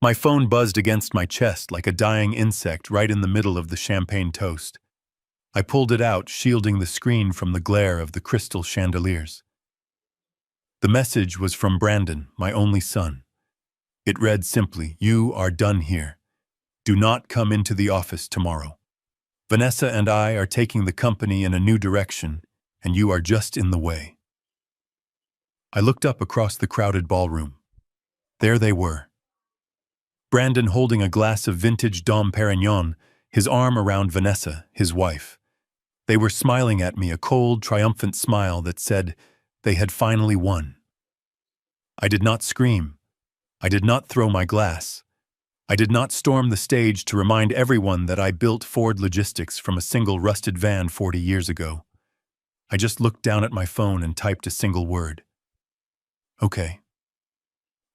My phone buzzed against my chest like a dying insect right in the middle of the champagne toast. I pulled it out, shielding the screen from the glare of the crystal chandeliers. The message was from Brandon, my only son. It read simply, "You are done here. Do not come into the office tomorrow. Vanessa and I are taking the company in a new direction, and you are just in the way." I looked up across the crowded ballroom. There they were. Brandon holding a glass of vintage Dom Perignon, his arm around Vanessa, his wife. They were smiling at me, a cold, triumphant smile that said they had finally won. I did not scream. I did not throw my glass. I did not storm the stage to remind everyone that I built Ford Logistics from a single rusted van 40 years ago. I just looked down at my phone and typed a single word. Okay.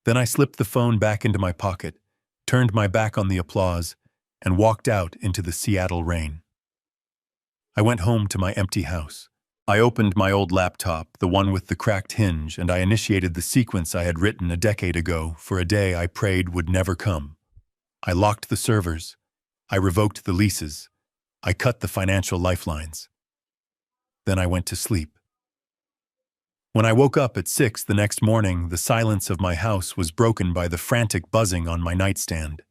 Then I slipped the phone back into my pocket, turned my back on the applause, and walked out into the Seattle rain. I went home to my empty house. I opened my old laptop, the one with the cracked hinge, and I initiated the sequence I had written a decade ago for a day I prayed would never come. I locked the servers. I revoked the leases. I cut the financial lifelines. Then I went to sleep. When I woke up at 6 the next morning, the silence of my house was broken by the frantic buzzing on my nightstand.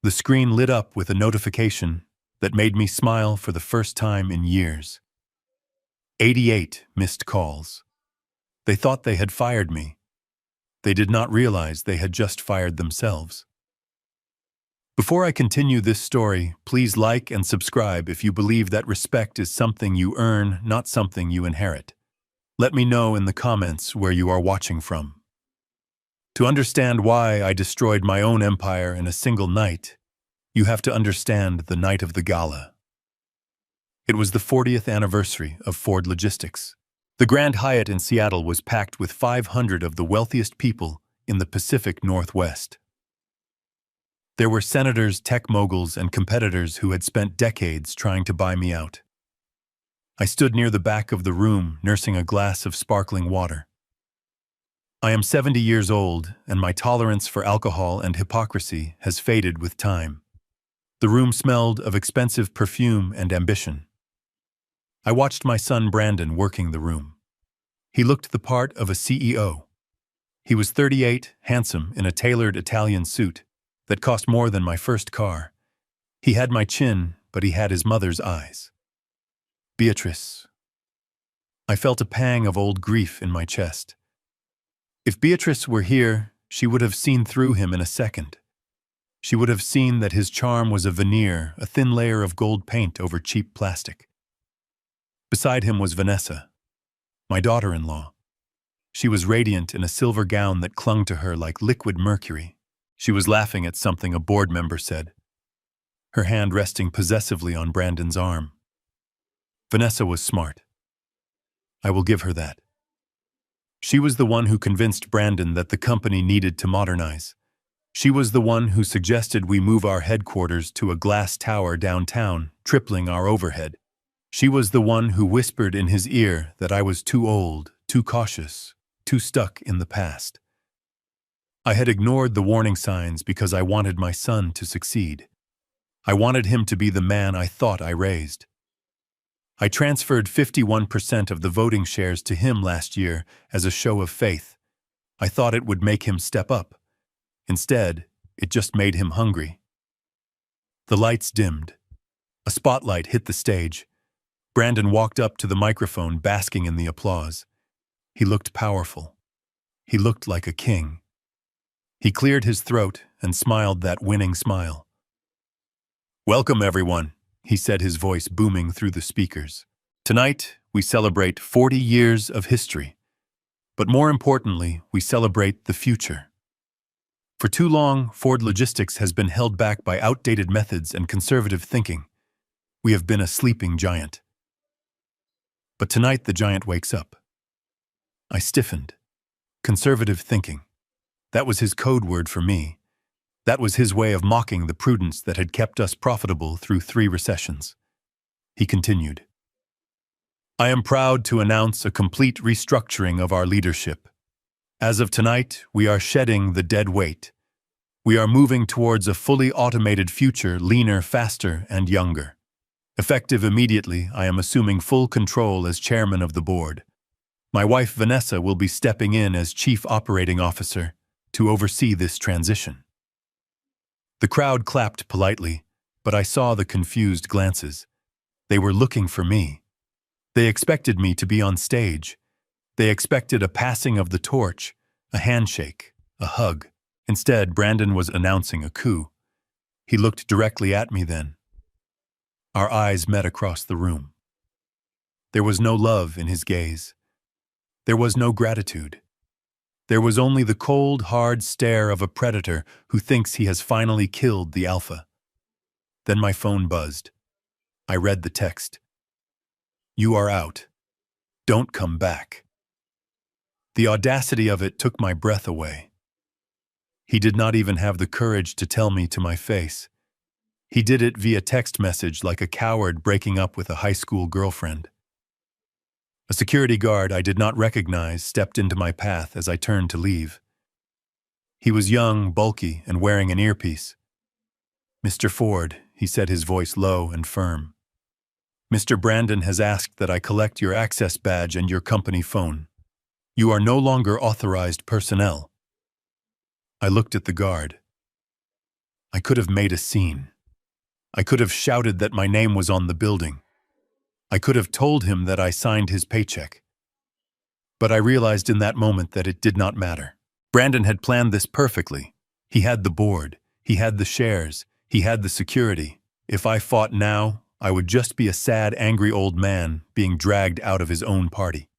The screen lit up with a notification that made me smile for the first time in years. 88 missed calls. They thought they had fired me. They did not realize they had just fired themselves. Before I continue this story, please like and subscribe if you believe that respect is something you earn, not something you inherit. Let me know in the comments where you are watching from. To understand why I destroyed my own empire in a single night, you have to understand the night of the gala. It was the 40th anniversary of Ford Logistics. The Grand Hyatt in Seattle was packed with 500 of the wealthiest people in the Pacific Northwest. There were senators, tech moguls, and competitors who had spent decades trying to buy me out. I stood near the back of the room, nursing a glass of sparkling water. I am 70 years old, and my tolerance for alcohol and hypocrisy has faded with time. The room smelled of expensive perfume and ambition. I watched my son Brandon working the room. He looked the part of a CEO. He was 38, handsome, in a tailored Italian suit that cost more than my first car. He had my chin, but he had his mother's eyes. Beatrice. I felt a pang of old grief in my chest. If Beatrice were here, she would have seen through him in a second. She would have seen that his charm was a veneer, a thin layer of gold paint over cheap plastic. Beside him was Vanessa, my daughter-in-law. She was radiant in a silver gown that clung to her like liquid mercury. She was laughing at something a board member said, her hand resting possessively on Brandon's arm. Vanessa was smart. I will give her that. She was the one who convinced Brandon that the company needed to modernize. She was the one who suggested we move our headquarters to a glass tower downtown, tripling our overhead. She was the one who whispered in his ear that I was too old, too cautious, too stuck in the past. I had ignored the warning signs because I wanted my son to succeed. I wanted him to be the man I thought I raised. I transferred 51% of the voting shares to him last year as a show of faith. I thought it would make him step up. Instead, it just made him hungry. The lights dimmed. A spotlight hit the stage. Brandon walked up to the microphone, basking in the applause. He looked powerful. He looked like a king. He cleared his throat and smiled that winning smile. "Welcome, everyone," he said, his voice booming through the speakers. "Tonight, we celebrate 40 years of history. But more importantly, we celebrate the future. For too long, Ford Logistics has been held back by outdated methods and conservative thinking. We have been a sleeping giant. But tonight the giant wakes up." I stiffened. Conservative thinking. That was his code word for me. That was his way of mocking the prudence that had kept us profitable through 3 recessions. He continued, "I am proud to announce a complete restructuring of our leadership. As of tonight, we are shedding the dead weight. We are moving towards a fully automated future, leaner, faster, and younger. Effective immediately, I am assuming full control as chairman of the board. My wife Vanessa will be stepping in as chief operating officer to oversee this transition. The crowd clapped politely, but I saw the confused glances. They were looking for me. They expected me to be on stage. They expected a passing of the torch, a handshake, a hug. Instead, Brandon was announcing a coup. He looked directly at me then. Our eyes met across the room. There was no love in his gaze. There was no gratitude. There was only the cold, hard stare of a predator who thinks he has finally killed the alpha. Then my phone buzzed. I read the text. "You are out. Don't come back." The audacity of it took my breath away. He did not even have the courage to tell me to my face. He did it via text message like a coward breaking up with a high school girlfriend. A security guard I did not recognize stepped into my path as I turned to leave. He was young, bulky, and wearing an earpiece. "Mr. Ford," he said, his voice low and firm. "Mr. Brandon has asked that I collect your access badge and your company phone. You are no longer authorized personnel." I looked at the guard. I could have made a scene. I could have shouted that my name was on the building. I could have told him that I signed his paycheck. But I realized in that moment that it did not matter. Brandon had planned this perfectly. He had the board. He had the shares. He had the security. If I fought now, I would just be a sad, angry old man being dragged out of his own party.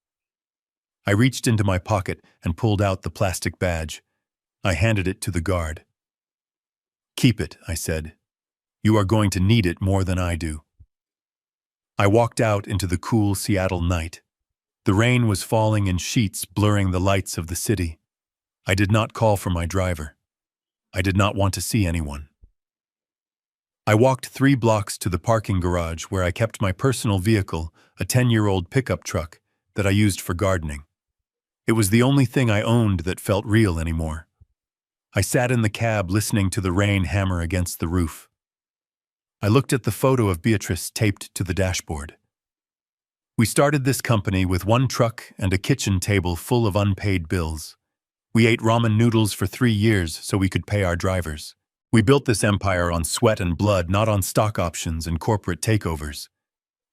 I reached into my pocket and pulled out the plastic badge. I handed it to the guard. "Keep it," I said. "You are going to need it more than I do." I walked out into the cool Seattle night. The rain was falling in sheets, blurring the lights of the city. I did not call for my driver. I did not want to see anyone. I walked 3 blocks to the parking garage where I kept my personal vehicle, a 10-year-old pickup truck that I used for gardening. It was the only thing I owned that felt real anymore. I sat in the cab listening to the rain hammer against the roof. I looked at the photo of Beatrice taped to the dashboard. We started this company with 1 truck and a kitchen table full of unpaid bills. We ate ramen noodles for 3 years so we could pay our drivers. We built this empire on sweat and blood, not on stock options and corporate takeovers.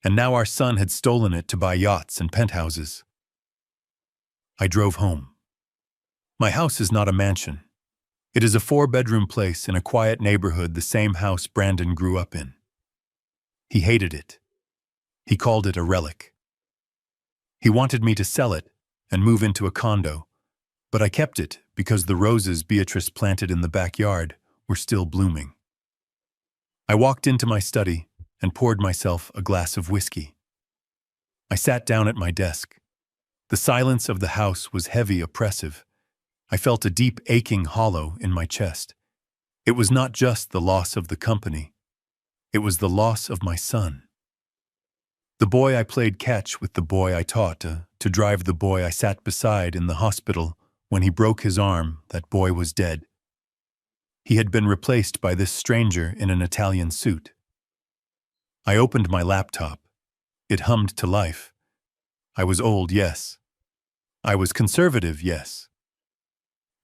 And now our son had stolen it to buy yachts and penthouses. I drove home. My house is not a mansion. It is a 4-bedroom place in a quiet neighborhood, the same house Brandon grew up in. He hated it. He called it a relic. He wanted me to sell it and move into a condo, but I kept it because the roses Beatrice planted in the backyard were still blooming. I walked into my study and poured myself a glass of whiskey. I sat down at my desk. The silence of the house was heavy, oppressive. I felt a deep, aching hollow in my chest. It was not just the loss of the company. It was the loss of my son. The boy I played catch with, the boy I taught to drive, the boy I sat beside in the hospital when he broke his arm. That boy was dead. He had been replaced by this stranger in an Italian suit. I opened my laptop. It hummed to life. I was old, yes. I was conservative, yes.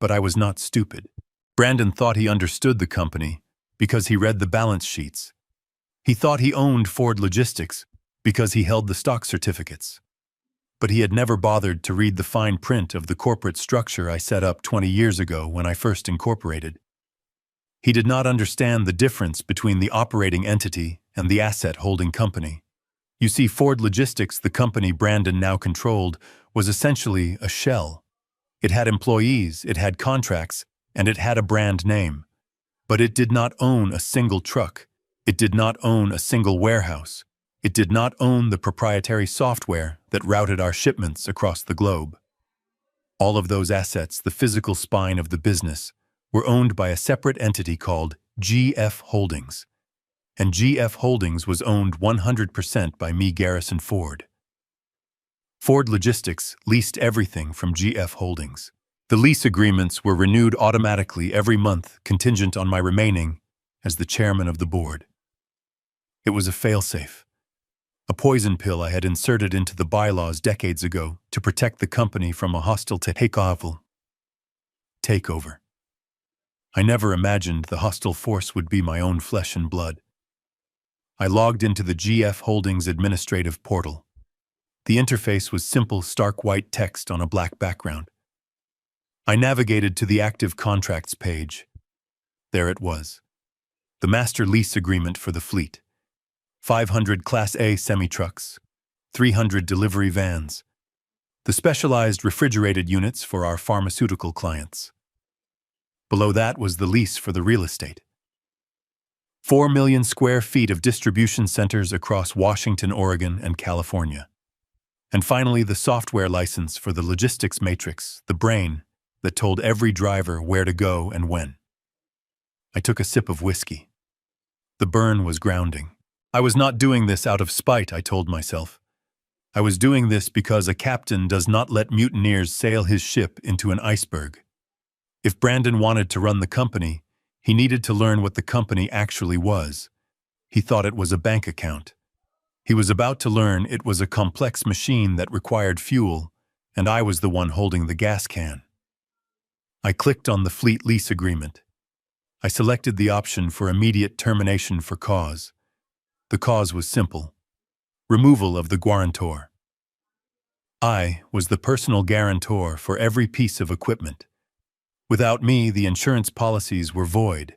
But I was not stupid. Brandon thought he understood the company because he read the balance sheets. He thought he owned Ford Logistics because he held the stock certificates. But he had never bothered to read the fine print of the corporate structure I set up 20 years ago when I first incorporated. He did not understand the difference between the operating entity and the asset holding company. You see, Ford Logistics, the company Brandon now controlled, was essentially a shell. It had employees, it had contracts, and it had a brand name. But it did not own a single truck. It did not own a single warehouse. It did not own the proprietary software that routed our shipments across the globe. All of those assets, the physical spine of the business, were owned by a separate entity called GF Holdings. And GF Holdings was owned 100% by me, Garrison Ford. Ford Logistics leased everything from GF Holdings. The lease agreements were renewed automatically every month, contingent on my remaining as the chairman of the board. It was a failsafe, a poison pill I had inserted into the bylaws decades ago to protect the company from a hostile takeover. I never imagined the hostile force would be my own flesh and blood. I logged into the GF Holdings administrative portal. The interface was simple, stark white text on a black background. I navigated to the active contracts page. There it was. The master lease agreement for the fleet. 500 Class A semi-trucks, 300 delivery vans, the specialized refrigerated units for our pharmaceutical clients. Below that was the lease for the real estate. 4 million square feet of distribution centers across Washington, Oregon, and California. And finally, the software license for the logistics matrix, the brain that told every driver where to go and when. I took a sip of whiskey. The burn was grounding. I was not doing this out of spite, I told myself. I was doing this because a captain does not let mutineers sail his ship into an iceberg. If Brandon wanted to run the company, he needed to learn what the company actually was. He thought it was a bank account. He was about to learn it was a complex machine that required fuel, and I was the one holding the gas can. I clicked on the fleet lease agreement. I selected the option for immediate termination for cause. The cause was simple: removal of the guarantor. I was the personal guarantor for every piece of equipment. Without me, the insurance policies were void.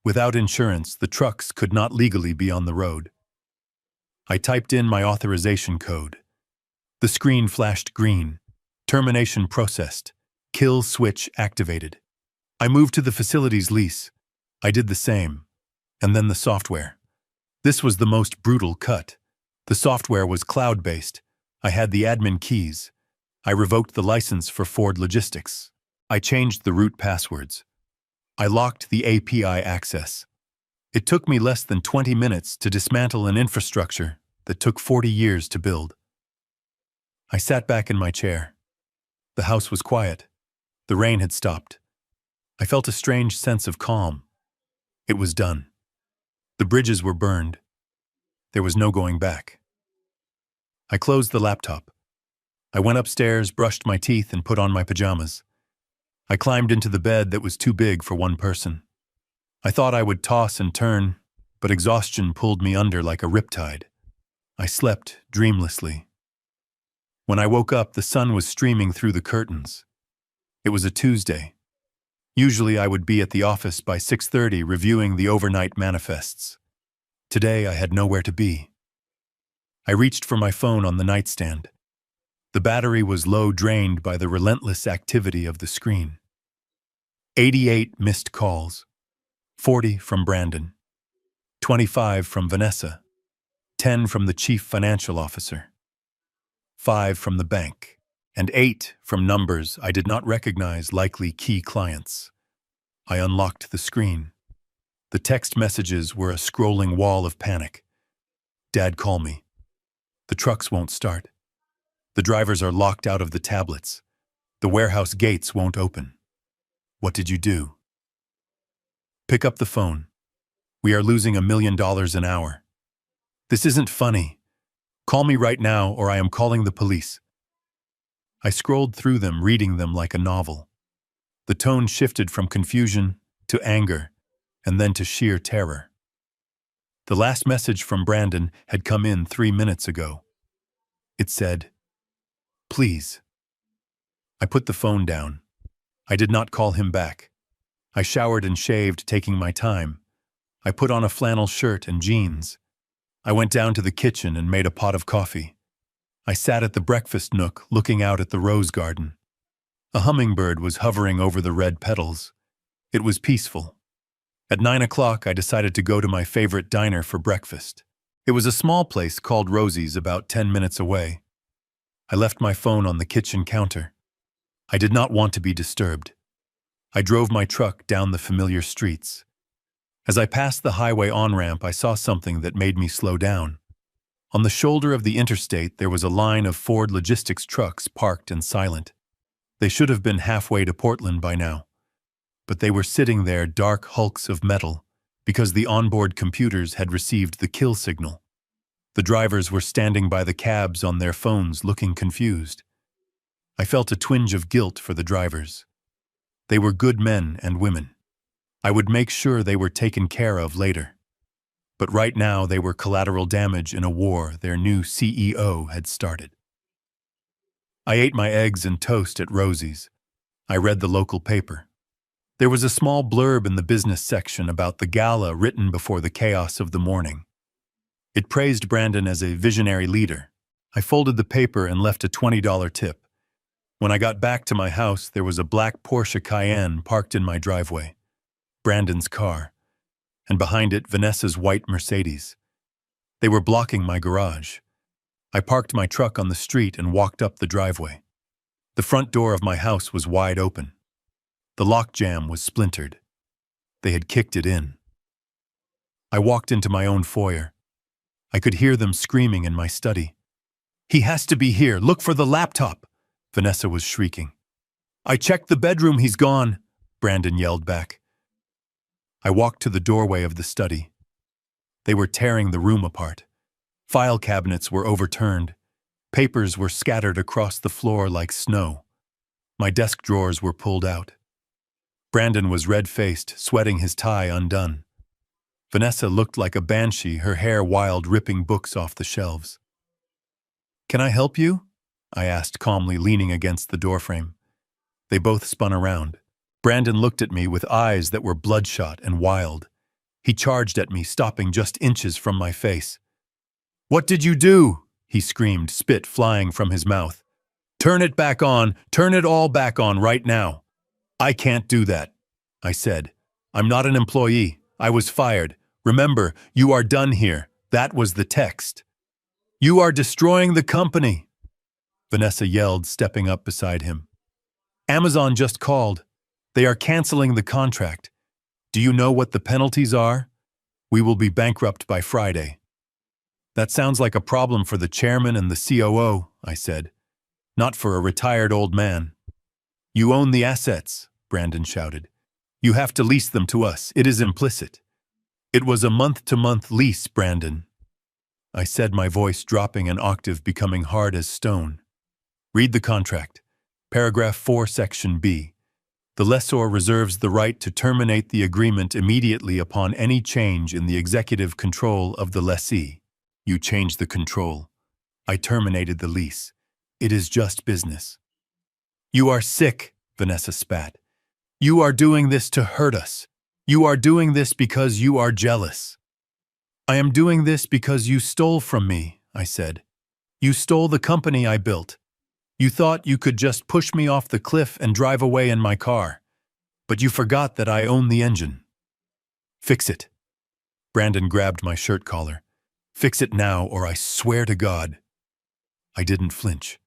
Without insurance, the trucks could not legally be on the road. I typed in my authorization code. The screen flashed green. Termination processed. Kill switch activated. I moved to the facilities lease. I did the same. And then the software. This was the most brutal cut. The software was cloud-based. I had the admin keys. I revoked the license for Ford Logistics. I changed the root passwords. I locked the API access. It took me less than 20 minutes to dismantle an infrastructure that took 40 years to build. I sat back in my chair. The house was quiet. The rain had stopped. I felt a strange sense of calm. It was done. The bridges were burned. There was no going back. I closed the laptop. I went upstairs, brushed my teeth, and put on my pajamas. I climbed into the bed that was too big for one person. I thought I would toss and turn, but exhaustion pulled me under like a riptide. I slept dreamlessly. When I woke up, the sun was streaming through the curtains. It was a Tuesday. Usually I would be at the office by 6:30 reviewing the overnight manifests. Today I had nowhere to be. I reached for my phone on the nightstand. The battery was low, drained by the relentless activity of the screen. 88 missed calls. 40 from Brandon. 25 from Vanessa. 10 from the chief financial officer. 5 from the bank. And 8 from numbers I did not recognize, likely key clients. I unlocked the screen. The text messages were a scrolling wall of panic. Dad, call me. The trucks won't start. The drivers are locked out of the tablets. The warehouse gates won't open. What did you do? Pick up the phone. We are losing $1 million an hour. This isn't funny. Call me right now or I am calling the police. I scrolled through them, reading them like a novel. The tone shifted from confusion to anger, and then to sheer terror. The last message from Brandon had come in 3 minutes ago. It said, "Please." I put the phone down. I did not call him back. I showered and shaved, taking my time. I put on a flannel shirt and jeans. I went down to the kitchen and made a pot of coffee. I sat at the breakfast nook, looking out at the rose garden. A hummingbird was hovering over the red petals. It was peaceful. At 9 o'clock, I decided to go to my favorite diner for breakfast. It was a small place called Rosie's, about 10 minutes away. I left my phone on the kitchen counter. I did not want to be disturbed. I drove my truck down the familiar streets. As I passed the highway on-ramp, I saw something that made me slow down. On the shoulder of the interstate, there was a line of Ford Logistics trucks parked and silent. They should have been halfway to Portland by now, but they were sitting there, dark hulks of metal, because the onboard computers had received the kill signal. The drivers were standing by the cabs on their phones, looking confused. I felt a twinge of guilt for the drivers. They were good men and women. I would make sure they were taken care of later. But right now they were collateral damage in a war their new CEO had started. I ate my eggs and toast at Rosie's. I read the local paper. There was a small blurb in the business section about the gala written before the chaos of the morning. It praised Brandon as a visionary leader. I folded the paper and left a $20 tip. When I got back to my house, there was a black Porsche Cayenne parked in my driveway. Brandon's car, and behind it, Vanessa's white Mercedes. They were blocking my garage. I parked my truck on the street and walked up the driveway. The front door of my house was wide open. The lockjam was splintered. They had kicked it in. I walked into my own foyer. I could hear them screaming in my study. "He has to be here! Look for the laptop!" Vanessa was shrieking. "I checked the bedroom, he's gone!" Brandon yelled back. I walked to the doorway of the study. They were tearing the room apart. File cabinets were overturned. Papers were scattered across the floor like snow. My desk drawers were pulled out. Brandon was red-faced, sweating, his tie undone. Vanessa looked like a banshee, her hair wild, ripping books off the shelves. "Can I help you?" I asked calmly, leaning against the doorframe. They both spun around. Brandon looked at me with eyes that were bloodshot and wild. He charged at me, stopping just inches from my face. "What did you do?" he screamed, spit flying from his mouth. "Turn it back on. Turn it all back on right now." "I can't do that," I said. "I'm not an employee. I was fired. Remember, you are done here." That was the text. "You are destroying the company," Vanessa yelled, stepping up beside him. "Amazon just called. They are canceling the contract. Do you know what the penalties are? We will be bankrupt by Friday." "That sounds like a problem for the chairman and the COO, I said. "Not for a retired old man." "You own the assets," Brandon shouted. "You have to lease them to us. It is implicit." "It was a month-to-month lease, Brandon," I said, my voice dropping an octave, becoming hard as stone. "Read the contract. Paragraph 4, Section B. The lessor reserves the right to terminate the agreement immediately upon any change in the executive control of the lessee." "You changed the control. I terminated the lease. It is just business." "You are sick," Vanessa spat. "You are doing this to hurt us. You are doing this because you are jealous." "I am doing this because you stole from me," I said. "You stole the company I built. You thought you could just push me off the cliff and drive away in my car. But you forgot that I own the engine." "Fix it." Brandon grabbed my shirt collar. "Fix it now, or I swear to God." I didn't flinch.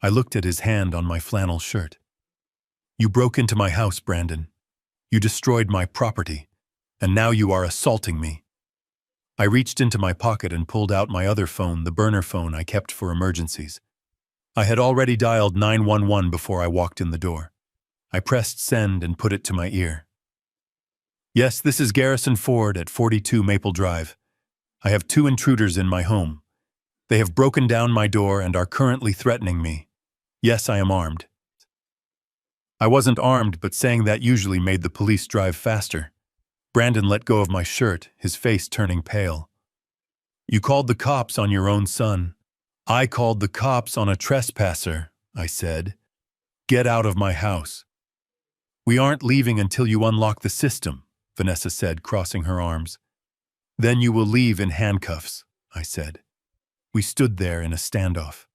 I looked at his hand on my flannel shirt. "You broke into my house, Brandon. You destroyed my property, and now you are assaulting me." I reached into my pocket and pulled out my other phone, the burner phone I kept for emergencies. I had already dialed 911 before I walked in the door. I pressed send and put it to my ear. "Yes, this is Garrison Ford at 42 Maple Drive. I have 2 intruders in my home. They have broken down my door and are currently threatening me. Yes, I am armed." I wasn't armed, but saying that usually made the police drive faster. Brandon let go of my shirt, his face turning pale. "You called the cops on your own son." "I called the cops on a trespasser," I said. "Get out of my house." "We aren't leaving until you unlock the system," Vanessa said, crossing her arms. "Then you will leave in handcuffs," I said. We stood there in a standoff.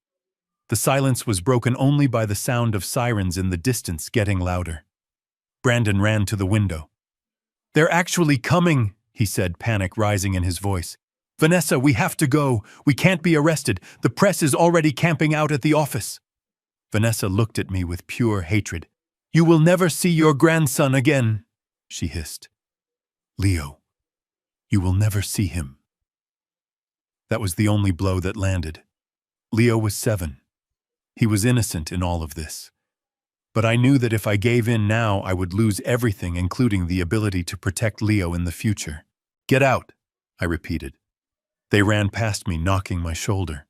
The silence was broken only by the sound of sirens in the distance getting louder. Brandon ran to the window. "They're actually coming," he said, panic rising in his voice. "Vanessa, we have to go. We can't be arrested. The press is already camping out at the office." Vanessa looked at me with pure hatred. "You will never see your grandson again," she hissed. "Leo, you will never see him." That was the only blow that landed. Leo was 7. He was innocent in all of this. But I knew that if I gave in now, I would lose everything, including the ability to protect Leo in the future. "Get out," I repeated. They ran past me, knocking my shoulder.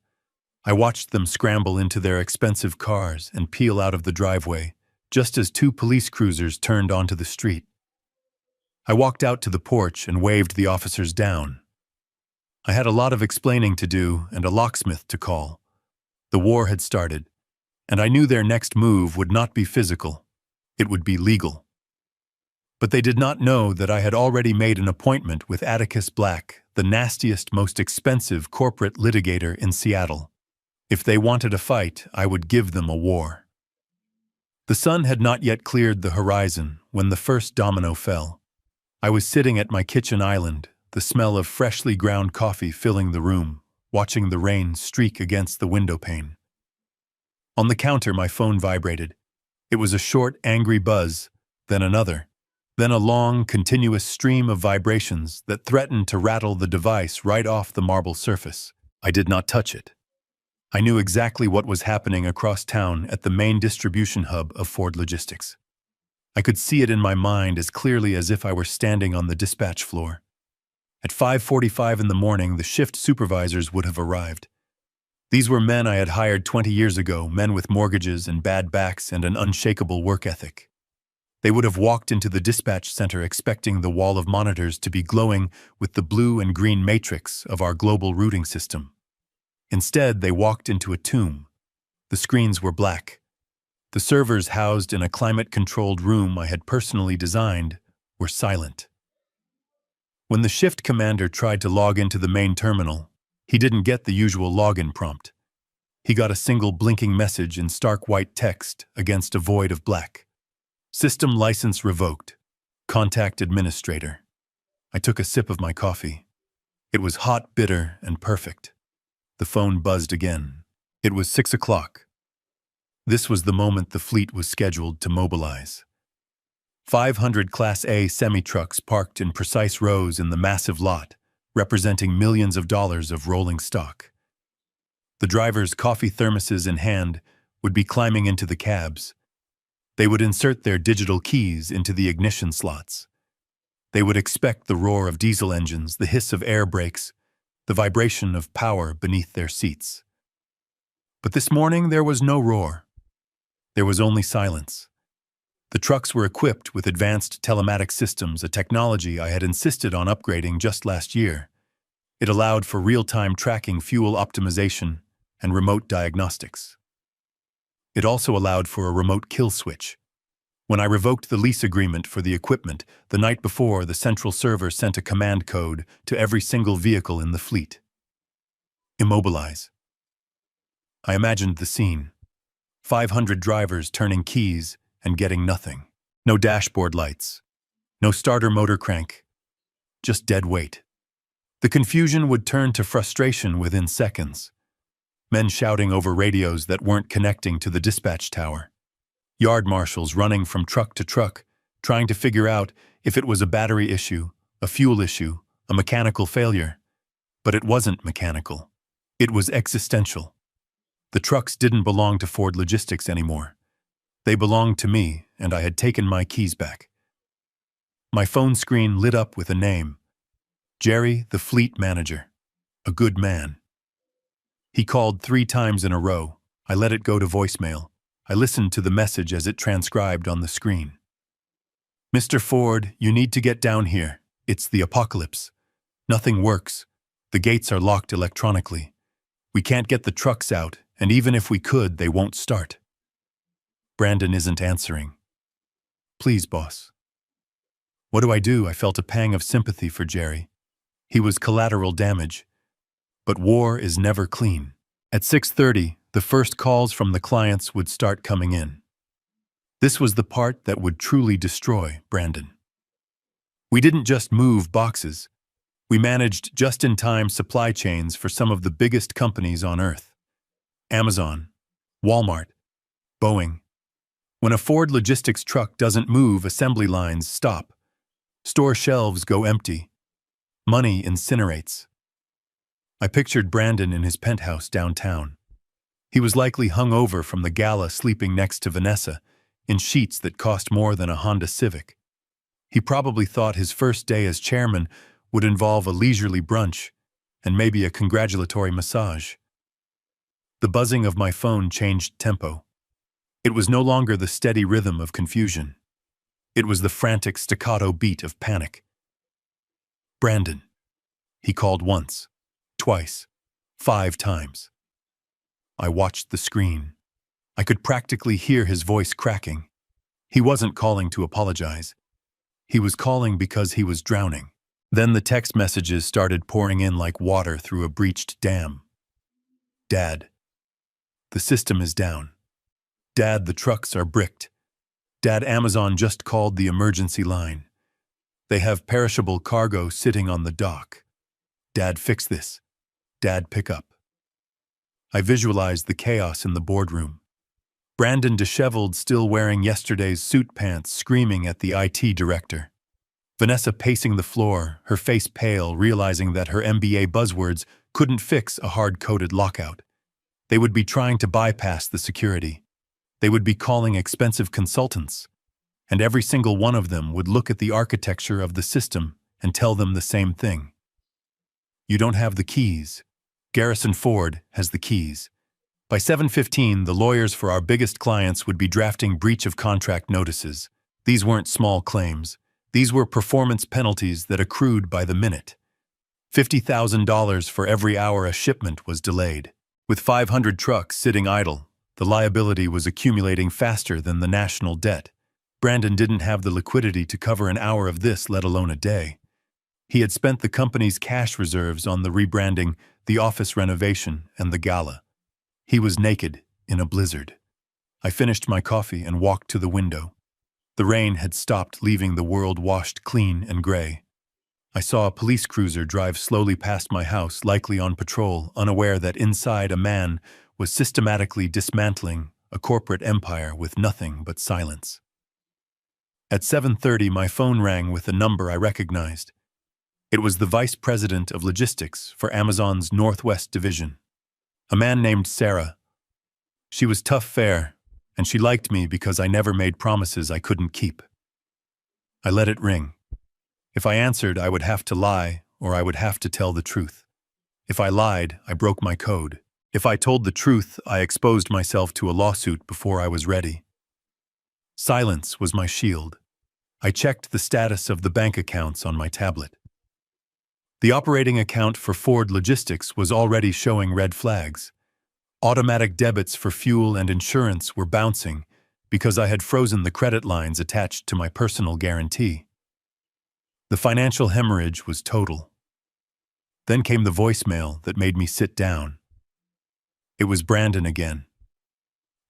I watched them scramble into their expensive cars and peel out of the driveway, just as two police cruisers turned onto the street. I walked out to the porch and waved the officers down. I had a lot of explaining to do and a locksmith to call. The war had started, and I knew their next move would not be physical. It would be legal. But they did not know that I had already made an appointment with Atticus Black, the nastiest, most expensive corporate litigator in Seattle. If they wanted a fight, I would give them a war. The sun had not yet cleared the horizon when the first domino fell. I was sitting at my kitchen island, the smell of freshly ground coffee filling the room, watching the rain streak against the window pane. On the counter, my phone vibrated. It was a short, angry buzz, then another, then a long, continuous stream of vibrations that threatened to rattle the device right off the marble surface. I did not touch it. I knew exactly what was happening across town at the main distribution hub of Ford Logistics. I could see it in my mind as clearly as if I were standing on the dispatch floor. At 5:45 in the morning, the shift supervisors would have arrived. These were men I had hired 20 years ago, men with mortgages and bad backs and an unshakable work ethic. They would have walked into the dispatch center expecting the wall of monitors to be glowing with the blue and green matrix of our global routing system. Instead, they walked into a tomb. The screens were black. The servers housed in a climate-controlled room I had personally designed were silent. When the shift commander tried to log into the main terminal, he didn't get the usual login prompt. He got a single blinking message in stark white text against a void of black. "System license revoked. Contact administrator." I took a sip of my coffee. It was hot, bitter, and perfect. The phone buzzed again. It was 6 o'clock. This was the moment the fleet was scheduled to mobilize. 500 Class A semi-trucks parked in precise rows in the massive lot, representing millions of dollars of rolling stock. The drivers, coffee thermoses in hand, would be climbing into the cabs. They would insert their digital keys into the ignition slots. They would expect the roar of diesel engines, the hiss of air brakes, the vibration of power beneath their seats. But this morning there was no roar. There was only silence. The trucks were equipped with advanced telematic systems, a technology I had insisted on upgrading just last year. It allowed for real-time tracking, fuel optimization, and remote diagnostics. It also allowed for a remote kill switch. When I revoked the lease agreement for the equipment, the night before, the central server sent a command code to every single vehicle in the fleet. Immobilize. I imagined the scene. 500 drivers turning keys and getting nothing. No dashboard lights. No starter motor crank. Just dead weight. The confusion would turn to frustration within seconds. Men shouting over radios that weren't connecting to the dispatch tower. Yard marshals running from truck to truck, trying to figure out if it was a battery issue, a fuel issue, a mechanical failure. But it wasn't mechanical. It was existential. The trucks didn't belong to Ford Logistics anymore. They belonged to me, and I had taken my keys back. My phone screen lit up with a name. Jerry, the fleet manager. A good man. He called 3 times in a row. I let it go to voicemail. I listened to the message as it transcribed on the screen. "Mr. Ford, you need to get down here. It's the apocalypse. Nothing works. The gates are locked electronically. We can't get the trucks out, and even if we could, they won't start. Brandon isn't answering. Please, boss." What do? I felt a pang of sympathy for Jerry. He was collateral damage. But war is never clean. At 6:30, the first calls from the clients would start coming in. This was the part that would truly destroy Brandon. We didn't just move boxes. We managed just-in-time supply chains for some of the biggest companies on Earth. Amazon, Walmart, Boeing. When a Ford Logistics truck doesn't move, assembly lines stop. Store shelves go empty. Money incinerates. I pictured Brandon in his penthouse downtown. He was likely hung over from the gala, sleeping next to Vanessa, in sheets that cost more than a Honda Civic. He probably thought his first day as chairman would involve a leisurely brunch and maybe a congratulatory massage. The buzzing of my phone changed tempo. It was no longer the steady rhythm of confusion. It was the frantic staccato beat of panic. Brandon. He called once, twice, 5 times. I watched the screen. I could practically hear his voice cracking. He wasn't calling to apologize. He was calling because he was drowning. Then the text messages started pouring in like water through a breached dam. Dad. The system is down. Dad, the trucks are bricked. Dad, Amazon just called the emergency line. They have perishable cargo sitting on the dock. Dad, fix this. Dad, pick up. I visualized the chaos in the boardroom. Brandon, disheveled, still wearing yesterday's suit pants, screaming at the IT director. Vanessa pacing the floor, her face pale, realizing that her MBA buzzwords couldn't fix a hard-coded lockout. They would be trying to bypass the security. They would be calling expensive consultants. And every single one of them would look at the architecture of the system and tell them the same thing. You don't have the keys. Garrison Ford has the keys. By 7:15, the lawyers for our biggest clients would be drafting breach of contract notices. These weren't small claims. These were performance penalties that accrued by the minute. $50,000 for every hour a shipment was delayed. With 500 trucks sitting idle, the liability was accumulating faster than the national debt. Brandon didn't have the liquidity to cover an hour of this, let alone a day. He had spent the company's cash reserves on the rebranding, the office renovation, and the gala. He was naked in a blizzard. I finished my coffee and walked to the window. The rain had stopped, leaving the world washed clean and gray. I saw a police cruiser drive slowly past my house, likely on patrol, unaware that inside a man was systematically dismantling a corporate empire with nothing but silence. At 7:30, my phone rang with a number I recognized. It was the vice president of logistics for Amazon's Northwest division, a man named Sarah. She was tough fare, and she liked me because I never made promises I couldn't keep. I let it ring. If I answered, I would have to lie, or I would have to tell the truth. If I lied, I broke my code. If I told the truth, I exposed myself to a lawsuit before I was ready. Silence was my shield. I checked the status of the bank accounts on my tablet. The operating account for Ford Logistics was already showing red flags. Automatic debits for fuel and insurance were bouncing because I had frozen the credit lines attached to my personal guarantee. The financial hemorrhage was total. Then came the voicemail that made me sit down. It was Brandon again.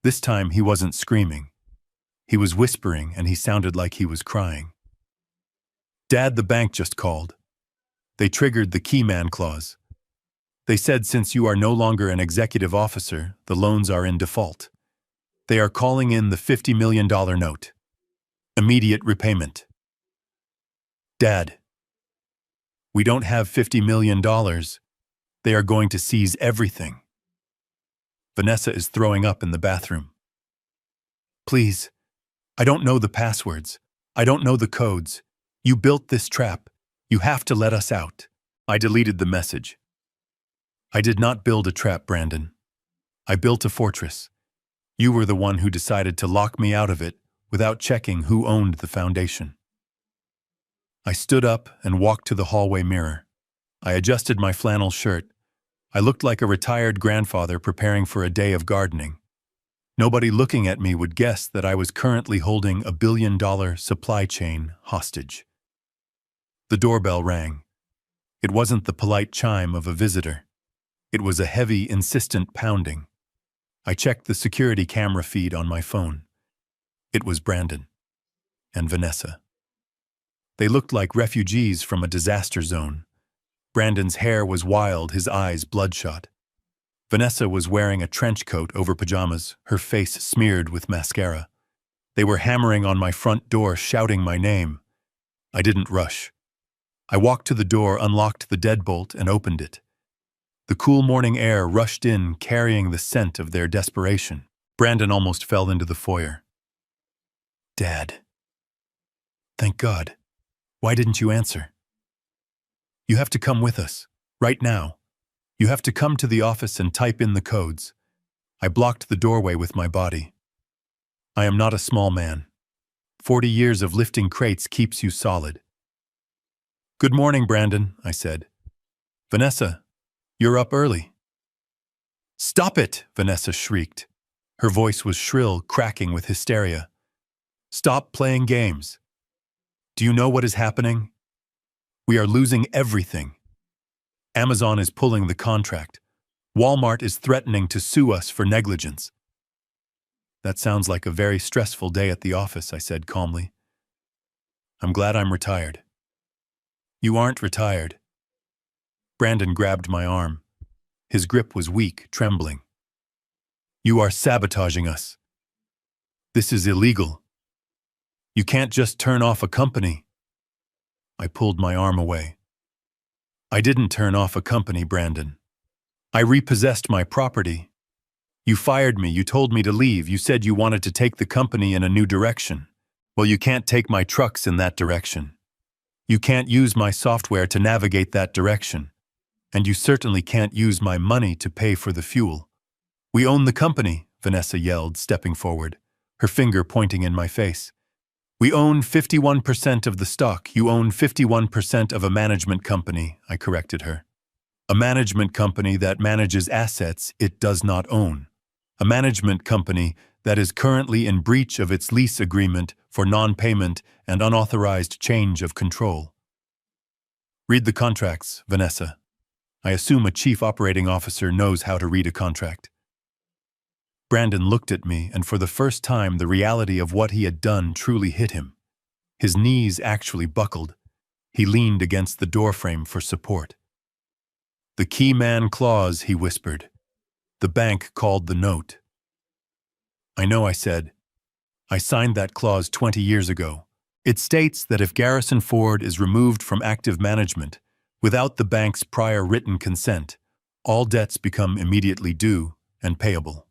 This time he wasn't screaming. He was whispering, and he sounded like he was crying. Dad, the bank just called. They triggered the key man clause. They said since you are no longer an executive officer, the loans are in default. They are calling in the $50 million note. Immediate repayment. Dad, we don't have $50 million. They are going to seize everything. Vanessa is throwing up in the bathroom. Please, I don't know the passwords. I don't know the codes. You built this trap. You have to let us out. I deleted the message. I did not build a trap, Brandon. I built a fortress. You were the one who decided to lock me out of it without checking who owned the foundation. I stood up and walked to the hallway mirror. I adjusted my flannel shirt. I looked like a retired grandfather preparing for a day of gardening. Nobody looking at me would guess that I was currently holding a billion-dollar supply chain hostage. The doorbell rang. It wasn't the polite chime of a visitor. It was a heavy, insistent pounding. I checked the security camera feed on my phone. It was Brandon and Vanessa. They looked like refugees from a disaster zone. Brandon's hair was wild, his eyes bloodshot. Vanessa was wearing a trench coat over pajamas, her face smeared with mascara. They were hammering on my front door, shouting my name. I didn't rush. I walked to the door, unlocked the deadbolt, and opened it. The cool morning air rushed in, carrying the scent of their desperation. Brandon almost fell into the foyer. Dad. Thank God. Why didn't you answer? You have to come with us. Right now. You have to come to the office and type in the codes. I blocked the doorway with my body. I am not a small man. 40 years of lifting crates keeps you solid. Good morning, Brandon, I said. Vanessa, you're up early. Stop it, Vanessa shrieked. Her voice was shrill, cracking with hysteria. Stop playing games. Do you know what is happening? We are losing everything. Amazon is pulling the contract. Walmart is threatening to sue us for negligence. That sounds like a very stressful day at the office, I said calmly. I'm glad I'm retired. You aren't retired. Brandon grabbed my arm. His grip was weak, trembling. You are sabotaging us. This is illegal. You can't just turn off a company. I pulled my arm away. I didn't turn off a company, Brandon. I repossessed my property. You fired me, you told me to leave, you said you wanted to take the company in a new direction. Well, you can't take my trucks in that direction. You can't use my software to navigate that direction. And you certainly can't use my money to pay for the fuel. We own the company, Vanessa yelled, stepping forward, her finger pointing in my face. We own 51% of the stock. You own 51% of a management company, I corrected her. A management company that manages assets it does not own. A management company that is currently in breach of its lease agreement for non-payment and unauthorized change of control. Read the contracts, Vanessa. I assume a chief operating officer knows how to read a contract. Brandon looked at me, and for the first time the reality of what he had done truly hit him. His knees actually buckled. He leaned against the doorframe for support. The key man clause, he whispered. The bank called the note. I know, I said. I signed that clause 20 years ago. It states that if Garrison Ford is removed from active management, without the bank's prior written consent, all debts become immediately due and payable.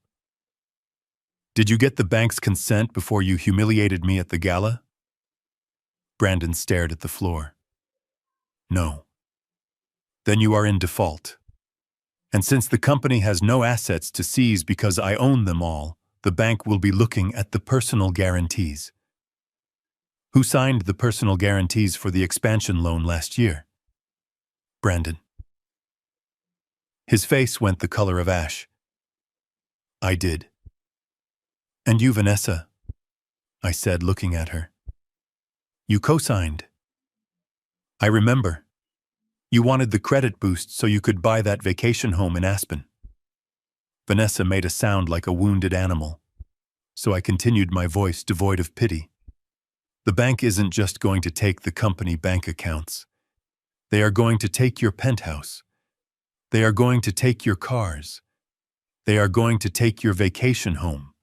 Did you get the bank's consent before you humiliated me at the gala? Brandon stared at the floor. No. Then you are in default. And since the company has no assets to seize because I own them all, the bank will be looking at the personal guarantees. Who signed the personal guarantees for the expansion loan last year? Brandon. His face went the color of ash. I did. And you, Vanessa? I said, looking at her. You co-signed. I remember. You wanted the credit boost so you could buy that vacation home in Aspen. Vanessa made a sound like a wounded animal, so I continued, my voice devoid of pity. The bank isn't just going to take the company bank accounts. They are going to take your penthouse. They are going to take your cars. They are going to take your vacation home.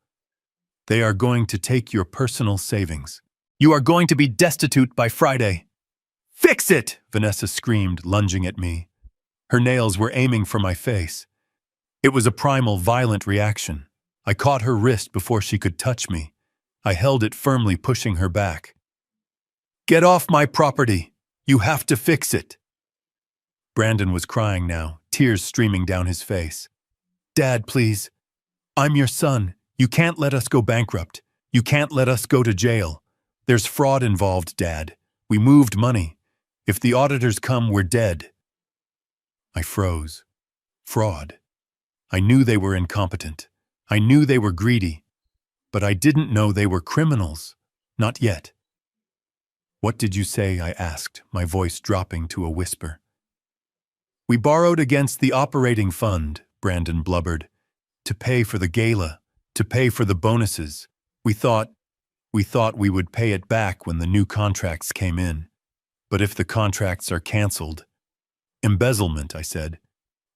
They are going to take your personal savings. You are going to be destitute by Friday. Fix it! Vanessa screamed, lunging at me. Her nails were aiming for my face. It was a primal, violent reaction. I caught her wrist before she could touch me. I held it firmly, pushing her back. Get off my property! You have to fix it! Brandon was crying now, tears streaming down his face. Dad, please. I'm your son. You can't let us go bankrupt. You can't let us go to jail. There's fraud involved, Dad. We moved money. If the auditors come, we're dead. I froze. Fraud. I knew they were incompetent. I knew they were greedy. But I didn't know they were criminals. Not yet. What did you say? I asked, my voice dropping to a whisper. We borrowed against the operating fund, Brandon blubbered, to pay for the gala, to pay for the bonuses. We thought we would pay it back when the new contracts came in. But if the contracts are canceled... Embezzlement, I said.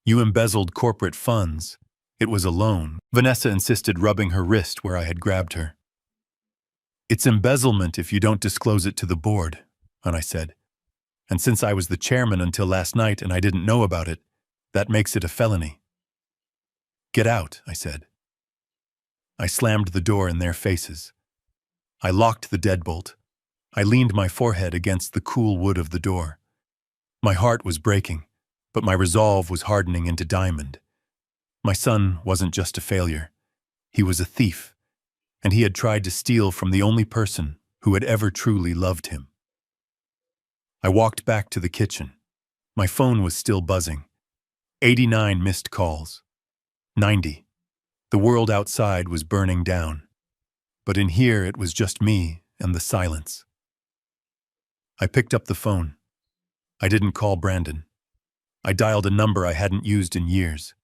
You embezzled corporate funds. It was a loan. Vanessa insisted, rubbing her wrist where I had grabbed her. It's embezzlement if you don't disclose it to the board, and I said. And since I was the chairman until last night and I didn't know about it, that makes it a felony. Get out, I said. I slammed the door in their faces. I locked the deadbolt. I leaned my forehead against the cool wood of the door. My heart was breaking, but my resolve was hardening into diamond. My son wasn't just a failure. He was a thief, and he had tried to steal from the only person who had ever truly loved him. I walked back to the kitchen. My phone was still buzzing. 89 missed calls. 90. The world outside was burning down. But in here it was just me and the silence. I picked up the phone. I didn't call Brandon. I dialed a number I hadn't used in years.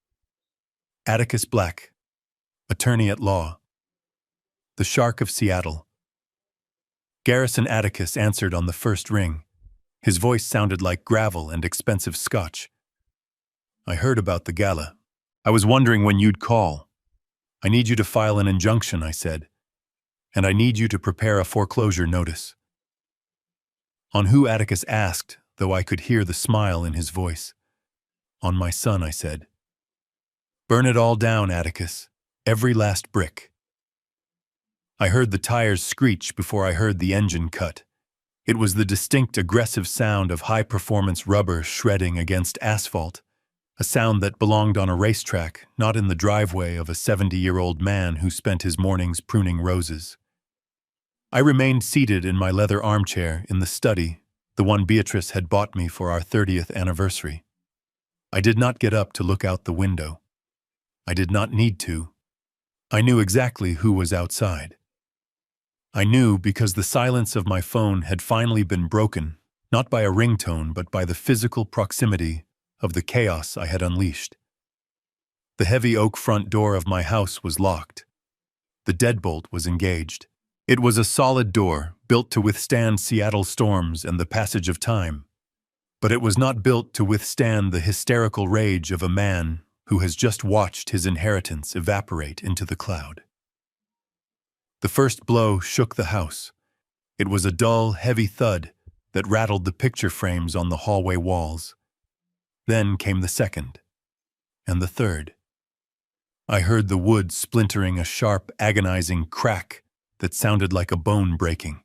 Atticus Black, attorney at law. The Shark of Seattle. Garrison Atticus answered on the first ring. His voice sounded like gravel and expensive scotch. I heard about the gala. I was wondering when you'd call. I need you to file an injunction, I said. And I need you to prepare a foreclosure notice. On who, Atticus asked, though I could hear the smile in his voice. On my son, I said. Burn it all down, Atticus. Every last brick. I heard the tires screech before I heard the engine cut. It was the distinct, aggressive sound of high-performance rubber shredding against asphalt, a sound that belonged on a racetrack, not in the driveway of a 70-year-old man who spent his mornings pruning roses. I remained seated in my leather armchair in the study, the one Beatrice had bought me for our 30th anniversary. I did not get up to look out the window. I did not need to. I knew exactly who was outside. I knew because the silence of my phone had finally been broken, not by a ringtone but by the physical proximity of the chaos I had unleashed. The heavy oak front door of my house was locked. The deadbolt was engaged. It was a solid door, built to withstand Seattle storms and the passage of time. But it was not built to withstand the hysterical rage of a man who has just watched his inheritance evaporate into the cloud. The first blow shook the house. It was a dull, heavy thud that rattled the picture frames on the hallway walls. Then came the second, and the third. I heard the wood splintering, a sharp, agonizing crack that sounded like a bone breaking.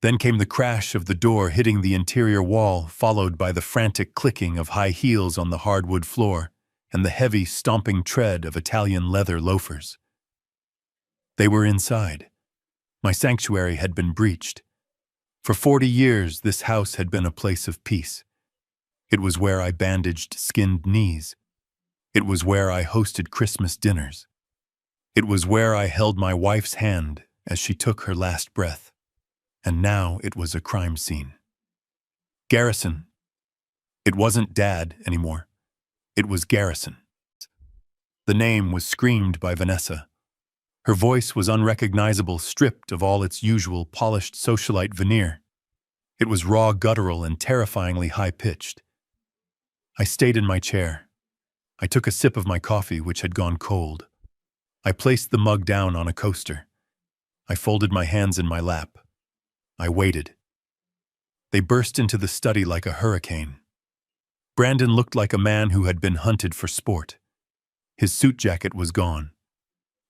Then came the crash of the door hitting the interior wall, followed by the frantic clicking of high heels on the hardwood floor and the heavy, stomping tread of Italian leather loafers. They were inside. My sanctuary had been breached. For 40 years, this house had been a place of peace. It was where I bandaged skinned knees. It was where I hosted Christmas dinners. It was where I held my wife's hand as she took her last breath. And now it was a crime scene. Garrison. It wasn't Dad anymore. It was Garrison. The name was screamed by Vanessa. Her voice was unrecognizable, stripped of all its usual polished socialite veneer. It was raw, guttural, and terrifyingly high-pitched. I stayed in my chair. I took a sip of my coffee, which had gone cold. I placed the mug down on a coaster. I folded my hands in my lap. I waited. They burst into the study like a hurricane. Brandon looked like a man who had been hunted for sport. His suit jacket was gone.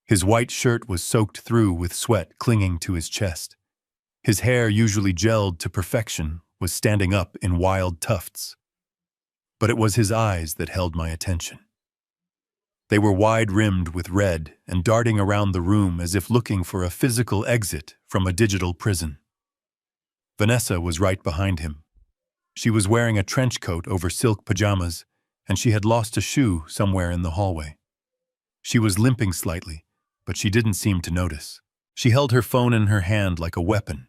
His white shirt was soaked through with sweat clinging to his chest. His hair, usually gelled to perfection, was standing up in wild tufts. But it was his eyes that held my attention. They were wide-rimmed with red and darting around the room as if looking for a physical exit from a digital prison. Vanessa was right behind him. She was wearing a trench coat over silk pajamas, and she had lost a shoe somewhere in the hallway. She was limping slightly, but she didn't seem to notice. She held her phone in her hand like a weapon,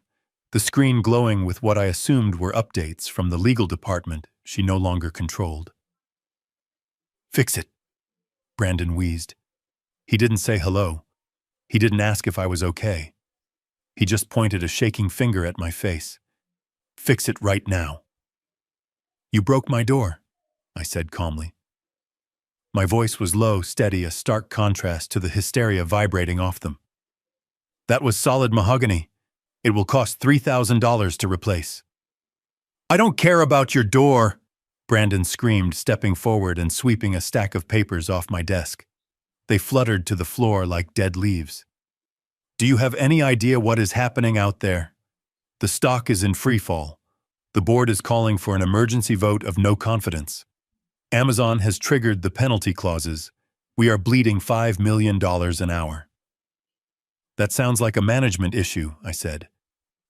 the screen glowing with what I assumed were updates from the legal department she no longer controlled. "Fix it," Brandon wheezed. He didn't say hello. He didn't ask if I was okay. He just pointed a shaking finger at my face. "Fix it right now." "You broke my door," I said calmly. My voice was low, steady, a stark contrast to the hysteria vibrating off them. "That was solid mahogany. It will cost $3,000 to replace." "I don't care about your door," Brandon screamed, stepping forward and sweeping a stack of papers off my desk. They fluttered to the floor like dead leaves. Do you have any idea what is happening out there? The stock is in freefall. The board is calling for an emergency vote of no confidence. Amazon has triggered the penalty clauses. We are bleeding $5 million an hour. That sounds like a management issue, I said.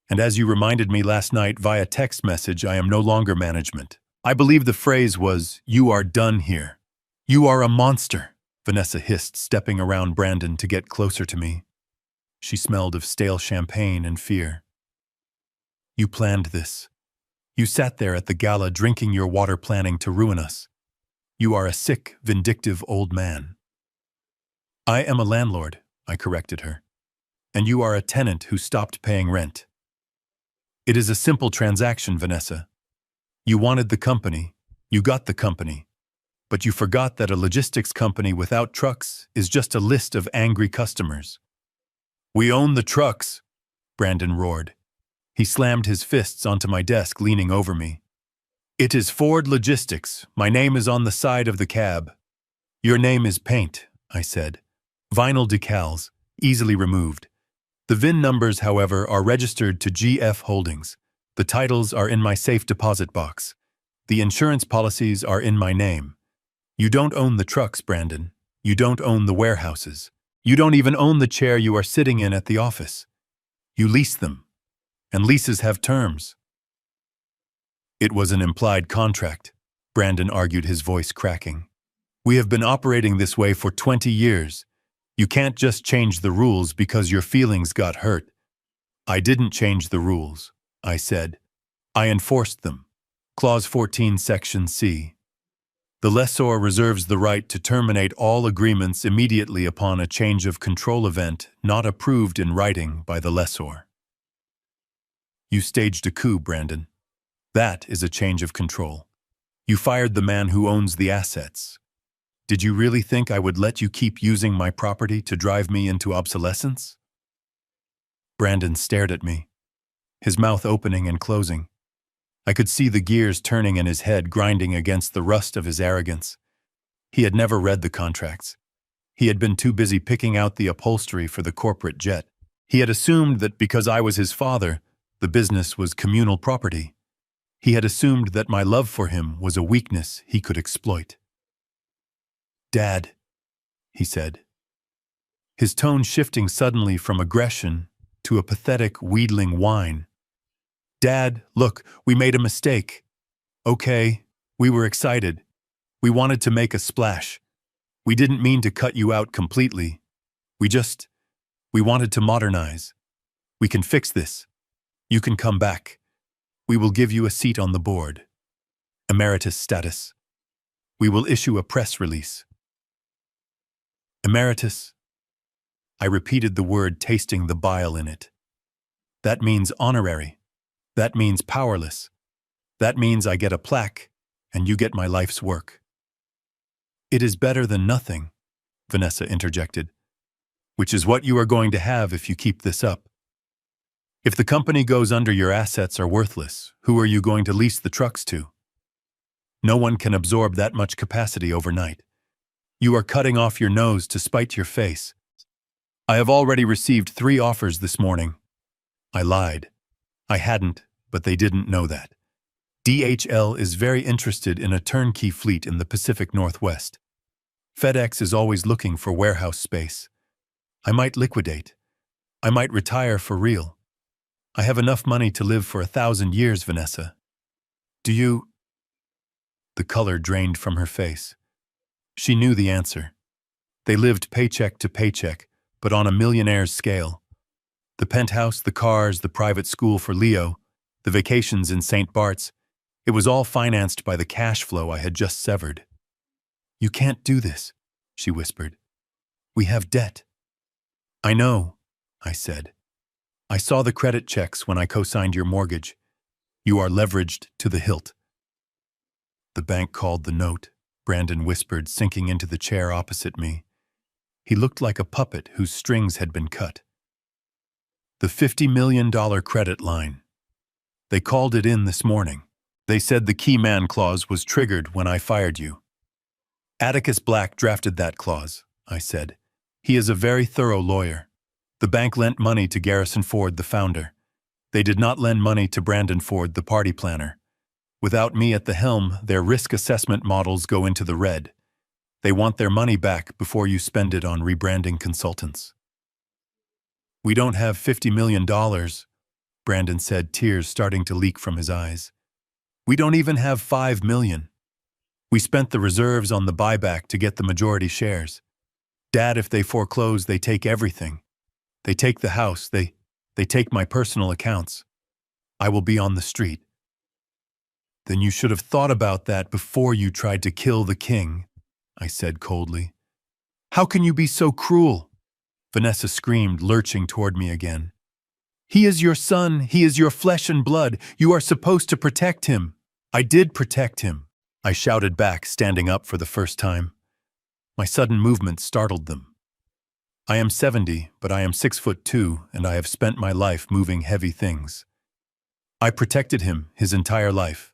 And as you reminded me last night via text message, I am no longer management. I believe the phrase was, "You are done here." You are a monster, Vanessa hissed, stepping around Brandon to get closer to me. She smelled of stale champagne and fear. You planned this. You sat there at the gala drinking your water, planning to ruin us. You are a sick, vindictive old man. I am a landlord, I corrected her. And you are a tenant who stopped paying rent. It is a simple transaction, Vanessa. You wanted the company, you got the company, but you forgot that a logistics company without trucks is just a list of angry customers. We own the trucks, Brandon roared. He slammed his fists onto my desk, leaning over me. It is Ford Logistics. My name is on the side of the cab. Your name is Paint, I said. Vinyl decals, easily removed. The VIN numbers, however, are registered to GF Holdings. The titles are in my safe deposit box. The insurance policies are in my name. You don't own the trucks, Brandon. You don't own the warehouses. You don't even own the chair you are sitting in at the office. You lease them. And leases have terms. It was an implied contract, Brandon argued, his voice cracking. We have been operating this way for 20 years. You can't just change the rules because your feelings got hurt. I didn't change the rules, I said. I enforced them. Clause 14, Section C. The lessor reserves the right to terminate all agreements immediately upon a change of control event not approved in writing by the lessor. You staged a coup, Brandon. That is a change of control. You fired the man who owns the assets. Did you really think I would let you keep using my property to drive me into obsolescence? Brandon stared at me, his mouth opening and closing. I could see the gears turning in his head, grinding against the rust of his arrogance. He had never read the contracts. He had been too busy picking out the upholstery for the corporate jet. He had assumed that because I was his father, the business was communal property. He had assumed that my love for him was a weakness he could exploit. Dad, he said, his tone shifting suddenly from aggression to a pathetic, wheedling whine. Dad, look, we made a mistake. Okay, we were excited. We wanted to make a splash. We didn't mean to cut you out completely. We wanted to modernize. We can fix this. You can come back. We will give you a seat on the board. Emeritus status. We will issue a press release. Emeritus. I repeated the word, tasting the bile in it. That means honorary. That means powerless. That means I get a plaque, and you get my life's work. It is better than nothing, Vanessa interjected, which is what you are going to have if you keep this up. If the company goes under, your assets are worthless. Who are you going to lease the trucks to? No one can absorb that much capacity overnight. You are cutting off your nose to spite your face. I have already received 3 offers this morning. I lied. I hadn't, but they didn't know that. DHL is very interested in a turnkey fleet in the Pacific Northwest. FedEx is always looking for warehouse space. I might liquidate. I might retire for real. I have enough money to live for 1,000 years, Vanessa. Do you? The color drained from her face. She knew the answer. They lived paycheck to paycheck, but on a millionaire's scale. The penthouse, the cars, the private school for Leo, the vacations in St. Bart's, it was all financed by the cash flow I had just severed. You can't do this, she whispered. We have debt. I know, I said. I saw the credit checks when I co-signed your mortgage. You are leveraged to the hilt. The bank called the note, Brandon whispered, sinking into the chair opposite me. He looked like a puppet whose strings had been cut. The $50 million credit line. They called it in this morning. They said the key man clause was triggered when I fired you. Atticus Black drafted that clause, I said. He is a very thorough lawyer. The bank lent money to Garrison Ford, the founder. They did not lend money to Brandon Ford, the party planner. Without me at the helm, their risk assessment models go into the red. They want their money back before you spend it on rebranding consultants. We don't have $50 million, Brandon said, tears starting to leak from his eyes. We don't even have $5 million. We spent the reserves on the buyback to get the majority shares. Dad, if they foreclose, they take everything. They take the house, they take my personal accounts. I will be on the street. Then you should have thought about that before you tried to kill the king, I said coldly. How can you be so cruel? Vanessa screamed, lurching toward me again. He is your son. He is your flesh and blood. You are supposed to protect him. I did protect him, I shouted back, standing up for the first time. My sudden movement startled them. I am 70, but I am 6'2", and I have spent my life moving heavy things. I protected him his entire life.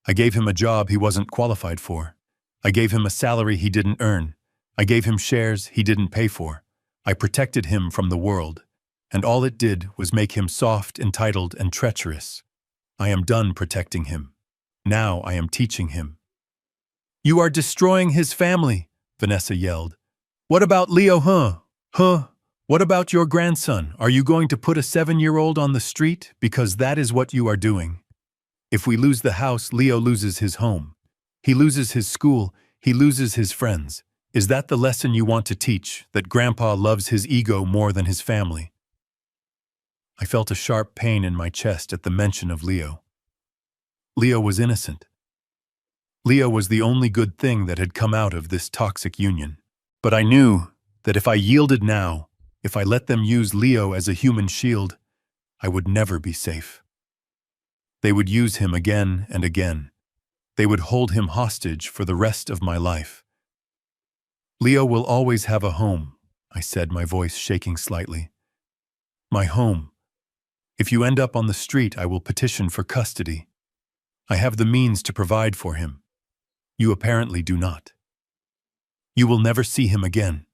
I gave him a job he wasn't qualified for. I gave him a salary he didn't earn. I gave him shares he didn't pay for. I protected him from the world, and all it did was make him soft, entitled, and treacherous. I am done protecting him. Now I am teaching him. You are destroying his family, Vanessa yelled. What about Leo, Huh? What about your grandson? Are you going to put a 7-year-old on the street? Because that is what you are doing. If we lose the house, Leo loses his home. He loses his school. He loses his friends. Is that the lesson you want to teach, that Grandpa loves his ego more than his family? I felt a sharp pain in my chest at the mention of Leo. Leo was innocent. Leo was the only good thing that had come out of this toxic union. But I knew that if I yielded now, if I let them use Leo as a human shield, I would never be safe. They would use him again and again. They would hold him hostage for the rest of my life. Leo will always have a home, I said, my voice shaking slightly. My home. If you end up on the street, I will petition for custody. I have the means to provide for him. You apparently do not. You will never see him again.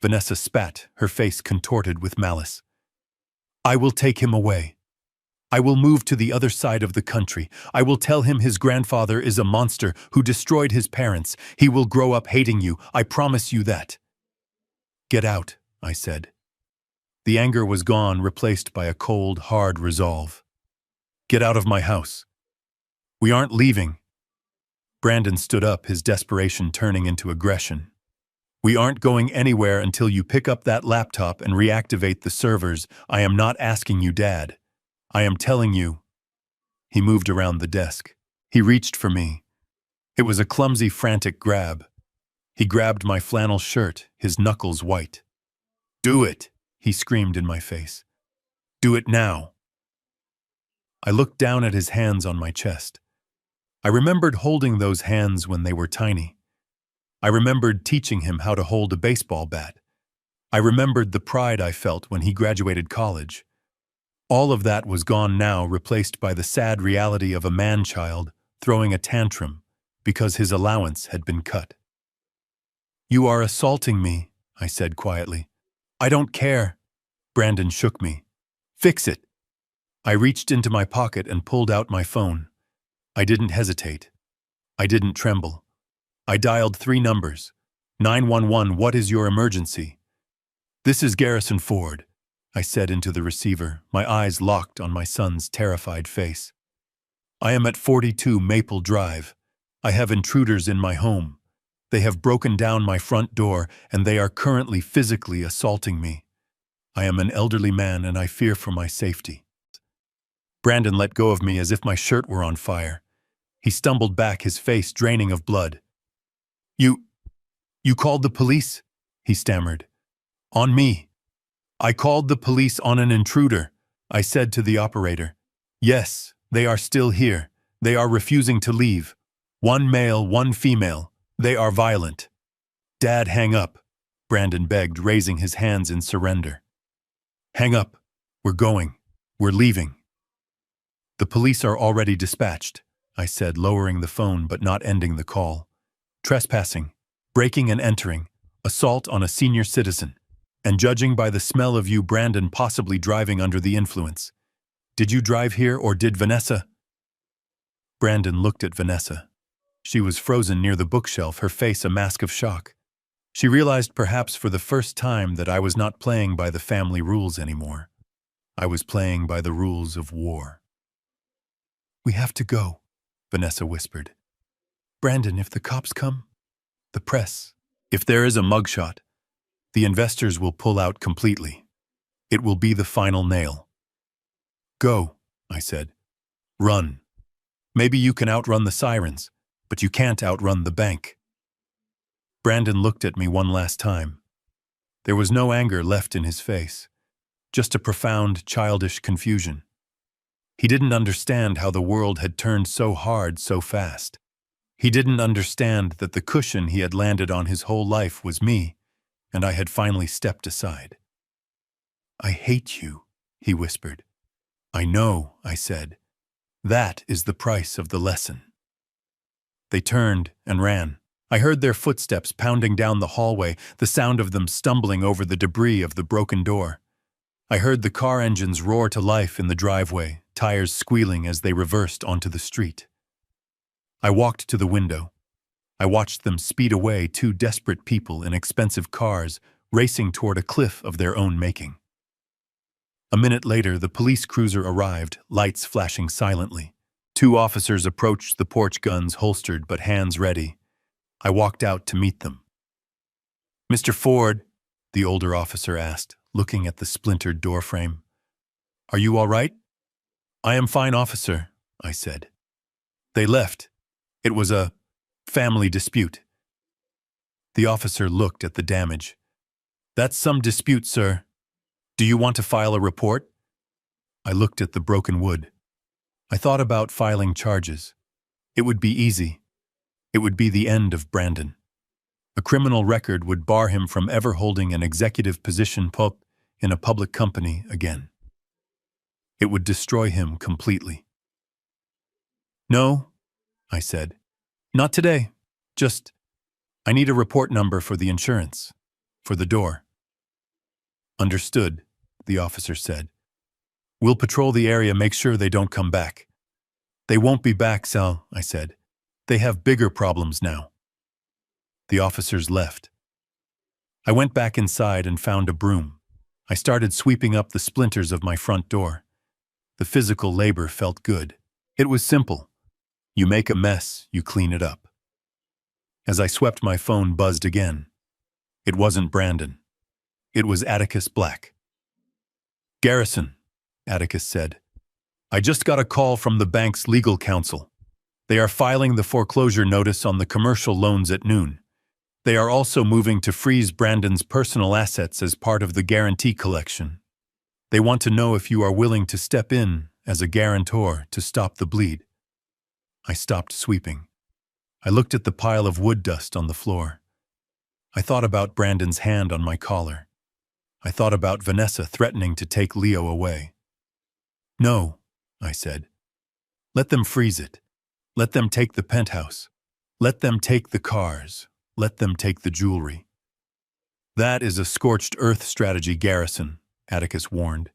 Vanessa spat, her face contorted with malice. I will take him away. I will move to the other side of the country. I will tell him his grandfather is a monster who destroyed his parents. He will grow up hating you. I promise you that. Get out, I said. The anger was gone, replaced by a cold, hard resolve. Get out of my house. We aren't leaving. Brandon stood up, his desperation turning into aggression. We aren't going anywhere until you pick up that laptop and reactivate the servers. I am not asking you, Dad. I am telling you. He moved around the desk. He reached for me. It was a clumsy, frantic grab. He grabbed my flannel shirt, his knuckles white. Do it, he screamed in my face. Do it now. I looked down at his hands on my chest. I remembered holding those hands when they were tiny. I remembered teaching him how to hold a baseball bat. I remembered the pride I felt when he graduated college. All of that was gone now, replaced by the sad reality of a man-child throwing a tantrum because his allowance had been cut. You are assaulting me, I said quietly. I don't care. Brandon shook me. Fix it. I reached into my pocket and pulled out my phone. I didn't hesitate. I didn't tremble. I dialed 3 numbers. 911, what is your emergency? This is Garrison Ford, I said into the receiver, my eyes locked on my son's terrified face. I am at 42 Maple Drive. I have intruders in my home. They have broken down my front door, and they are currently physically assaulting me. I am an elderly man, and I fear for my safety. Brandon let go of me as if my shirt were on fire. He stumbled back, his face draining of blood. You called the police? He stammered. On me. I called the police on an intruder, I said to the operator. Yes, they are still here. They are refusing to leave. 1 male, 1 female. They are violent. Dad, hang up, Brandon begged, raising his hands in surrender. Hang up. We're going. We're leaving. The police are already dispatched, I said, lowering the phone but not ending the call. Trespassing, breaking and entering, assault on a senior citizen. And judging by the smell of you, Brandon, possibly driving under the influence. Did you drive here or did Vanessa? Brandon looked at Vanessa. She was frozen near the bookshelf, her face a mask of shock. She realized perhaps for the first time that I was not playing by the family rules anymore. I was playing by the rules of war. "We have to go," Vanessa whispered. "Brandon, if the cops come, the press, if there is a mugshot, the investors will pull out completely. It will be the final nail." "Go," I said. "Run. Maybe you can outrun the sirens, but you can't outrun the bank." Brandon looked at me one last time. There was no anger left in his face, just a profound, childish confusion. He didn't understand how the world had turned so hard so fast. He didn't understand that the cushion he had landed on his whole life was me, and I had finally stepped aside. "I hate you," he whispered. "I know," I said. "That is the price of the lesson." They turned and ran. I heard their footsteps pounding down the hallway, the sound of them stumbling over the debris of the broken door. I heard the car engines roar to life in the driveway, tires squealing as they reversed onto the street. I walked to the window. I watched them speed away, two desperate people in expensive cars, racing toward a cliff of their own making. A minute later, the police cruiser arrived, lights flashing silently. Two officers approached the porch, guns holstered but hands ready. I walked out to meet them. "Mr. Ford," the older officer asked, looking at the splintered doorframe. "Are you all right?" "I am fine, officer," I said. "They left. It was a family dispute." The officer looked at the damage. "That's some dispute, sir. Do you want to file a report?" I looked at the broken wood. I thought about filing charges. It would be easy. It would be the end of Brandon. A criminal record would bar him from ever holding an executive position in a public company again. It would destroy him completely. "No," I said. "Not today. Just, I need a report number for the insurance, for the door." "Understood," the officer said. "We'll patrol the area, make sure they don't come back." "They won't be back, Sal," I said. "They have bigger problems now." The officers left. I went back inside and found a broom. I started sweeping up the splinters of my front door. The physical labor felt good. It was simple. You make a mess, you clean it up. As I swept, my phone buzzed again. It wasn't Brandon. It was Atticus Black. "Garrison," Atticus said. "I just got a call from the bank's legal counsel. They are filing the foreclosure notice on the commercial loans at noon. They are also moving to freeze Brandon's personal assets as part of the guarantee collection. They want to know if you are willing to step in as a guarantor to stop the bleed." I stopped sweeping. I looked at the pile of wood dust on the floor. I thought about Brandon's hand on my collar. I thought about Vanessa threatening to take Leo away. "No," I said. "Let them freeze it. Let them take the penthouse. Let them take the cars. Let them take the jewelry." "That is a scorched earth strategy, Garrison," Atticus warned.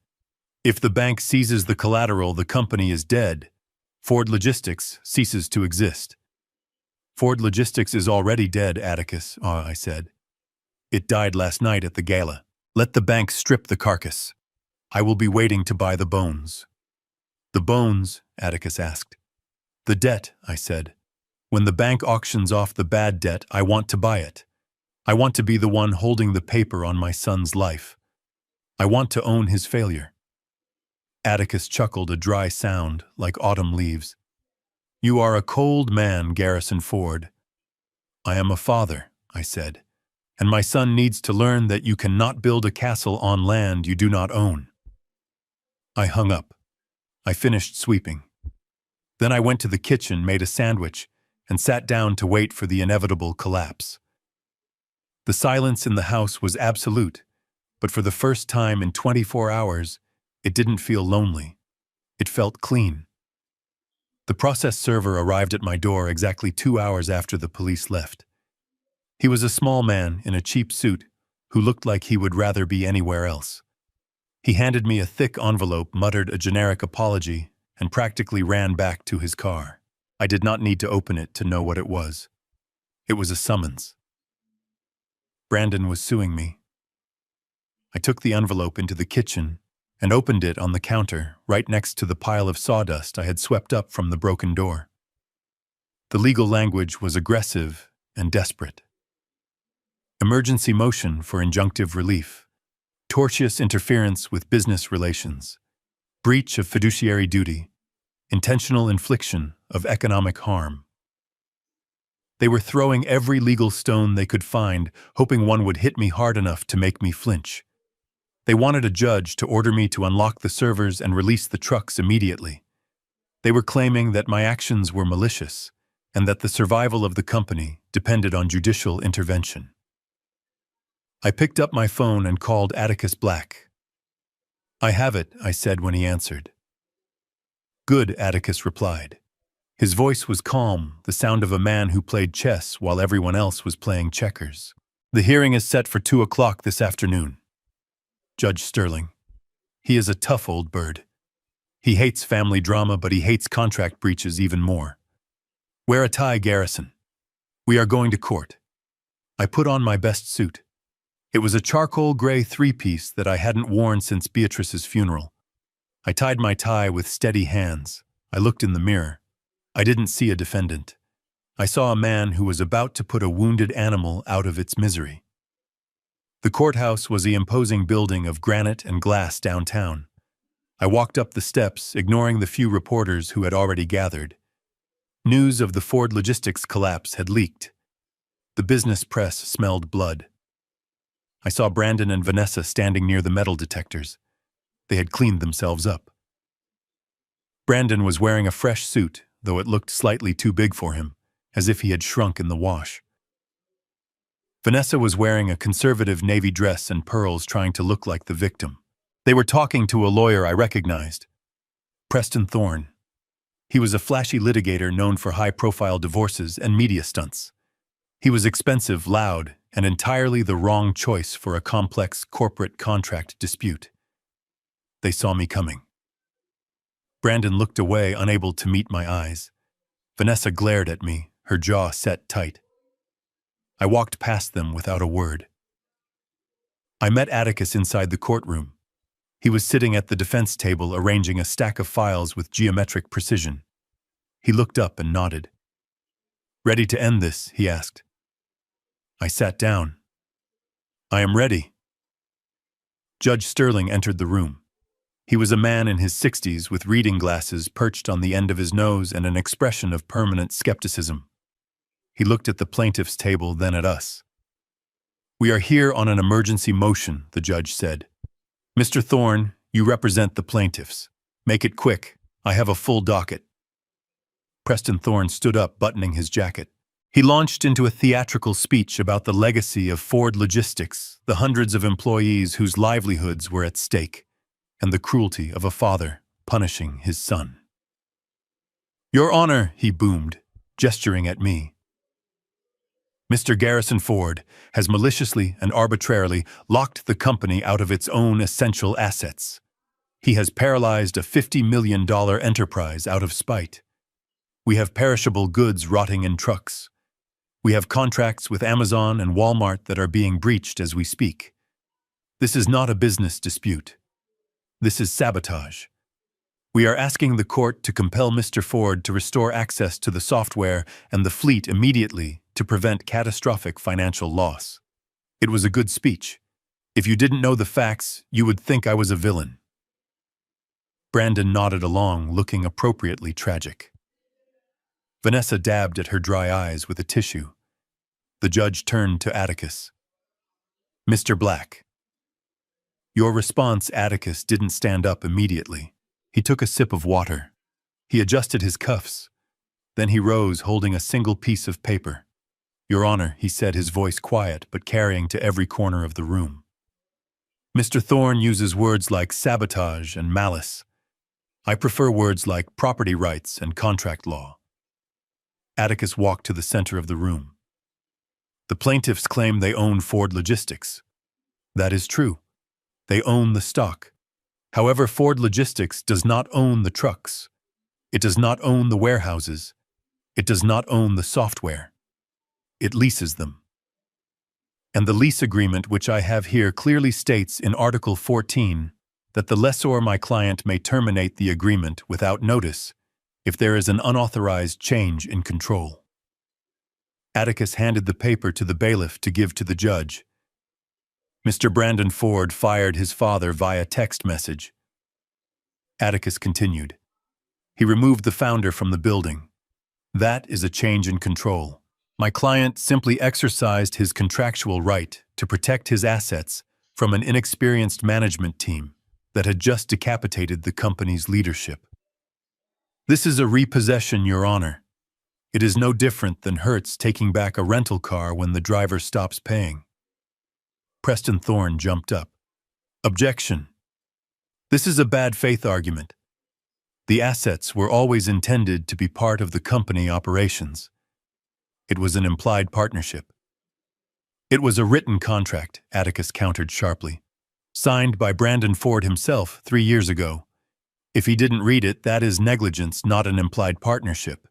"If the bank seizes the collateral, the company is dead. Ford Logistics ceases to exist." "Ford Logistics is already dead, Atticus," I said. "It died last night at the gala. Let the bank strip the carcass. I will be waiting to buy the bones." "The bones?" Atticus asked. "The debt," I said. "When the bank auctions off the bad debt, I want to buy it. I want to be the one holding the paper on my son's life. I want to own his failure." Atticus chuckled, a dry sound like autumn leaves. "You are a cold man, Garrison Ford." "I am a father," I said, "and my son needs to learn that you cannot build a castle on land you do not own." I hung up. I finished sweeping. Then I went to the kitchen, made a sandwich, and sat down to wait for the inevitable collapse. The silence in the house was absolute, but for the first time in 24 hours, it didn't feel lonely. It felt clean. The process server arrived at my door exactly 2 hours after the police left. He was a small man in a cheap suit who looked like he would rather be anywhere else. He handed me a thick envelope, muttered a generic apology, and practically ran back to his car. I did not need to open it to know what it was. It was a summons. Brandon was suing me. I took the envelope into the kitchen and opened it on the counter right next to the pile of sawdust I had swept up from the broken door. The legal language was aggressive and desperate. Emergency motion for injunctive relief, tortious interference with business relations, breach of fiduciary duty, intentional infliction of economic harm. They were throwing every legal stone they could find, hoping one would hit me hard enough to make me flinch. They wanted a judge to order me to unlock the servers and release the trucks immediately. They were claiming that my actions were malicious and that the survival of the company depended on judicial intervention. I picked up my phone and called Atticus Black. "I have it," I said when he answered. "Good," Atticus replied. His voice was calm, the sound of a man who played chess while everyone else was playing checkers. "The hearing is set for 2 o'clock this afternoon. Judge Sterling. He is a tough old bird. He hates family drama, but he hates contract breaches even more. Wear a tie, Garrison. We are going to court." I put on my best suit. It was a charcoal gray three-piece that I hadn't worn since Beatrice's funeral. I tied my tie with steady hands. I looked in the mirror. I didn't see a defendant. I saw a man who was about to put a wounded animal out of its misery. The courthouse was the imposing building of granite and glass downtown. I walked up the steps, ignoring the few reporters who had already gathered. News of the Ford Logistics collapse had leaked. The business press smelled blood. I saw Brandon and Vanessa standing near the metal detectors. They had cleaned themselves up. Brandon was wearing a fresh suit, though it looked slightly too big for him, as if he had shrunk in the wash. Vanessa was wearing a conservative navy dress and pearls, trying to look like the victim. They were talking to a lawyer I recognized, Preston Thorne. He was a flashy litigator known for high-profile divorces and media stunts. He was expensive, loud, and entirely the wrong choice for a complex corporate contract dispute. They saw me coming. Brandon looked away, unable to meet my eyes. Vanessa glared at me, her jaw set tight. I walked past them without a word. I met Atticus inside the courtroom. He was sitting at the defense table, arranging a stack of files with geometric precision. He looked up and nodded. "Ready to end this?" he asked. I sat down. "I am ready." Judge Sterling entered the room. He was a man in his 60s with reading glasses perched on the end of his nose and an expression of permanent skepticism. He looked at the plaintiff's table, then at us. "We are here on an emergency motion," the judge said. "Mr. Thorne, you represent the plaintiffs. Make it quick. I have a full docket." Preston Thorne stood up, buttoning his jacket. He launched into a theatrical speech about the legacy of Ford Logistics, the hundreds of employees whose livelihoods were at stake, and the cruelty of a father punishing his son. "Your Honor," he boomed, gesturing at me. "Mr. Garrison Ford has maliciously and arbitrarily locked the company out of its own essential assets. He has paralyzed a $50 million enterprise out of spite. We have perishable goods rotting in trucks. We have contracts with Amazon and Walmart that are being breached as we speak. This is not a business dispute. This is sabotage. We are asking the court to compel Mr. Ford to restore access to the software and the fleet immediately to prevent catastrophic financial loss." It was a good speech. If you didn't know the facts, you would think I was a villain. Brandon nodded along, looking appropriately tragic. Vanessa dabbed at her dry eyes with a tissue. The judge turned to Atticus. "Mr. Black." Your response, Atticus didn't stand up immediately. He took a sip of water. He adjusted his cuffs. Then he rose, holding a single piece of paper. "Your Honor," he said, his voice quiet but carrying to every corner of the room. "Mr. Thorne uses words like sabotage and malice. I prefer words like property rights and contract law." Atticus walked to the center of the room. "The plaintiffs claim they own Ford Logistics. That is true. They own the stock. However, Ford Logistics does not own the trucks. It does not own the warehouses. It does not own the software. It leases them. And the lease agreement which I have here clearly states in Article 14 that the lessor, my client, may terminate the agreement without notice if there is an unauthorized change in control. Atticus handed the paper to the bailiff to give to the judge. Mr. Brandon Ford fired his father via text message. Atticus continued. He removed the founder from the building. That is a change in control. My client simply exercised his contractual right to protect his assets from an inexperienced management team that had just decapitated the company's leadership. This is a repossession, Your Honor. It is no different than Hertz taking back a rental car when the driver stops paying. Preston Thorne jumped up. Objection. This is a bad faith argument. The assets were always intended to be part of the company operations. It was an implied partnership. It was a written contract, Atticus countered sharply, signed by Brandon Ford himself 3 years ago. If he didn't read it, that is negligence, not an implied partnership.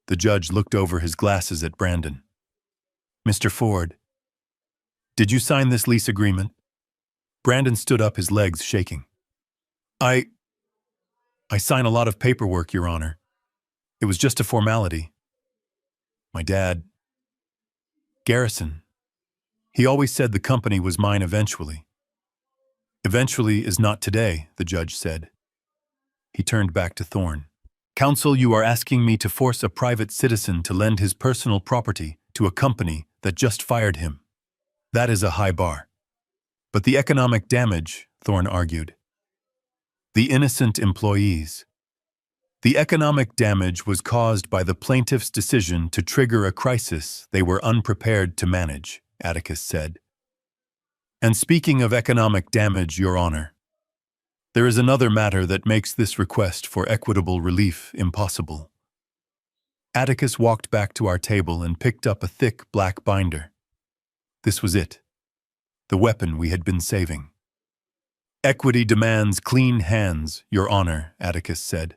The judge looked over his glasses at Brandon. Mr. Ford, did you sign this lease agreement? Brandon stood up, his legs shaking. I sign a lot of paperwork, Your Honor. It was just a formality. My dad, Garrison, he always said the company was mine eventually. Eventually is not today, the judge said. He turned back to Thorne. Counsel, you are asking me to force a private citizen to lend his personal property to a company that just fired him. That is a high bar. But the economic damage, Thorne argued. The innocent employees. The economic damage was caused by the plaintiff's decision to trigger a crisis they were unprepared to manage, Atticus said. And speaking of economic damage, Your Honor, there is another matter that makes this request for equitable relief impossible. Atticus walked back to our table and picked up a thick black binder. This was it, the weapon we had been saving. Equity demands clean hands, Your Honor, Atticus said.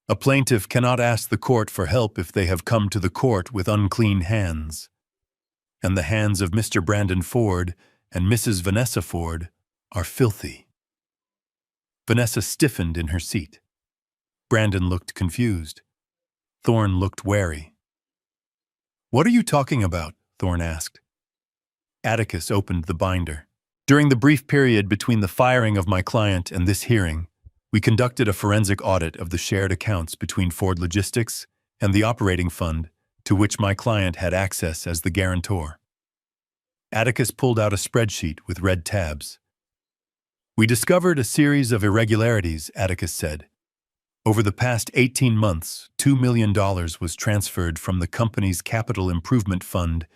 A plaintiff cannot ask the court for help if they have come to the court with unclean hands. And the hands of Mr. Brandon Ford and Mrs. Vanessa Ford are filthy. Vanessa stiffened in her seat. Brandon looked confused. Thorne looked wary. What are you talking about? Thorne asked. Atticus opened the binder. During the brief period between the firing of my client and this hearing, we conducted a forensic audit of the shared accounts between Ford Logistics and the operating fund to which my client had access as the guarantor. Atticus pulled out a spreadsheet with red tabs. We discovered a series of irregularities, Atticus said. Over the past 18 months, $2 million was transferred from the company's capital improvement fund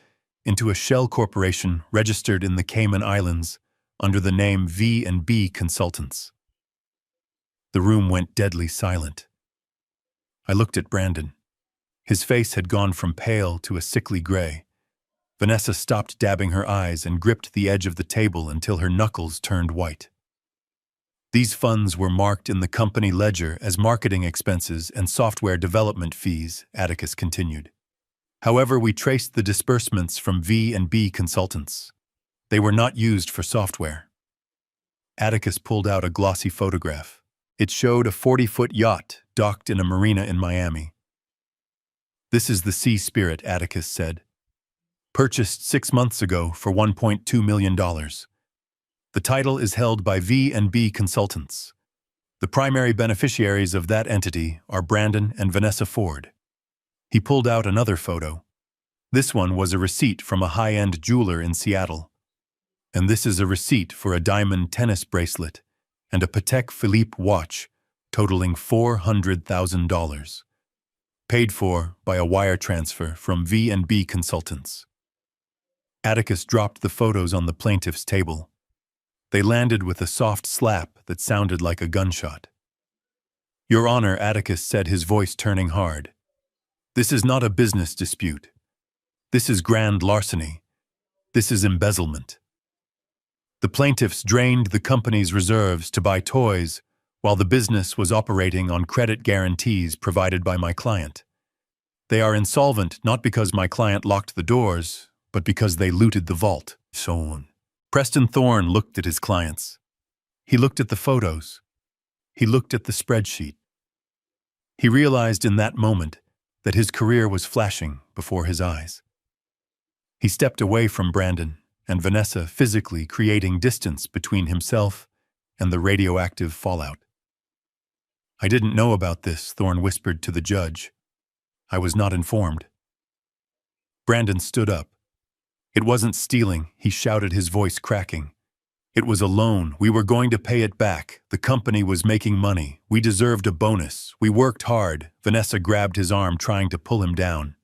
into a shell corporation registered in the Cayman Islands under the name V&B Consultants. The room went deadly silent. I looked at Brandon. His face had gone from pale to a sickly gray. Vanessa stopped dabbing her eyes and gripped the edge of the table until her knuckles turned white. These funds were marked in the company ledger as marketing expenses and software development fees, Atticus continued. However, we traced the disbursements from V&B Consultants. They were not used for software. Atticus pulled out a glossy photograph. It showed a 40-foot yacht docked in a marina in Miami. This is the Sea Spirit, Atticus said. Purchased 6 months ago for $1.2 million. The title is held by V&B Consultants. The primary beneficiaries of that entity are Brandon and Vanessa Ford. He pulled out another photo. This one was a receipt from a high-end jeweler in Seattle. And this is a receipt for a diamond tennis bracelet and a Patek Philippe watch totaling $400,000, paid for by a wire transfer from V&B Consultants. Atticus dropped the photos on the plaintiff's table. They landed with a soft slap that sounded like a gunshot. Your Honor, Atticus said, his voice turning hard. This is not a business dispute. This is grand larceny. This is embezzlement. The plaintiffs drained the company's reserves to buy toys, while the business was operating on credit guarantees provided by my client. They are insolvent not because my client locked the doors, but because they looted the vault. So on. Preston Thorne looked at his clients. He looked at the photos. He looked at the spreadsheet. He realized in that moment that his career was flashing before his eyes. He stepped away from Brandon and Vanessa, physically creating distance between himself and the radioactive fallout. "I didn't know about this," Thorne whispered to the judge. "I was not informed." Brandon stood up. "It wasn't stealing," he shouted, his voice cracking. "It was a loan. We were going to pay it back. The company was making money. We deserved a bonus. We worked hard." Vanessa grabbed his arm, trying to pull him down.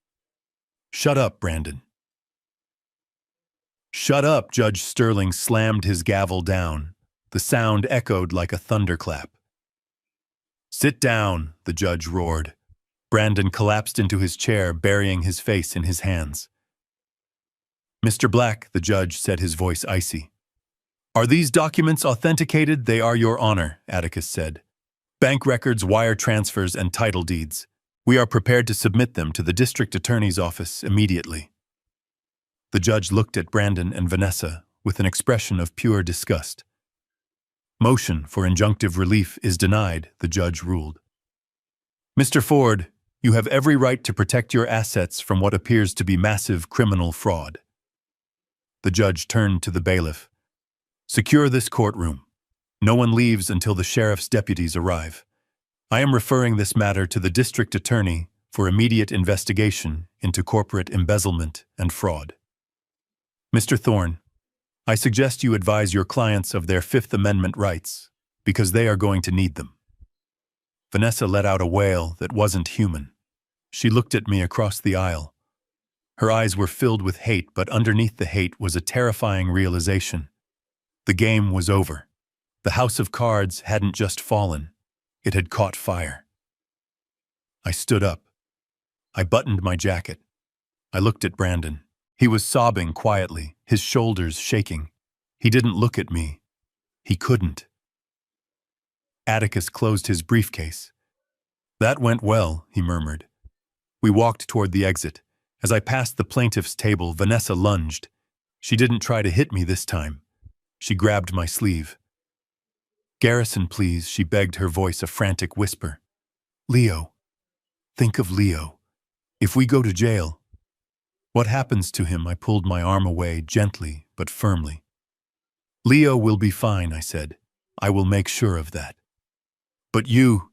"Shut up, Brandon." "Shut up!" Judge Sterling slammed his gavel down. The sound echoed like a thunderclap. "Sit down," the judge roared. Brandon collapsed into his chair, burying his face in his hands. "Mr. Black," the judge said, his voice icy. "Are these documents authenticated?" "They are, Your Honor," Atticus said. "Bank records, wire transfers, and title deeds. We are prepared to submit them to the district attorney's office immediately." The judge looked at Brandon and Vanessa with an expression of pure disgust. "Motion for injunctive relief is denied," the judge ruled. "Mr. Ford, you have every right to protect your assets from what appears to be massive criminal fraud." The judge turned to the bailiff. "Secure this courtroom. No one leaves until the sheriff's deputies arrive. I am referring this matter to the district attorney for immediate investigation into corporate embezzlement and fraud. Mr. Thorne, I suggest you advise your clients of their Fifth Amendment rights, because they are going to need them." Vanessa let out a wail that wasn't human. She looked at me across the aisle. Her eyes were filled with hate, but underneath the hate was a terrifying realization. The game was over. The house of cards hadn't just fallen. It had caught fire. I stood up. I buttoned my jacket. I looked at Brandon. He was sobbing quietly, his shoulders shaking. He didn't look at me. He couldn't. Atticus closed his briefcase. "That went well," he murmured. We walked toward the exit. As I passed the plaintiff's table, Vanessa lunged. She didn't try to hit me this time. She grabbed my sleeve. "Garrison, please," she begged, her voice a frantic whisper. "Leo. Think of Leo. If we go to jail." "What happens to him?" I pulled my arm away, gently but firmly. "Leo will be fine," I said. "I will make sure of that." "But you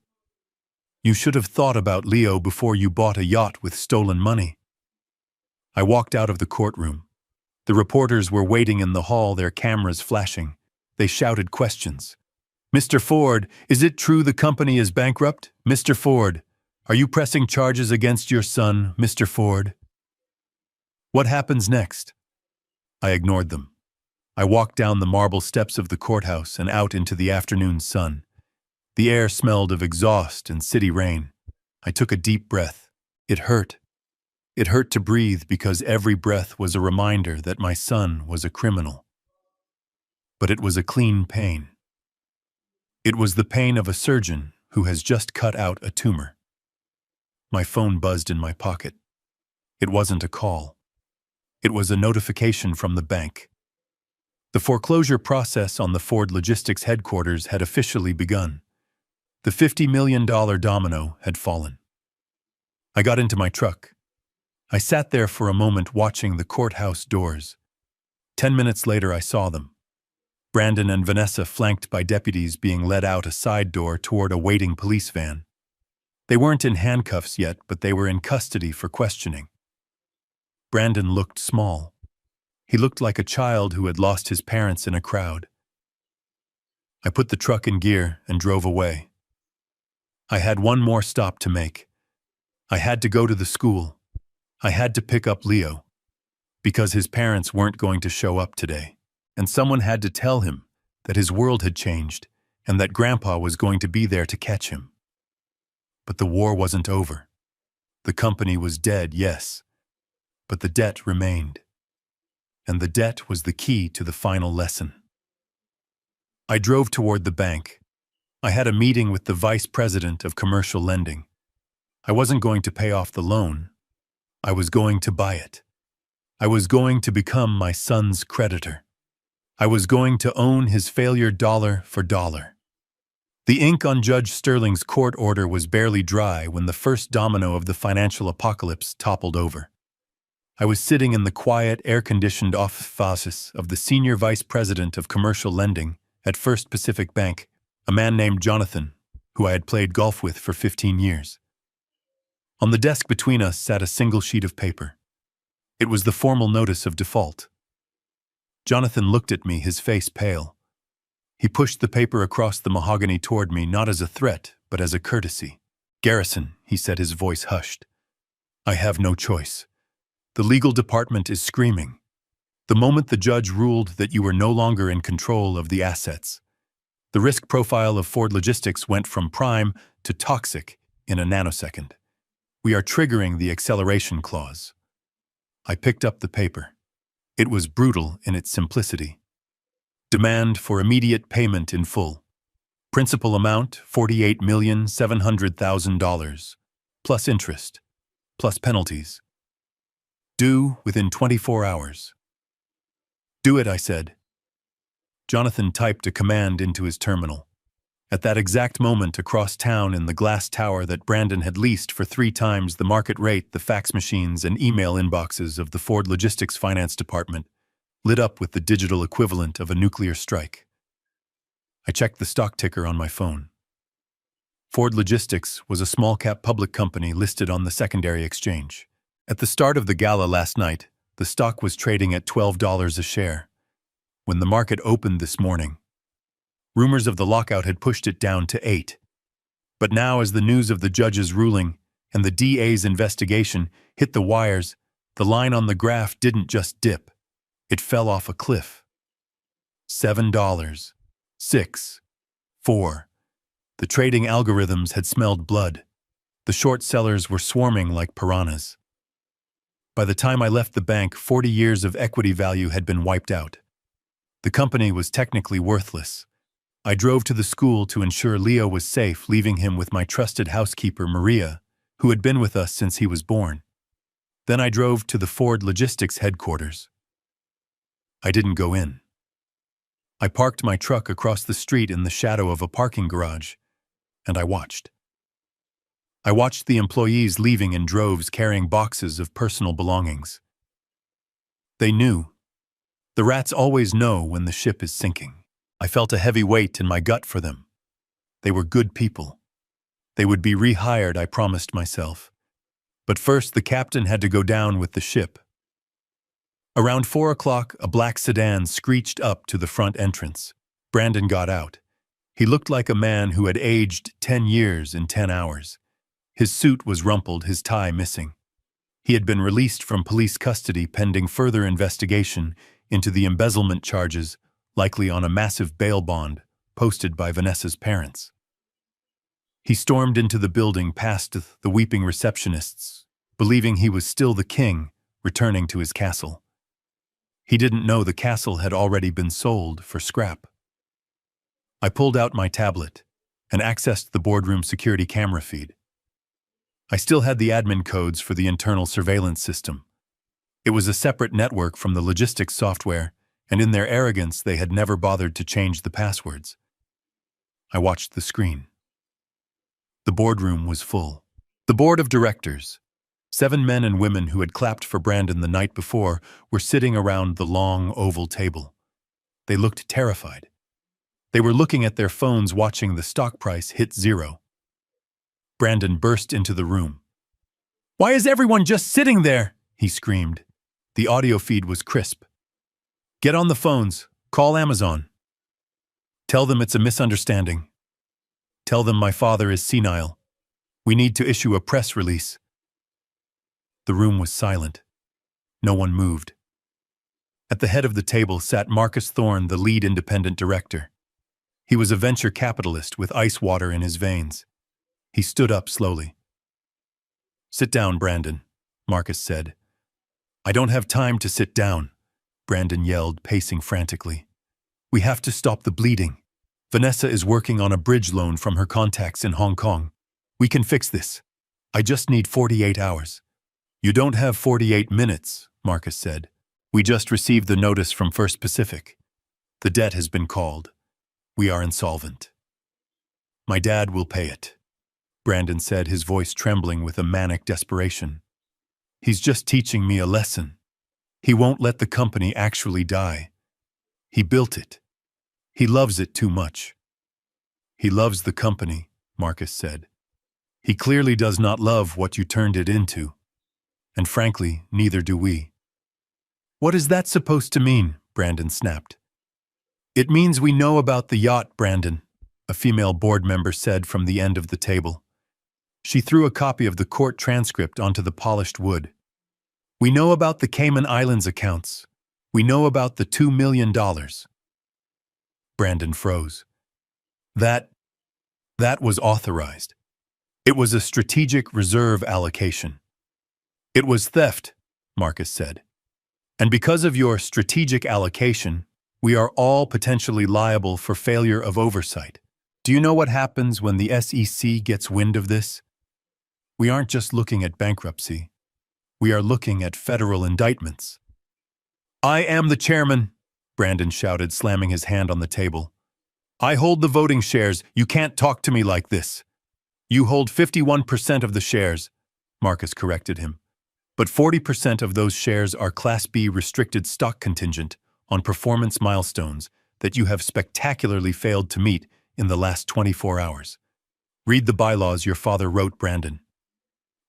should have thought about Leo before you bought a yacht with stolen money." I walked out of the courtroom. The reporters were waiting in the hall, their cameras flashing. They shouted questions. "Mr. Ford, is it true the company is bankrupt? Mr. Ford, are you pressing charges against your son, Mr. Ford?" What happens next? I ignored them. I walked down the marble steps of the courthouse and out into the afternoon sun. The air smelled of exhaust and city rain. I took a deep breath. It hurt. It hurt to breathe because every breath was a reminder that my son was a criminal. But it was a clean pain. It was the pain of a surgeon who has just cut out a tumor. My phone buzzed in my pocket. It wasn't a call. It was a notification from the bank. The foreclosure process on the Ford Logistics headquarters had officially begun. The $50 million domino had fallen. I got into my truck. I sat there for a moment watching the courthouse doors. 10 minutes later, I saw them. Brandon and Vanessa, flanked by deputies, being led out a side door toward a waiting police van. They weren't in handcuffs yet, but they were in custody for questioning. Brandon looked small. He looked like a child who had lost his parents in a crowd. I put the truck in gear and drove away. I had one more stop to make. I had to go to the school. I had to pick up Leo, because his parents weren't going to show up today, and someone had to tell him that his world had changed and that Grandpa was going to be there to catch him. But the war wasn't over. The company was dead, yes, but the debt remained. And the debt was the key to the final lesson. I drove toward the bank. I had a meeting with the vice president of commercial lending. I wasn't going to pay off the loan. I was going to buy it. I was going to become my son's creditor. I was going to own his failure dollar for dollar. The ink on Judge Sterling's court order was barely dry when the first domino of the financial apocalypse toppled over. I was sitting in the quiet, air-conditioned office of the senior vice president of commercial lending at First Pacific Bank, a man named Jonathan, who I had played golf with for 15 years. On the desk between us sat a single sheet of paper. It was the formal notice of default. Jonathan looked at me, his face pale. He pushed the paper across the mahogany toward me, not as a threat, but as a courtesy. "Garrison," he said, his voice hushed. "I have no choice. The legal department is screaming. The moment the judge ruled that you were no longer in control of the assets, the risk profile of Ford Logistics went from prime to toxic in a nanosecond. We are triggering the acceleration clause." I picked up the paper. It was brutal in its simplicity. Demand for immediate payment in full. Principal amount $48,700,000, plus interest, plus penalties. Due within 24 hours. "Do it," I said. Jonathan typed a command into his terminal. At that exact moment, across town in the glass tower that Brandon had leased for 3 times the market rate, the fax machines and email inboxes of the Ford Logistics Finance Department lit up with the digital equivalent of a nuclear strike. I checked the stock ticker on my phone. Ford Logistics was a small-cap public company listed on the secondary exchange. At the start of the gala last night, the stock was trading at $12 a share. When the market opened this morning, rumors of the lockout had pushed it down to 8. But now, as the news of the judge's ruling and the DA's investigation hit the wires, the line on the graph didn't just dip. It fell off a cliff. $7. 6. 4. The trading algorithms had smelled blood. The short sellers were swarming like piranhas. By the time I left the bank, 40 years of equity value had been wiped out. The company was technically worthless. I drove to the school to ensure Leo was safe, leaving him with my trusted housekeeper, Maria, who had been with us since he was born. Then I drove to the Ford Logistics headquarters. I didn't go in. I parked my truck across the street in the shadow of a parking garage, and I watched. I watched the employees leaving in droves carrying boxes of personal belongings. They knew. The rats always know when the ship is sinking. I felt a heavy weight in my gut for them. They were good people. They would be rehired, I promised myself. But first, the captain had to go down with the ship. Around 4 o'clock, a black sedan screeched up to the front entrance. Brandon got out. He looked like a man who had aged 10 years in 10 hours. His suit was rumpled, his tie missing. He had been released from police custody pending further investigation into the embezzlement charges, likely on a massive bail bond posted by Vanessa's parents. He stormed into the building past the weeping receptionists, believing he was still the king, returning to his castle. He didn't know the castle had already been sold for scrap. I pulled out my tablet and accessed the boardroom security camera feed. I still had the admin codes for the internal surveillance system. It was a separate network from the logistics software, and in their arrogance they had never bothered to change the passwords. I watched the screen. The boardroom was full. The board of directors, 7 men and women who had clapped for Brandon the night before, were sitting around the long oval table. They looked terrified. They were looking at their phones, watching the stock price hit 0. Brandon burst into the room. "Why is everyone just sitting there?" he screamed. The audio feed was crisp. "Get on the phones. Call Amazon. Tell them it's a misunderstanding. Tell them my father is senile. We need to issue a press release." The room was silent. No one moved. At the head of the table sat Marcus Thorne, the lead independent director. He was a venture capitalist with ice water in his veins. He stood up slowly. "Sit down, Brandon," Marcus said. "I don't have time to sit down," Brandon yelled, pacing frantically. "We have to stop the bleeding." Vanessa is working on a bridge loan from her contacts in Hong Kong. We can fix this. I just need 48 hours. You don't have 48 minutes, Marcus said. We just received the notice from First Pacific. The debt has been called. We are insolvent. My dad will pay it, Brandon said, his voice trembling with a manic desperation. He's just teaching me a lesson. He won't let the company actually die. He built it. He loves it too much. He loves the company, Marcus said. He clearly does not love what you turned it into. And frankly, neither do we. What is that supposed to mean? Brandon snapped. It means we know about the yacht, Brandon, a female board member said from the end of the table. She threw a copy of the court transcript onto the polished wood. We know about the Cayman Islands accounts. We know about the $2 million. Brandon froze. That was authorized. It was a strategic reserve allocation. It was theft, Marcus said. And because of your strategic allocation, we are all potentially liable for failure of oversight. Do you know what happens when the SEC gets wind of this? We aren't just looking at bankruptcy. We are looking at federal indictments. I am the chairman, Brandon shouted, slamming his hand on the table. I hold the voting shares. You can't talk to me like this. You hold 51% of the shares, Marcus corrected him. But 40% of those shares are Class B restricted stock contingent on performance milestones that you have spectacularly failed to meet in the last 24 hours. Read the bylaws your father wrote, Brandon.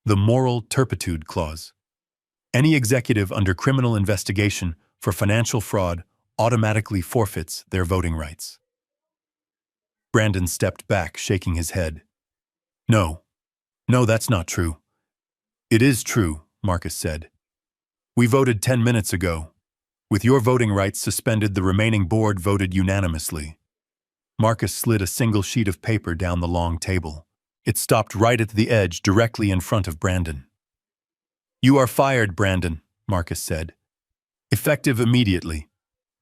The moral turpitude clause. Any executive under criminal investigation for financial fraud automatically forfeits their voting rights. Brandon stepped back, shaking his head. No, that's not true. It is true, Marcus said. We voted 10 minutes ago. With your voting rights suspended, the remaining board voted unanimously. Marcus slid a single sheet of paper down the long table. It stopped right at the edge, directly in front of Brandon. You are fired, Brandon, Marcus said. Effective immediately.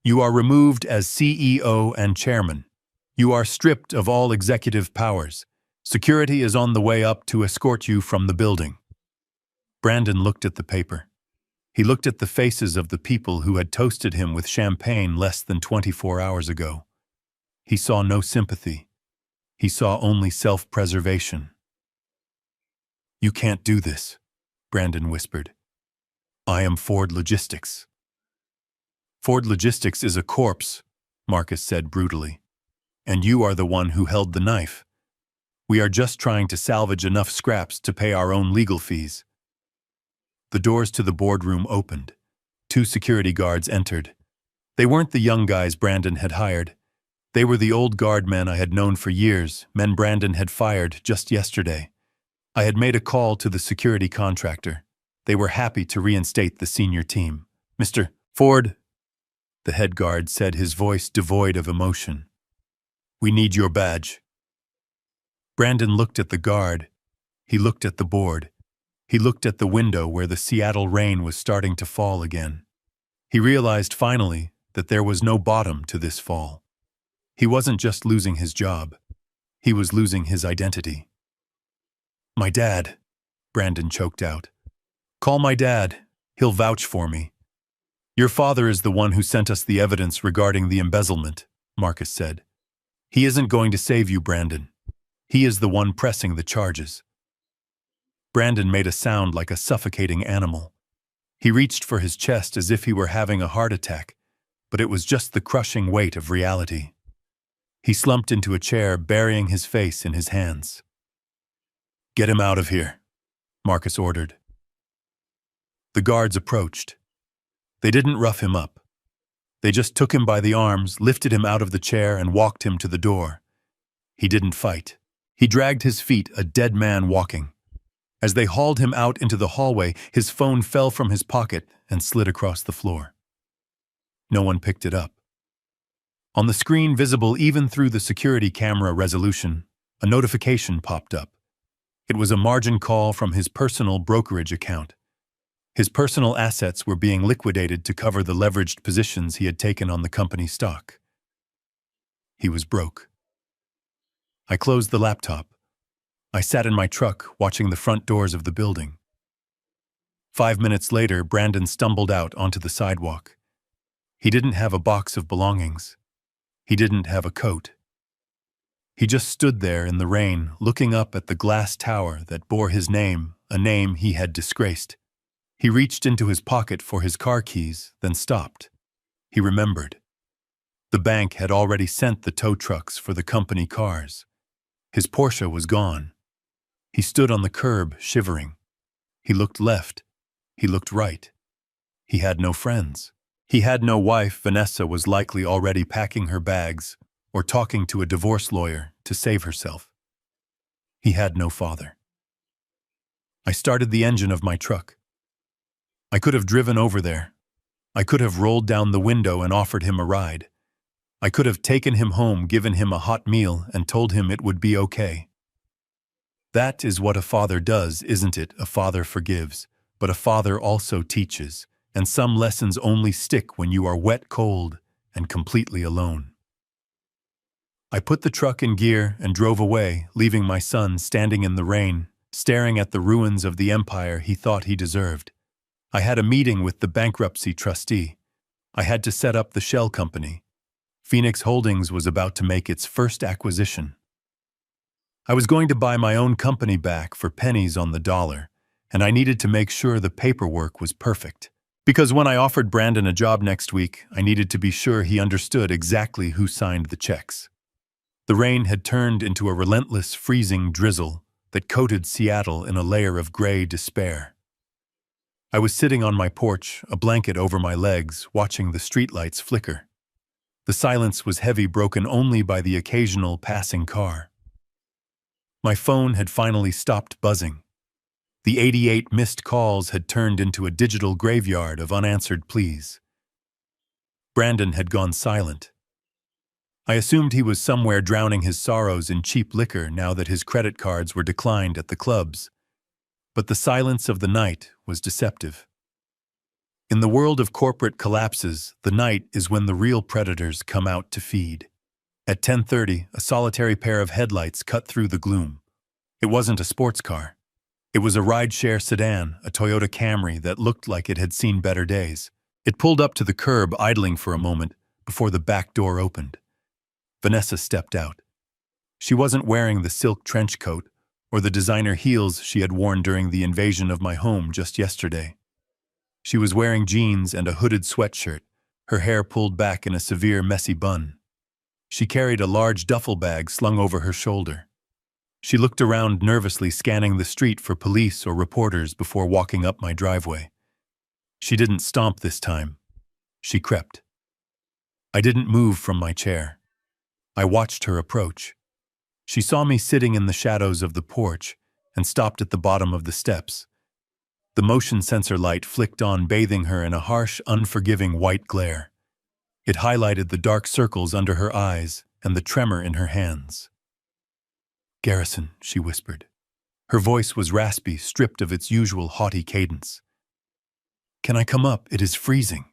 You are removed as CEO and chairman. You are stripped of all executive powers. Security is on the way up to escort you from the building. Brandon looked at the paper. He looked at the faces of the people who had toasted him with champagne less than 24 hours ago. He saw no sympathy. He saw only self-preservation. You can't do this, Brandon whispered. I am Ford Logistics. Ford Logistics is a corpse, Marcus said brutally. And you are the one who held the knife. We are just trying to salvage enough scraps to pay our own legal fees. The doors to the boardroom opened. 2 security guards entered. They weren't the young guys Brandon had hired. They were the old guard men I had known for years, men Brandon had fired just yesterday. I had made a call to the security contractor. They were happy to reinstate the senior team. Mr. Ford, the head guard said, his voice devoid of emotion. We need your badge. Brandon looked at the guard. He looked at the board. He looked at the window where the Seattle rain was starting to fall again. He realized finally that there was no bottom to this fall. He wasn't just losing his job. He was losing his identity. My dad, Brandon choked out. Call my dad. He'll vouch for me. Your father is the one who sent us the evidence regarding the embezzlement, Marcus said. He isn't going to save you, Brandon. He is the one pressing the charges. Brandon made a sound like a suffocating animal. He reached for his chest as if he were having a heart attack, but it was just the crushing weight of reality. He slumped into a chair, burying his face in his hands. Get him out of here, Marcus ordered. The guards approached. They didn't rough him up. They just took him by the arms, lifted him out of the chair, and walked him to the door. He didn't fight. He dragged his feet, a dead man walking. As they hauled him out into the hallway, his phone fell from his pocket and slid across the floor. No one picked it up. On the screen, visible even through the security camera resolution, a notification popped up. It was a margin call from his personal brokerage account. His personal assets were being liquidated to cover the leveraged positions he had taken on the company stock. He was broke. I closed the laptop. I sat in my truck, watching the front doors of the building. 5 minutes later, Brandon stumbled out onto the sidewalk. He didn't have a box of belongings. He didn't have a coat. He just stood there in the rain, looking up at the glass tower that bore his name, a name he had disgraced. He reached into his pocket for his car keys, then stopped. He remembered. The bank had already sent the tow trucks for the company cars. His Porsche was gone. He stood on the curb, shivering. He looked left. He looked right. He had no friends. He had no wife. Vanessa was likely already packing her bags or talking to a divorce lawyer to save herself. He had no father. I started the engine of my truck. I could have driven over there. I could have rolled down the window and offered him a ride. I could have taken him home, given him a hot meal, and told him it would be okay. That is what a father does, isn't it? A father forgives, but a father also teaches, and some lessons only stick when you are wet, cold, and completely alone. I put the truck in gear and drove away, leaving my son standing in the rain, staring at the ruins of the empire he thought he deserved. I had a meeting with the bankruptcy trustee. I had to set up the shell company. Phoenix Holdings was about to make its first acquisition. I was going to buy my own company back for pennies on the dollar, and I needed to make sure the paperwork was perfect. Because when I offered Brandon a job next week, I needed to be sure he understood exactly who signed the checks. The rain had turned into a relentless, freezing drizzle that coated Seattle in a layer of gray despair. I was sitting on my porch, a blanket over my legs, watching the streetlights flicker. The silence was heavy, broken only by the occasional passing car. My phone had finally stopped buzzing. The 88 missed calls had turned into a digital graveyard of unanswered pleas. Brandon had gone silent. I assumed he was somewhere drowning his sorrows in cheap liquor now that his credit cards were declined at the clubs. But the silence of the night was deceptive. In the world of corporate collapses, the night is when the real predators come out to feed. At 10:30, a solitary pair of headlights cut through the gloom. It wasn't a sports car. It was a rideshare sedan, a Toyota Camry that looked like it had seen better days. It pulled up to the curb, idling for a moment, before the back door opened. Vanessa stepped out. She wasn't wearing the silk trench coat or the designer heels she had worn during the invasion of my home just yesterday. She was wearing jeans and a hooded sweatshirt, her hair pulled back in a severe, messy bun. She carried a large duffel bag slung over her shoulder. She looked around nervously, scanning the street for police or reporters before walking up my driveway. She didn't stomp this time. She crept. I didn't move from my chair. I watched her approach. She saw me sitting in the shadows of the porch and stopped at the bottom of the steps. The motion sensor light flicked on, bathing her in a harsh, unforgiving white glare. It highlighted the dark circles under her eyes and the tremor in her hands. "Garrison," she whispered. Her voice was raspy, stripped of its usual haughty cadence. "Can I come up? It is freezing."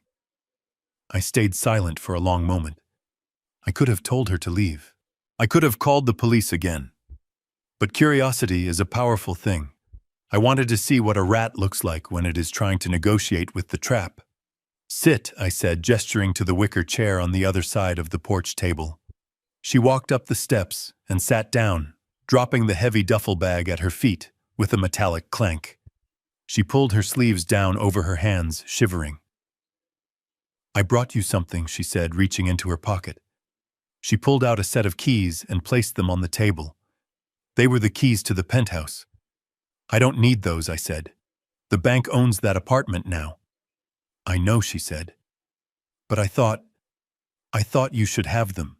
I stayed silent for a long moment. I could have told her to leave. I could have called the police again. But curiosity is a powerful thing. I wanted to see what a rat looks like when it is trying to negotiate with the trap. "Sit," I said, gesturing to the wicker chair on the other side of the porch table. She walked up the steps and sat down, dropping the heavy duffel bag at her feet with a metallic clank. She pulled her sleeves down over her hands, shivering. "I brought you something," she said, reaching into her pocket. She pulled out a set of keys and placed them on the table. They were the keys to the penthouse. "I don't need those," I said. "The bank owns that apartment now." "I know," she said. "But I thought you should have them,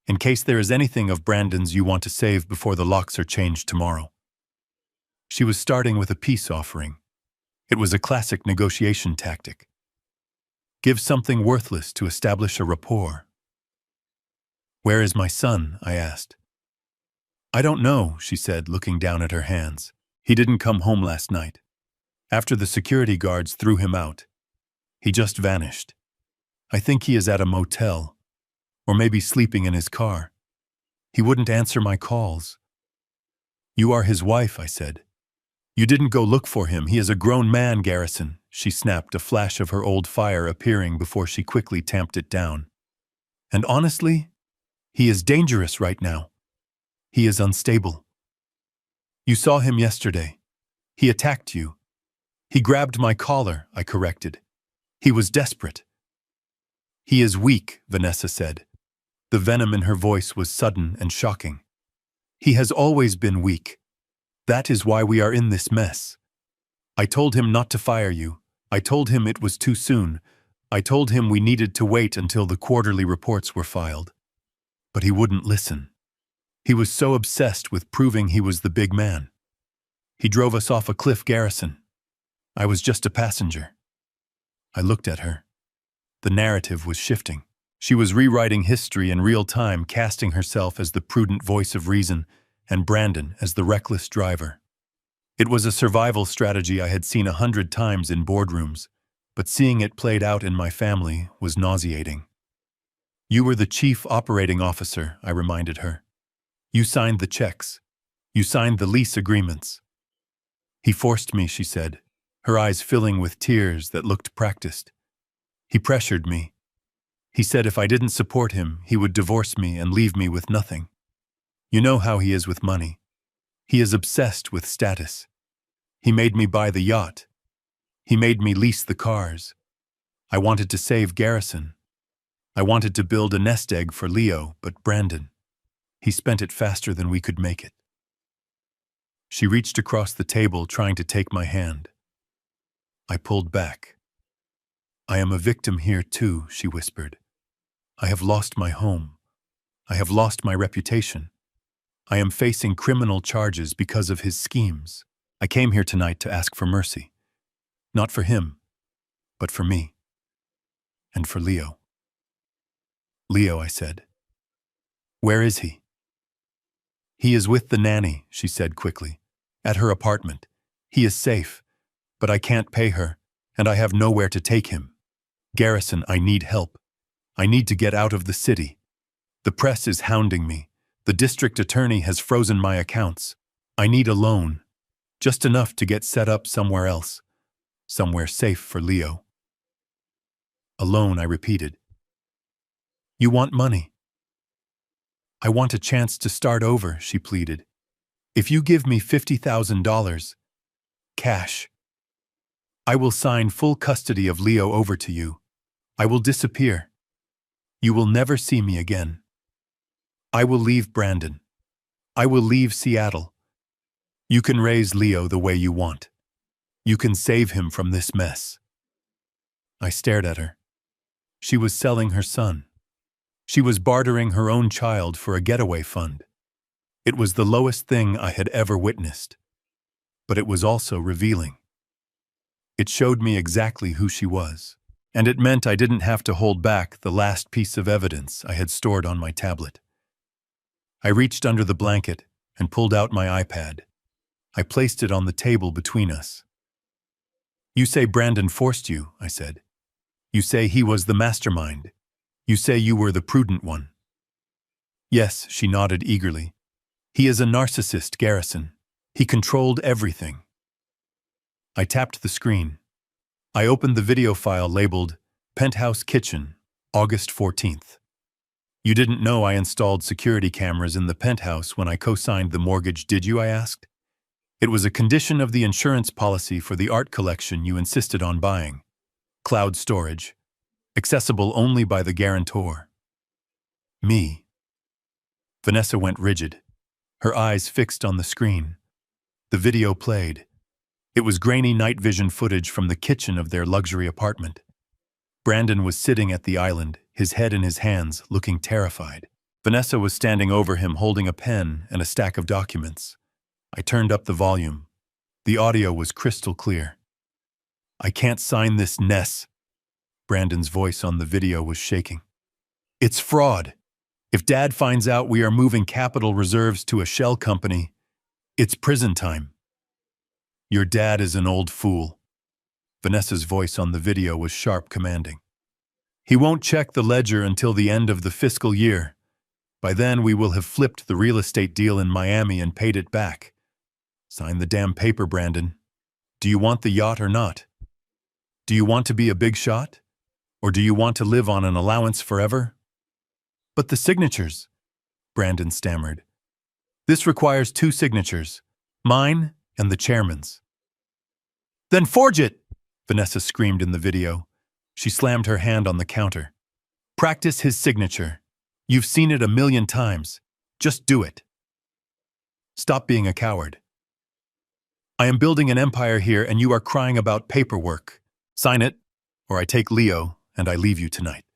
in case there is anything of Brandon's you want to save before the locks are changed tomorrow." She was starting with a peace offering. It was a classic negotiation tactic. Give something worthless to establish a rapport. "Where is my son?" I asked. "I don't know," she said, looking down at her hands. "He didn't come home last night. After the security guards threw him out, he just vanished. I think he is at a motel, or maybe sleeping in his car. He wouldn't answer my calls. You are his wife, I said. You didn't go look for him. He is a grown man, Garrison, she snapped, a flash of her old fire appearing before she quickly tamped it down. And honestly, he is dangerous right now. He is unstable. You saw him yesterday. He attacked you. He grabbed my collar, I corrected. He was desperate. He is weak, Vanessa said. The venom in her voice was sudden and shocking. He has always been weak. That is why we are in this mess. I told him not to fire you. I told him it was too soon. I told him we needed to wait until the quarterly reports were filed. But he wouldn't listen. He was so obsessed with proving he was the big man. He drove us off a cliff, Garrison. I was just a passenger. I looked at her. The narrative was shifting. She was rewriting history in real time, casting herself as the prudent voice of reason and Brandon as the reckless driver. It was a survival strategy I had seen 100 times in boardrooms, but seeing it played out in my family was nauseating. You were the chief operating officer, I reminded her. You signed the checks. You signed the lease agreements. He forced me, she said, her eyes filling with tears that looked practiced. He pressured me. He said if I didn't support him, he would divorce me and leave me with nothing. You know how he is with money. He is obsessed with status. He made me buy the yacht. He made me lease the cars. I wanted to save Garrison. I wanted to build a nest egg for Leo, but Brandon, he spent it faster than we could make it. She reached across the table, trying to take my hand. I pulled back. I am a victim here too, she whispered. I have lost my home. I have lost my reputation. I am facing criminal charges because of his schemes. I came here tonight to ask for mercy. Not for him, but for me. And for Leo. Leo, I said. Where is he? He is with the nanny, she said quickly. At her apartment. He is safe, but I can't pay her, and I have nowhere to take him. Garrison, I need help. I need to get out of the city. The press is hounding me. The district attorney has frozen my accounts. I need a loan. Just enough to get set up somewhere else. Somewhere safe for Leo. A loan, I repeated. You want money? I want a chance to start over, she pleaded. If you give me $50,000, cash, I will sign full custody of Leo over to you. I will disappear. You will never see me again. I will leave Brandon. I will leave Seattle. You can raise Leo the way you want. You can save him from this mess. I stared at her. She was selling her son. She was bartering her own child for a getaway fund. It was the lowest thing I had ever witnessed. But it was also revealing. It showed me exactly who she was. And it meant I didn't have to hold back the last piece of evidence I had stored on my tablet. I reached under the blanket and pulled out my iPad. I placed it on the table between us. You say Brandon forced you, I said. You say he was the mastermind. You say you were the prudent one. Yes, she nodded eagerly. He is a narcissist, Garrison. He controlled everything. I tapped the screen. I opened the video file labeled Penthouse Kitchen, August 14th. You didn't know I installed security cameras in the penthouse when I co-signed the mortgage, did you? I asked. It was a condition of the insurance policy for the art collection you insisted on buying. Cloud storage, accessible only by the guarantor. Me. Vanessa went rigid, her eyes fixed on the screen. The video played. It was grainy night vision footage from the kitchen of their luxury apartment. Brandon was sitting at the island, his head in his hands, looking terrified. Vanessa was standing over him holding a pen and a stack of documents. I turned up the volume. The audio was crystal clear. I can't sign this, Ness. Brandon's voice on the video was shaking. It's fraud. If Dad finds out we are moving capital reserves to a shell company, it's prison time. Your dad is an old fool. Vanessa's voice on the video was sharp, commanding. He won't check the ledger until the end of the fiscal year, By then, we will have flipped the real estate deal in Miami and paid it back. Sign the damn paper, Brandon. Do you want the yacht or not? Do you want to be a big shot? Or do you want to live on an allowance forever? But the signatures, Brandon stammered. This requires 2 signatures, mine and the chairman's. Then forge it, Vanessa screamed in the video. She slammed her hand on the counter. Practice his signature. You've seen it 1,000,000 times. Just do it. Stop being a coward. I am building an empire here and you are crying about paperwork. Sign it, or I take Leo and I leave you tonight.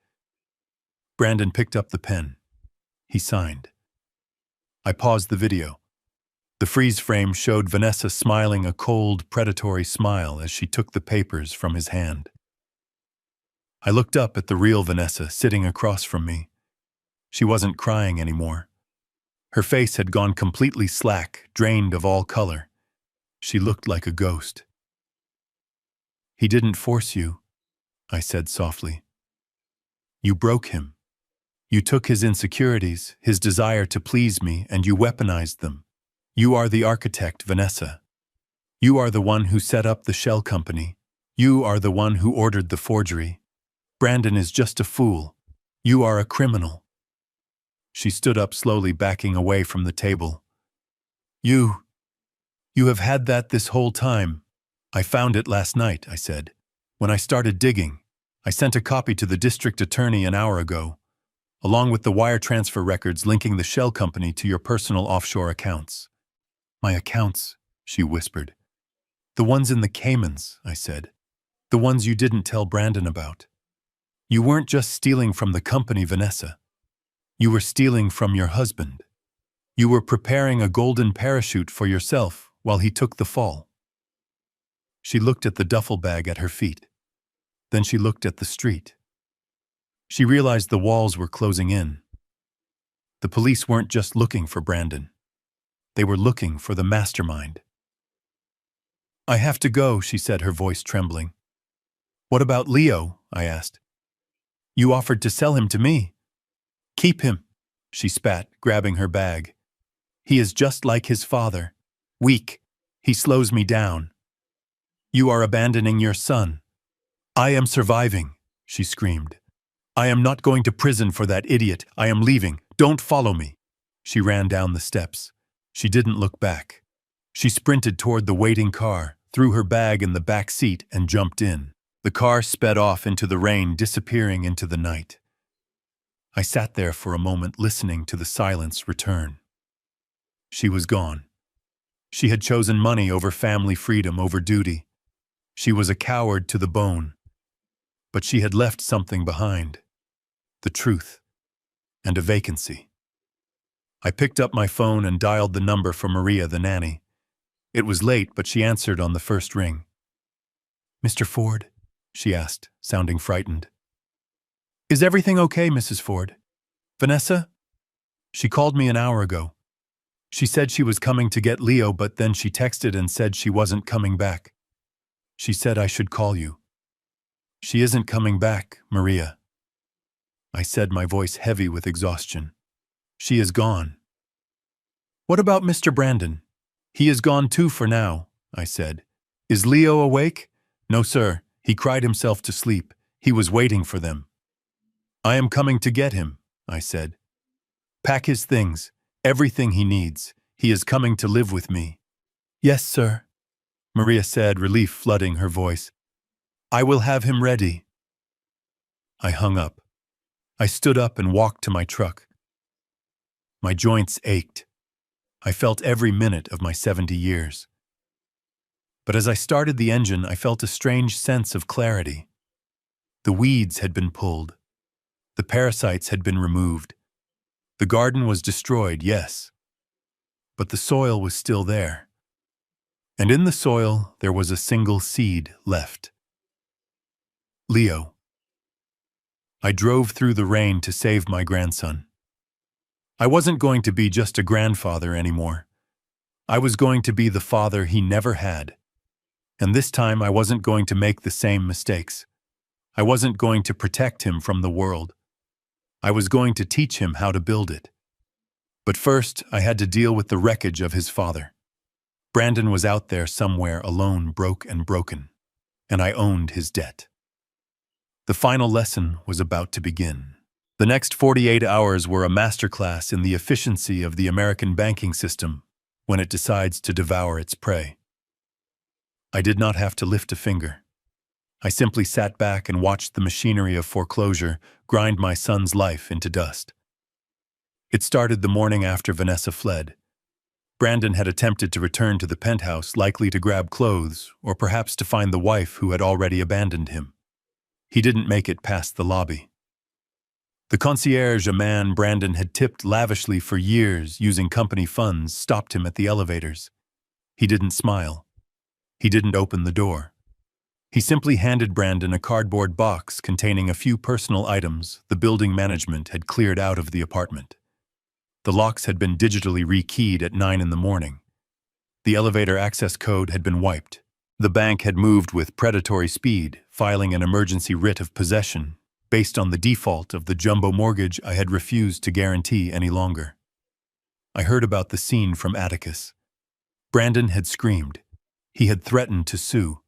Brandon picked up the pen. He signed. I paused the video. The freeze frame showed Vanessa smiling a cold, predatory smile as she took the papers from his hand. I looked up at the real Vanessa sitting across from me. She wasn't crying anymore. Her face had gone completely slack, drained of all color. She looked like a ghost. He didn't force you, I said softly. You broke him. You took his insecurities, his desire to please me, and you weaponized them. You are the architect, Vanessa. You are the one who set up the shell company. You are the one who ordered the forgery. Brandon is just a fool. You are a criminal. She stood up slowly, backing away from the table. You have had that this whole time. I found it last night, I said. When I started digging, I sent a copy to the district attorney an hour ago, along with the wire transfer records linking the shell company to your personal offshore accounts. My accounts, she whispered. The ones in the Caymans, I said. The ones you didn't tell Brandon about. You weren't just stealing from the company, Vanessa. You were stealing from your husband. You were preparing a golden parachute for yourself while he took the fall. She looked at the duffel bag at her feet. Then she looked at the street. She realized the walls were closing in. The police weren't just looking for Brandon. They were looking for the mastermind. I have to go, she said, her voice trembling. What about Leo? I asked. You offered to sell him to me. Keep him, she spat, grabbing her bag. He is just like his father. Weak. He slows me down. You are abandoning your son. I am surviving, she screamed. I am not going to prison for that idiot. I am leaving. Don't follow me. She ran down the steps. She didn't look back. She sprinted toward the waiting car, threw her bag in the back seat, and jumped in. The car sped off into the rain, disappearing into the night. I sat there for a moment, listening to the silence return. She was gone. She had chosen money over family, freedom over duty. She was a coward to the bone. But she had left something behind. The truth. And a vacancy. I picked up my phone and dialed the number for Maria, the nanny. It was late, but she answered on the first ring. Mr. Ford? She asked, sounding frightened. Is everything okay, Mrs. Ford? Vanessa? She called me an hour ago. She said she was coming to get Leo, but then she texted and said she wasn't coming back. She said I should call you. She isn't coming back, Maria. I said, my voice heavy with exhaustion. She is gone. What about Mr. Brandon? He is gone too for now, I said. Is Leo awake? No, sir. He cried himself to sleep. He was waiting for them. I am coming to get him, I said. Pack his things, everything he needs. He is coming to live with me. Yes, sir, Maria said, relief flooding her voice. I will have him ready. I hung up. I stood up and walked to my truck. My joints ached. I felt every minute of my 70 years. But as I started the engine, I felt a strange sense of clarity. The weeds had been pulled. The parasites had been removed. The garden was destroyed, yes. But the soil was still there. And in the soil, there was a single seed left. Leo. I drove through the rain to save my grandson. I wasn't going to be just a grandfather anymore. I was going to be the father he never had. And this time I wasn't going to make the same mistakes. I wasn't going to protect him from the world. I was going to teach him how to build it. But first, I had to deal with the wreckage of his father. Brandon was out there somewhere alone, broke and broken, and I owned his debt. The final lesson was about to begin. The next 48 hours were a masterclass in the efficiency of the American banking system when it decides to devour its prey. I did not have to lift a finger. I simply sat back and watched the machinery of foreclosure grind my son's life into dust. It started the morning after Vanessa fled. Brandon had attempted to return to the penthouse, likely to grab clothes or perhaps to find the wife who had already abandoned him. He didn't make it past the lobby. The concierge, a man Brandon had tipped lavishly for years using company funds, stopped him at the elevators. He didn't smile. He didn't open the door. He simply handed Brandon a cardboard box containing a few personal items the building management had cleared out of the apartment. The locks had been digitally rekeyed at 9 in the morning. The elevator access code had been wiped. The bank had moved with predatory speed, filing an emergency writ of possession based on the default of the jumbo mortgage I had refused to guarantee any longer. I heard about the scene from Atticus. Brandon had screamed. He had threatened to sue.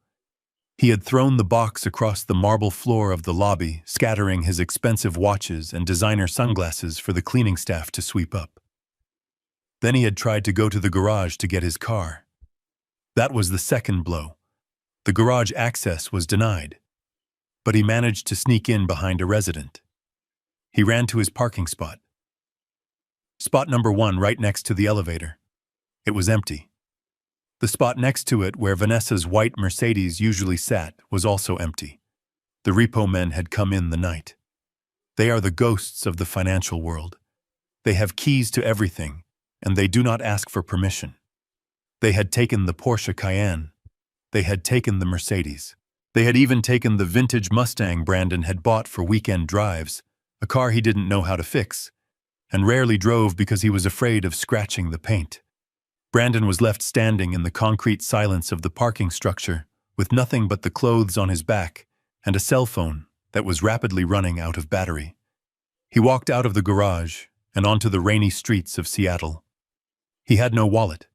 He had thrown the box across the marble floor of the lobby, scattering his expensive watches and designer sunglasses for the cleaning staff to sweep up. Then he had tried to go to the garage to get his car. That was the second blow. The garage access was denied, but he managed to sneak in behind a resident. He ran to his parking spot. Spot number 1, right next to the elevator. It was empty. The spot next to it, where Vanessa's white Mercedes usually sat, was also empty. The repo men had come in the night. They are the ghosts of the financial world. They have keys to everything, and they do not ask for permission. They had taken the Porsche Cayenne. They had taken the Mercedes. They had even taken the vintage Mustang Brandon had bought for weekend drives, a car he didn't know how to fix, and rarely drove because he was afraid of scratching the paint. Brandon was left standing in the concrete silence of the parking structure, with nothing but the clothes on his back and a cell phone that was rapidly running out of battery. He walked out of the garage and onto the rainy streets of Seattle. He had no wallet.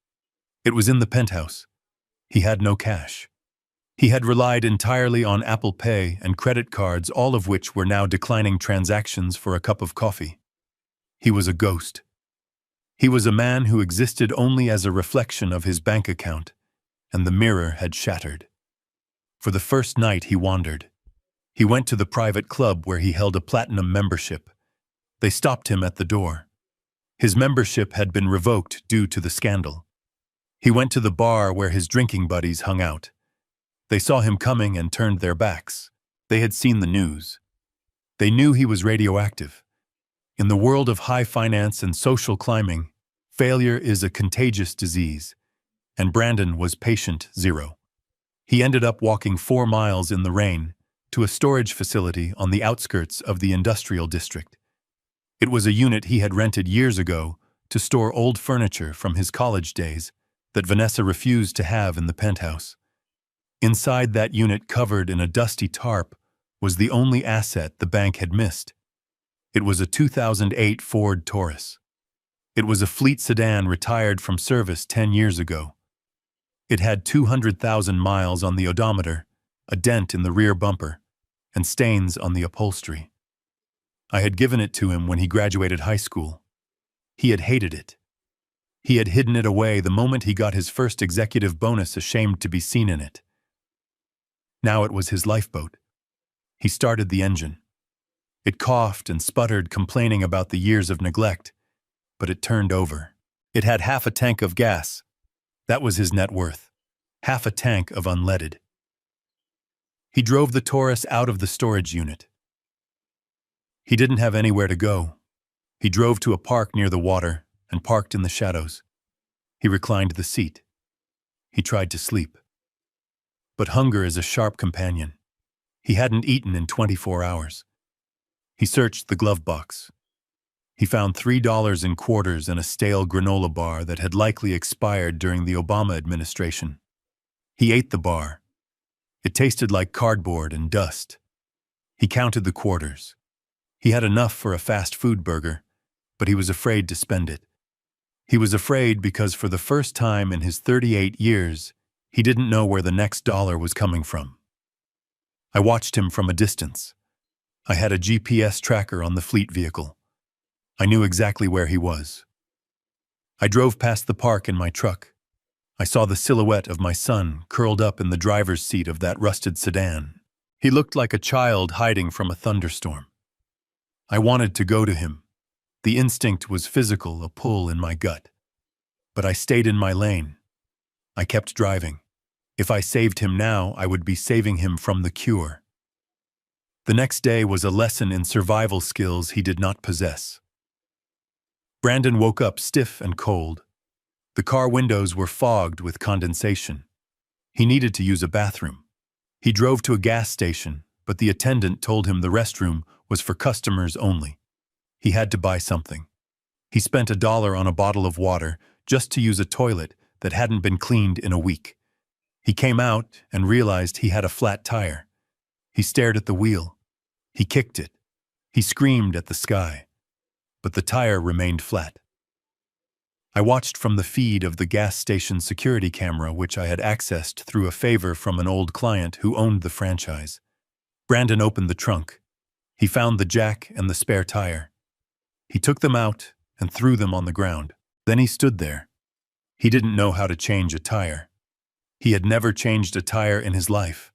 It was in the penthouse. He had no cash. He had relied entirely on Apple Pay and credit cards, all of which were now declining transactions for a cup of coffee. He was a ghost. He was a man who existed only as a reflection of his bank account, and the mirror had shattered. For the first night he wandered. He went to the private club where he held a platinum membership. They stopped him at the door. His membership had been revoked due to the scandal. He went to the bar where his drinking buddies hung out. They saw him coming and turned their backs. They had seen the news. They knew he was radioactive. In the world of high finance and social climbing, failure is a contagious disease, and Brandon was patient 0. He ended up walking 4 miles in the rain to a storage facility on the outskirts of the industrial district. It was a unit he had rented years ago to store old furniture from his college days that Vanessa refused to have in the penthouse. Inside that unit, covered in a dusty tarp, was the only asset the bank had missed. It was a 2008 Ford Taurus. It was a fleet sedan retired from service 10 years ago. It had 200,000 miles on the odometer, a dent in the rear bumper, and stains on the upholstery. I had given it to him when he graduated high school. He had hated it. He had hidden it away the moment he got his first executive bonus, ashamed to be seen in it. Now it was his lifeboat. He started the engine. It coughed and sputtered, complaining about the years of neglect, but it turned over. It had half a tank of gas. That was his net worth. Half a tank of unleaded. He drove the Taurus out of the storage unit. He didn't have anywhere to go. He drove to a park near the water and parked in the shadows. He reclined the seat. He tried to sleep. But hunger is a sharp companion. He hadn't eaten in 24 hours. He searched the glove box. He found $3 in quarters and a stale granola bar that had likely expired during the Obama administration. He ate the bar. It tasted like cardboard and dust. He counted the quarters. He had enough for a fast food burger, but he was afraid to spend it. He was afraid because for the first time in his 38 years, he didn't know where the next dollar was coming from. I watched him from a distance. I had a GPS tracker on the fleet vehicle. I knew exactly where he was. I drove past the park in my truck. I saw the silhouette of my son curled up in the driver's seat of that rusted sedan. He looked like a child hiding from a thunderstorm. I wanted to go to him. The instinct was physical, a pull in my gut. But I stayed in my lane. I kept driving. If I saved him now, I would be saving him from the cure. The next day was a lesson in survival skills he did not possess. Brandon woke up stiff and cold. The car windows were fogged with condensation. He needed to use a bathroom. He drove to a gas station, but the attendant told him the restroom was for customers only. He had to buy something. He spent $1 on a bottle of water just to use a toilet that hadn't been cleaned in a week. He came out and realized he had a flat tire. He stared at the wheel. He kicked it. He screamed at the sky. But the tire remained flat. I watched from the feed of the gas station security camera, which I had accessed through a favor from an old client who owned the franchise. Brandon opened the trunk. He found the jack and the spare tire. He took them out and threw them on the ground. Then he stood there. He didn't know how to change a tire. He had never changed a tire in his life.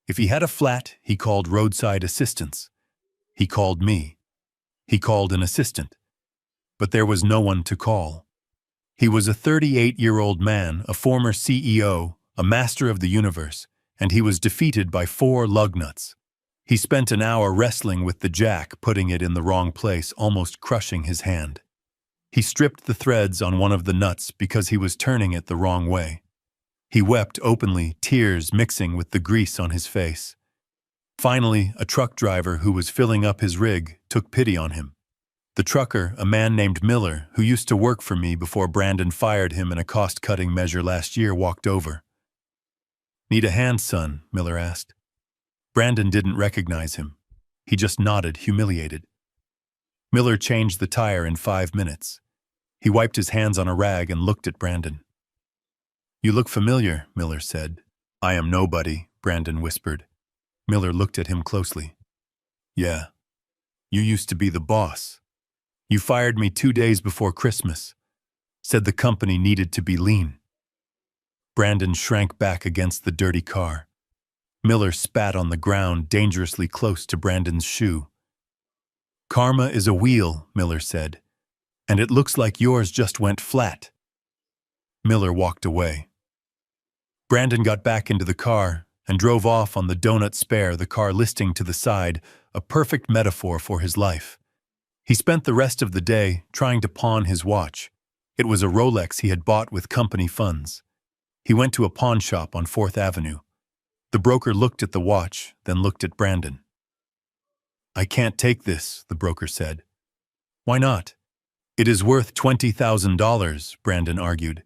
If he had a flat, he called roadside assistance. He called me. He called an assistant. But there was no one to call. He was a 38-year-old man, a former CEO, a master of the universe, and he was defeated by 4 lug nuts. He spent an hour wrestling with the jack, putting it in the wrong place, almost crushing his hand. He stripped the threads on one of the nuts because he was turning it the wrong way. He wept openly, tears mixing with the grease on his face. Finally, a truck driver who was filling up his rig took pity on him. The trucker, a man named Miller, who used to work for me before Brandon fired him in a cost-cutting measure last year, walked over. "Need a hand, son?" Miller asked. Brandon didn't recognize him. He just nodded, humiliated. Miller changed the tire in 5 minutes. He wiped his hands on a rag and looked at Brandon. "You look familiar," Miller said. "I am nobody," Brandon whispered. Miller looked at him closely. "Yeah. You used to be the boss. You fired me 2 days before Christmas. Said the company needed to be lean." Brandon shrank back against the dirty car. Miller spat on the ground dangerously close to Brandon's shoe. "Karma is a wheel," Miller said, "and it looks like yours just went flat." Miller walked away. Brandon got back into the car and drove off on the donut spare, the car listing to the side, a perfect metaphor for his life. He spent the rest of the day trying to pawn his watch. It was a Rolex he had bought with company funds. He went to a pawn shop on 4th Avenue. The broker looked at the watch, then looked at Brandon. "I can't take this," the broker said. "Why not?" "It is worth $20,000, Brandon argued.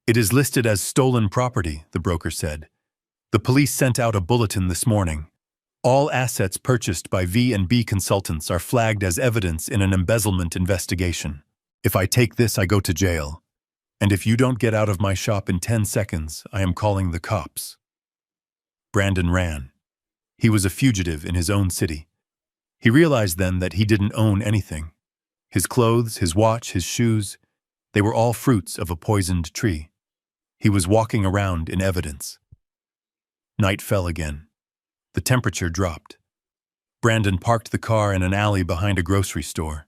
"It is listed as stolen property," the broker said. "The police sent out a bulletin this morning. All assets purchased by V&B Consultants are flagged as evidence in an embezzlement investigation. If I take this, I go to jail. And if you don't get out of my shop in 10 seconds, I am calling the cops." Brandon ran. He was a fugitive in his own city. He realized then that he didn't own anything. His clothes, his watch, his shoes, they were all fruits of a poisoned tree. He was walking around in evidence. Night fell again. The temperature dropped. Brandon parked the car in an alley behind a grocery store.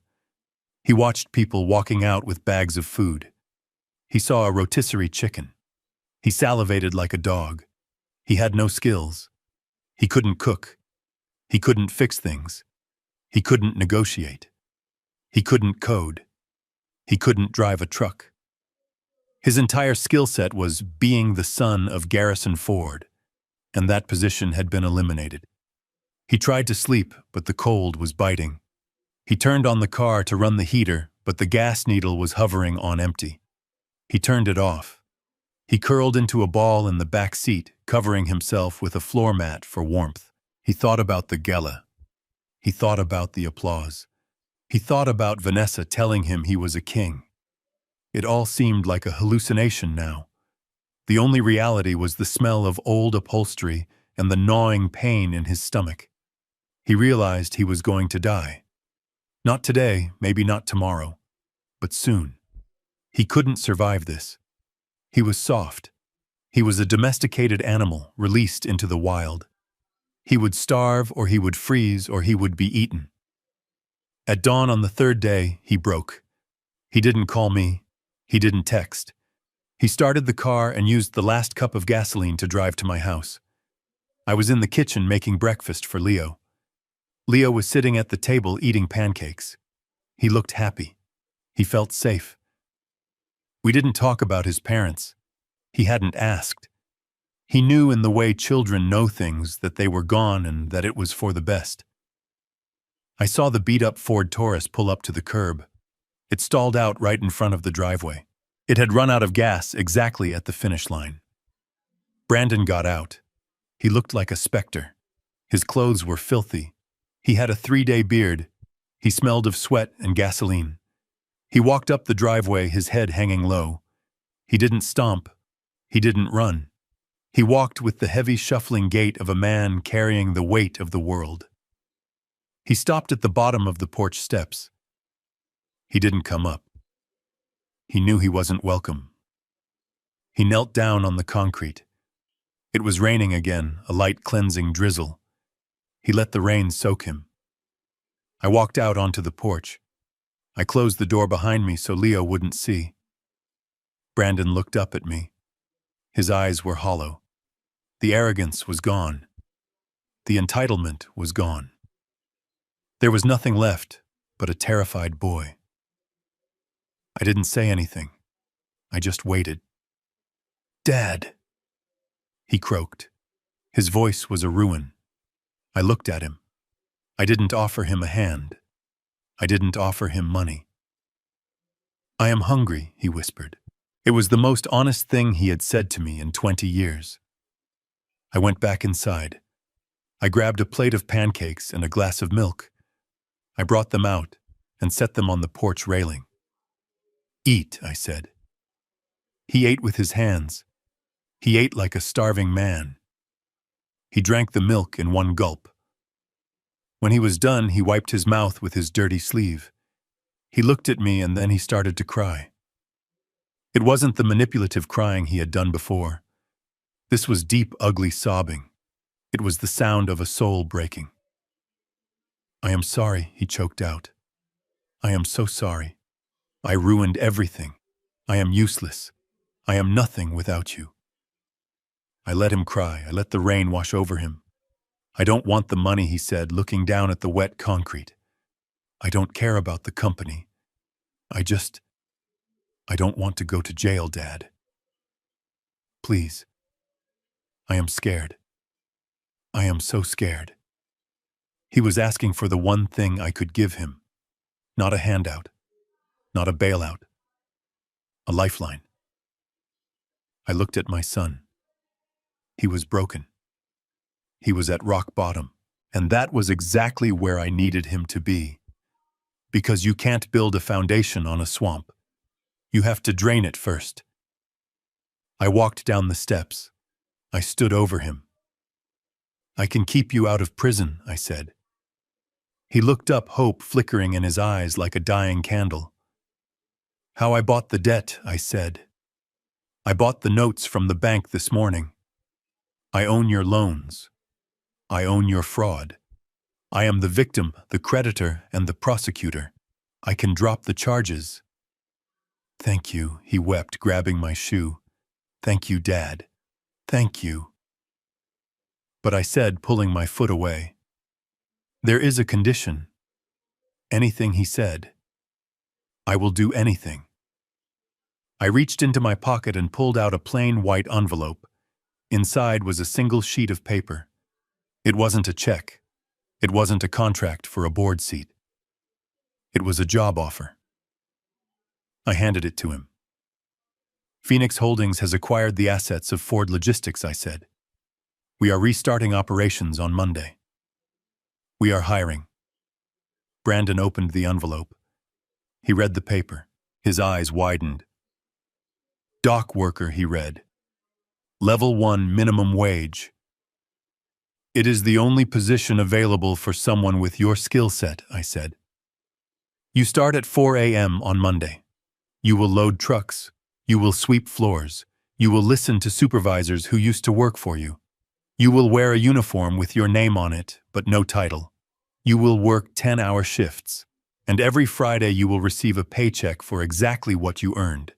He watched people walking out with bags of food. He saw a rotisserie chicken. He salivated like a dog. He had no skills. He couldn't cook. He couldn't fix things. He couldn't negotiate. He couldn't code. He couldn't drive a truck. His entire skill set was being the son of Garrison Ford, and that position had been eliminated. He tried to sleep, but the cold was biting. He turned on the car to run the heater, but the gas needle was hovering on empty. He turned it off. He curled into a ball in the back seat, covering himself with a floor mat for warmth. He thought about the gala. He thought about the applause. He thought about Vanessa telling him he was a king. It all seemed like a hallucination now. The only reality was the smell of old upholstery and the gnawing pain in his stomach. He realized he was going to die. Not today, maybe not tomorrow, but soon. He couldn't survive this. He was soft. He was a domesticated animal released into the wild. He would starve, or he would freeze, or he would be eaten. At dawn on the third day, he broke. He didn't call me. He didn't text. He started the car and used the last cup of gasoline to drive to my house. I was in the kitchen making breakfast for Leo. Leo was sitting at the table eating pancakes. He looked happy. He felt safe. We didn't talk about his parents. He hadn't asked. He knew in the way children know things that they were gone and that it was for the best. I saw the beat-up Ford Taurus pull up to the curb. It stalled out right in front of the driveway. It had run out of gas exactly at the finish line. Brandon got out. He looked like a specter. His clothes were filthy. He had a 3-day beard. He smelled of sweat and gasoline. He walked up the driveway, his head hanging low. He didn't stomp. He didn't run. He walked with the heavy shuffling gait of a man carrying the weight of the world. He stopped at the bottom of the porch steps. He didn't come up. He knew he wasn't welcome. He knelt down on the concrete. It was raining again, a light cleansing drizzle. He let the rain soak him. I walked out onto the porch. I closed the door behind me so Leo wouldn't see. Brandon looked up at me. His eyes were hollow. The arrogance was gone. The entitlement was gone. There was nothing left but a terrified boy. I didn't say anything. I just waited. "Dad," he croaked. His voice was a ruin. I looked at him. I didn't offer him a hand. I didn't offer him money. "I am hungry," he whispered. It was the most honest thing he had said to me in 20 years. I went back inside. I grabbed a plate of pancakes and a glass of milk. I brought them out and set them on the porch railing. "Eat," I said. He ate with his hands. He ate like a starving man. He drank the milk in one gulp. When he was done, he wiped his mouth with his dirty sleeve. He looked at me and then he started to cry. It wasn't the manipulative crying he had done before. This was deep, ugly sobbing. It was the sound of a soul breaking. "I am sorry," he choked out. "I am so sorry. I ruined everything. I am useless. I am nothing without you." I let him cry. I let the rain wash over him. "I don't want the money," he said, looking down at the wet concrete. "I don't care about the company. I don't want to go to jail, Dad. Please. I am scared. I am so scared." He was asking for the one thing I could give him. Not a handout. Not a bailout. A lifeline. I looked at my son. He was broken. He was at rock bottom, and that was exactly where I needed him to be. Because you can't build a foundation on a swamp. You have to drain it first. I walked down the steps. I stood over him. "I can keep you out of prison," I said. He looked up, hope flickering in his eyes like a dying candle. "How I bought the debt," I said. "I bought the notes from the bank this morning. I own your loans. I own your fraud. I am the victim, the creditor, and the prosecutor. I can drop the charges." "Thank you," he wept, grabbing my shoe. "Thank you, Dad. Thank you." But I said, pulling my foot away, "There is a condition." "Anything," he said. "I will do anything." I reached into my pocket and pulled out a plain white envelope. Inside was a single sheet of paper. It wasn't a check. It wasn't a contract for a board seat. It was a job offer. I handed it to him. "Phoenix Holdings has acquired the assets of Ford Logistics," I said. "We are restarting operations on Monday. We are hiring." Brandon opened the envelope. He read the paper. His eyes widened. Dock worker, he read. Level 1 minimum wage. It is the only position available for someone with your skill set, I said. You start at 4 a.m. on Monday. You will load trucks. You will sweep floors. You will listen to supervisors who used to work for you. You will wear a uniform with your name on it, but no title. You will work 10-hour shifts. And every Friday you will receive a paycheck for exactly what you earned.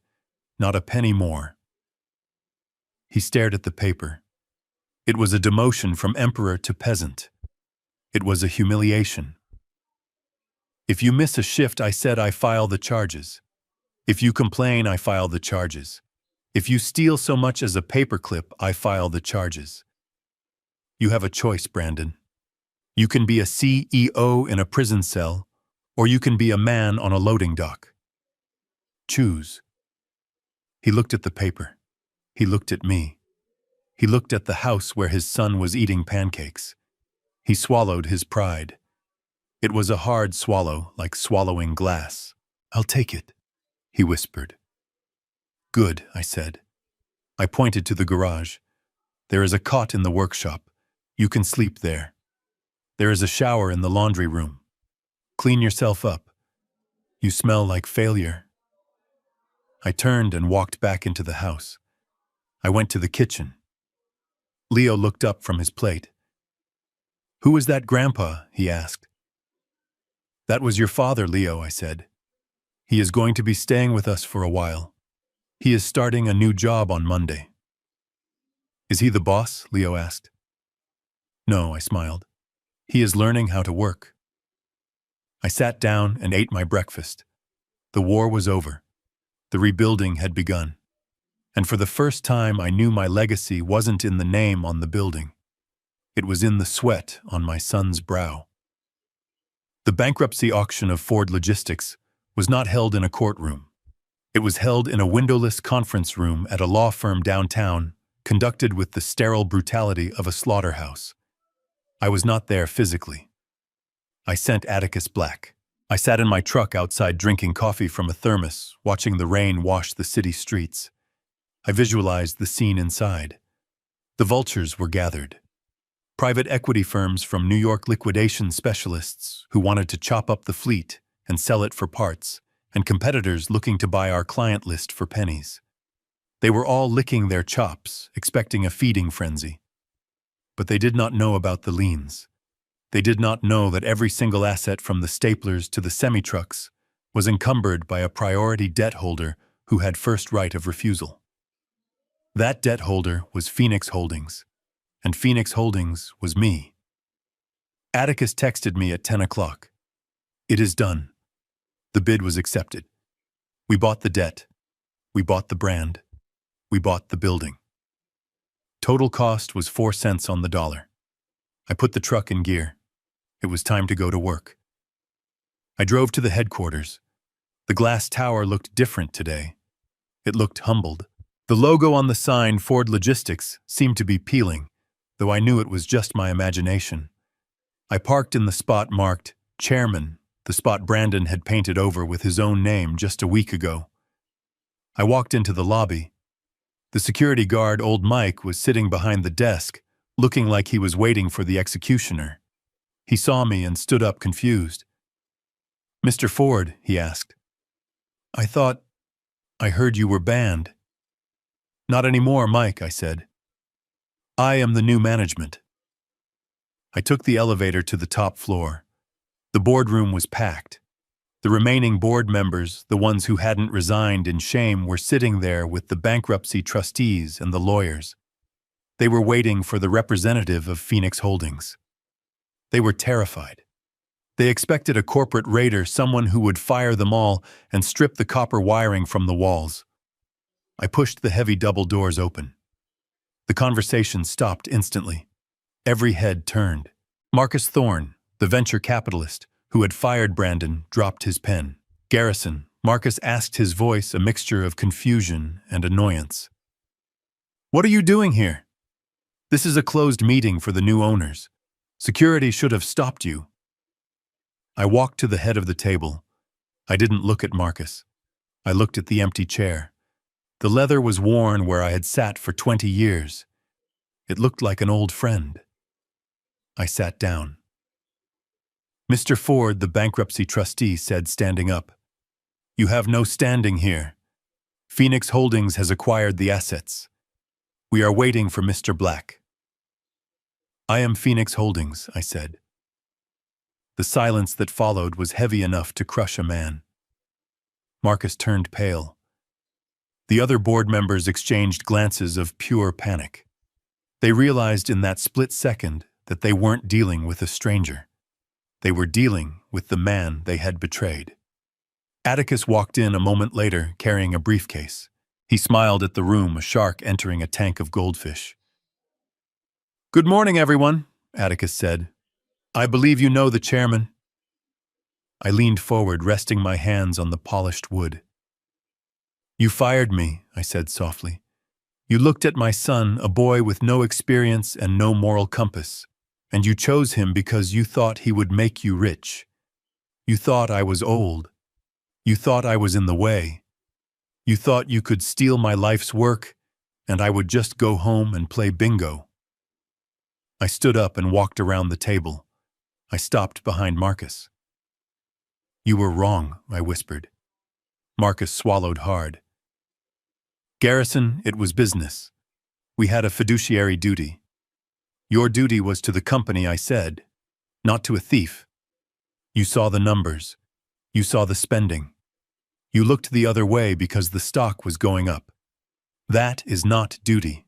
Not a penny more. He stared at the paper. It was a demotion from emperor to peasant. It was a humiliation. If you miss a shift, I said, I file the charges. If you complain, I file the charges. If you steal so much as a paperclip, I file the charges. You have a choice, Brandon. You can be a CEO in a prison cell, or you can be a man on a loading dock. Choose. He looked at the paper. He looked at me. He looked at the house where his son was eating pancakes. He swallowed his pride. It was a hard swallow, like swallowing glass. I'll take it, he whispered. Good, I said. I pointed to the garage. There is a cot in the workshop. You can sleep there. There is a shower in the laundry room. Clean yourself up. You smell like failure. I turned and walked back into the house. I went to the kitchen. Leo looked up from his plate. Who is that, Grandpa? He asked. That was your father, Leo, I said. He is going to be staying with us for a while. He is starting a new job on Monday. Is he the boss? Leo asked. No, I smiled. He is learning how to work. I sat down and ate my breakfast. The war was over. The rebuilding had begun. And for the first time, I knew my legacy wasn't in the name on the building. It was in the sweat on my son's brow. The bankruptcy auction of Ford Logistics was not held in a courtroom. It was held in a windowless conference room at a law firm downtown, conducted with the sterile brutality of a slaughterhouse. I was not there physically. I sent Atticus Black. I sat in my truck outside drinking coffee from a thermos, watching the rain wash the city streets. I visualized the scene inside. The vultures were gathered. Private equity firms from New York liquidation specialists who wanted to chop up the fleet and sell it for parts, and competitors looking to buy our client list for pennies. They were all licking their chops, expecting a feeding frenzy. But they did not know about the liens. They did not know that every single asset from the staplers to the semi-trucks was encumbered by a priority debt holder who had first right of refusal. That debt holder was Phoenix Holdings, and Phoenix Holdings was me. Atticus texted me at 10 o'clock. It is done. The bid was accepted. We bought the debt. We bought the brand. We bought the building. Total cost was 4 cents on the dollar. I put the truck in gear. It was time to go to work. I drove to the headquarters. The glass tower looked different today. It looked humbled. The logo on the sign, Ford Logistics, seemed to be peeling, though I knew it was just my imagination. I parked in the spot marked Chairman, the spot Brandon had painted over with his own name just a week ago. I walked into the lobby. The security guard, old Mike, was sitting behind the desk, looking like he was waiting for the executioner. He saw me and stood up confused. Mr. Ford, he asked. I heard you were banned. Not anymore, Mike, I said. I am the new management. I took the elevator to the top floor. The boardroom was packed. The remaining board members, the ones who hadn't resigned in shame, were sitting there with the bankruptcy trustees and the lawyers. They were waiting for the representative of Phoenix Holdings. They were terrified. They expected a corporate raider, someone who would fire them all and strip the copper wiring from the walls. I pushed the heavy double doors open. The conversation stopped instantly. Every head turned. Marcus Thorne, the venture capitalist who had fired Brandon, dropped his pen. Garrison, Marcus asked, his voice a mixture of confusion and annoyance. What are you doing here? This is a closed meeting for the new owners. Security should have stopped you. I walked to the head of the table. I didn't look at Marcus. I looked at the empty chair. The leather was worn where I had sat for 20 years. It looked like an old friend. I sat down. Mr. Ford, the bankruptcy trustee, said, standing up, "You have no standing here. Phoenix Holdings has acquired the assets. We are waiting for Mr. Black." "I am Phoenix Holdings," I said. The silence that followed was heavy enough to crush a man. Marcus turned pale. The other board members exchanged glances of pure panic. They realized in that split second that they weren't dealing with a stranger. They were dealing with the man they had betrayed. Atticus walked in a moment later, carrying a briefcase. He smiled at the room, a shark entering a tank of goldfish. "Good morning, everyone," Atticus said. "I believe you know the chairman." I leaned forward, resting my hands on the polished wood. "You fired me," I said softly. "You looked at my son, a boy with no experience and no moral compass, and you chose him because you thought he would make you rich. You thought I was old. You thought I was in the way. You thought you could steal my life's work, and I would just go home and play bingo." I stood up and walked around the table. I stopped behind Marcus. "You were wrong," I whispered. Marcus swallowed hard. "Garrison, it was business. We had a fiduciary duty. Your duty was to the company," I said, "not to a thief. You saw the numbers. You saw the spending. You looked the other way because the stock was going up. That is not duty.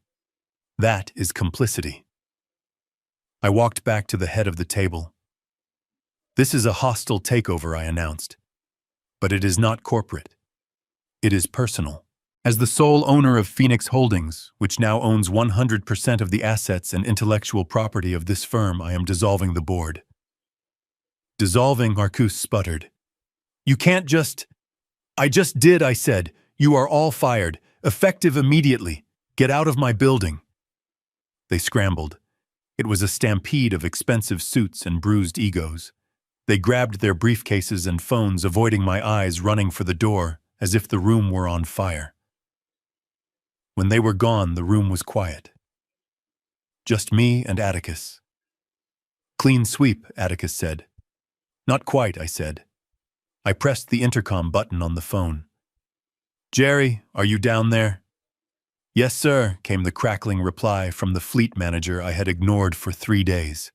That is complicity." I walked back to the head of the table. "This is a hostile takeover," I announced. "But it is not corporate. It is personal. As the sole owner of Phoenix Holdings, which now owns 100% of the assets and intellectual property of this firm, I am dissolving the board." "Dissolving?" Marcus sputtered. "You can't just—" "I just did," I said. "You are all fired. Effective immediately. Get out of my building." They scrambled. It was a stampede of expensive suits and bruised egos. They grabbed their briefcases and phones, avoiding my eyes, running for the door, as if the room were on fire. When they were gone, the room was quiet. Just me and Atticus. "Clean sweep," Atticus said. "Not quite," I said. I pressed the intercom button on the phone. "Jerry, are you down there?" "Yes, sir," came the crackling reply from the fleet manager I had ignored for 3 days.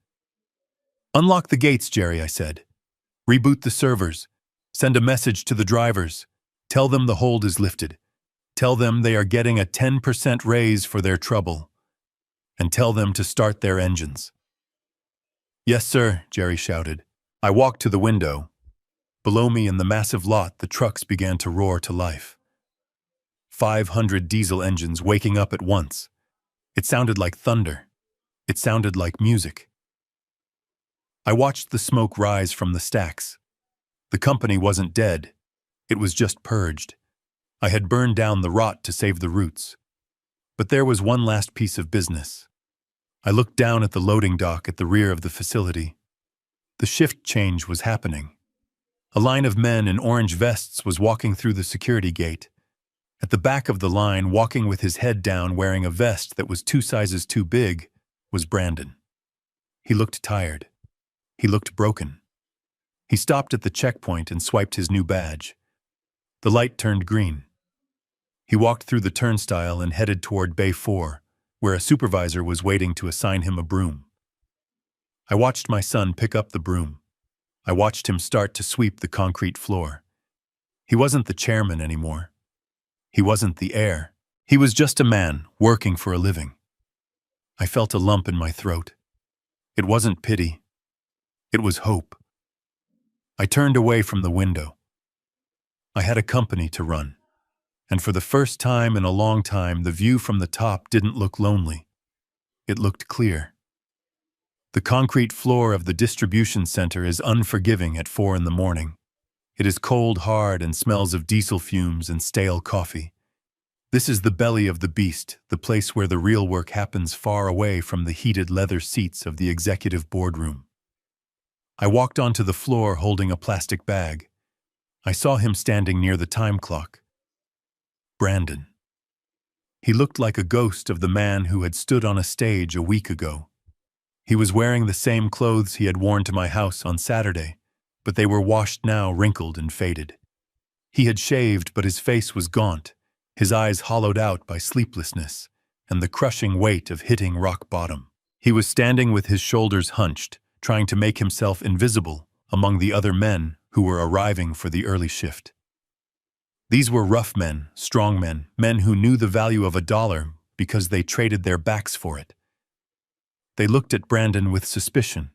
"Unlock the gates, Jerry," I said. "Reboot the servers. Send a message to the drivers. Tell them the hold is lifted. Tell them they are getting a 10% raise for their trouble. And tell them to start their engines." "Yes, sir," Jerry shouted. I walked to the window. Below me in the massive lot, the trucks began to roar to life. 500 diesel engines waking up at once. It sounded like thunder. It sounded like music. I watched the smoke rise from the stacks. The company wasn't dead. It was just purged. I had burned down the rot to save the roots. But there was one last piece of business. I looked down at the loading dock at the rear of the facility. The shift change was happening. A line of men in orange vests was walking through the security gate. At the back of the line, walking with his head down, wearing a vest that was 2 sizes too big, was Brandon. He looked tired. He looked broken. He stopped at the checkpoint and swiped his new badge. The light turned green. He walked through the turnstile and headed toward Bay 4, where a supervisor was waiting to assign him a broom. I watched my son pick up the broom. I watched him start to sweep the concrete floor. He wasn't the chairman anymore. He wasn't the heir. He was just a man working for a living. I felt a lump in my throat. It wasn't pity. It was hope. I turned away from the window. I had a company to run. And for the first time in a long time, the view from the top didn't look lonely. It looked clear. The concrete floor of the distribution center is unforgiving at 4 in the morning. It is cold, hard, and smells of diesel fumes and stale coffee. This is the belly of the beast, the place where the real work happens, far away from the heated leather seats of the executive boardroom. I walked onto the floor holding a plastic bag. I saw him standing near the time clock. Brandon. He looked like a ghost of the man who had stood on a stage a week ago. He was wearing the same clothes he had worn to my house on Saturday, but they were washed now, wrinkled and faded. He had shaved, but his face was gaunt, his eyes hollowed out by sleeplessness and the crushing weight of hitting rock bottom. He was standing with his shoulders hunched, trying to make himself invisible among the other men who were arriving for the early shift. These were rough men, strong men, men who knew the value of $1 because they traded their backs for it. They looked at Brandon with suspicion.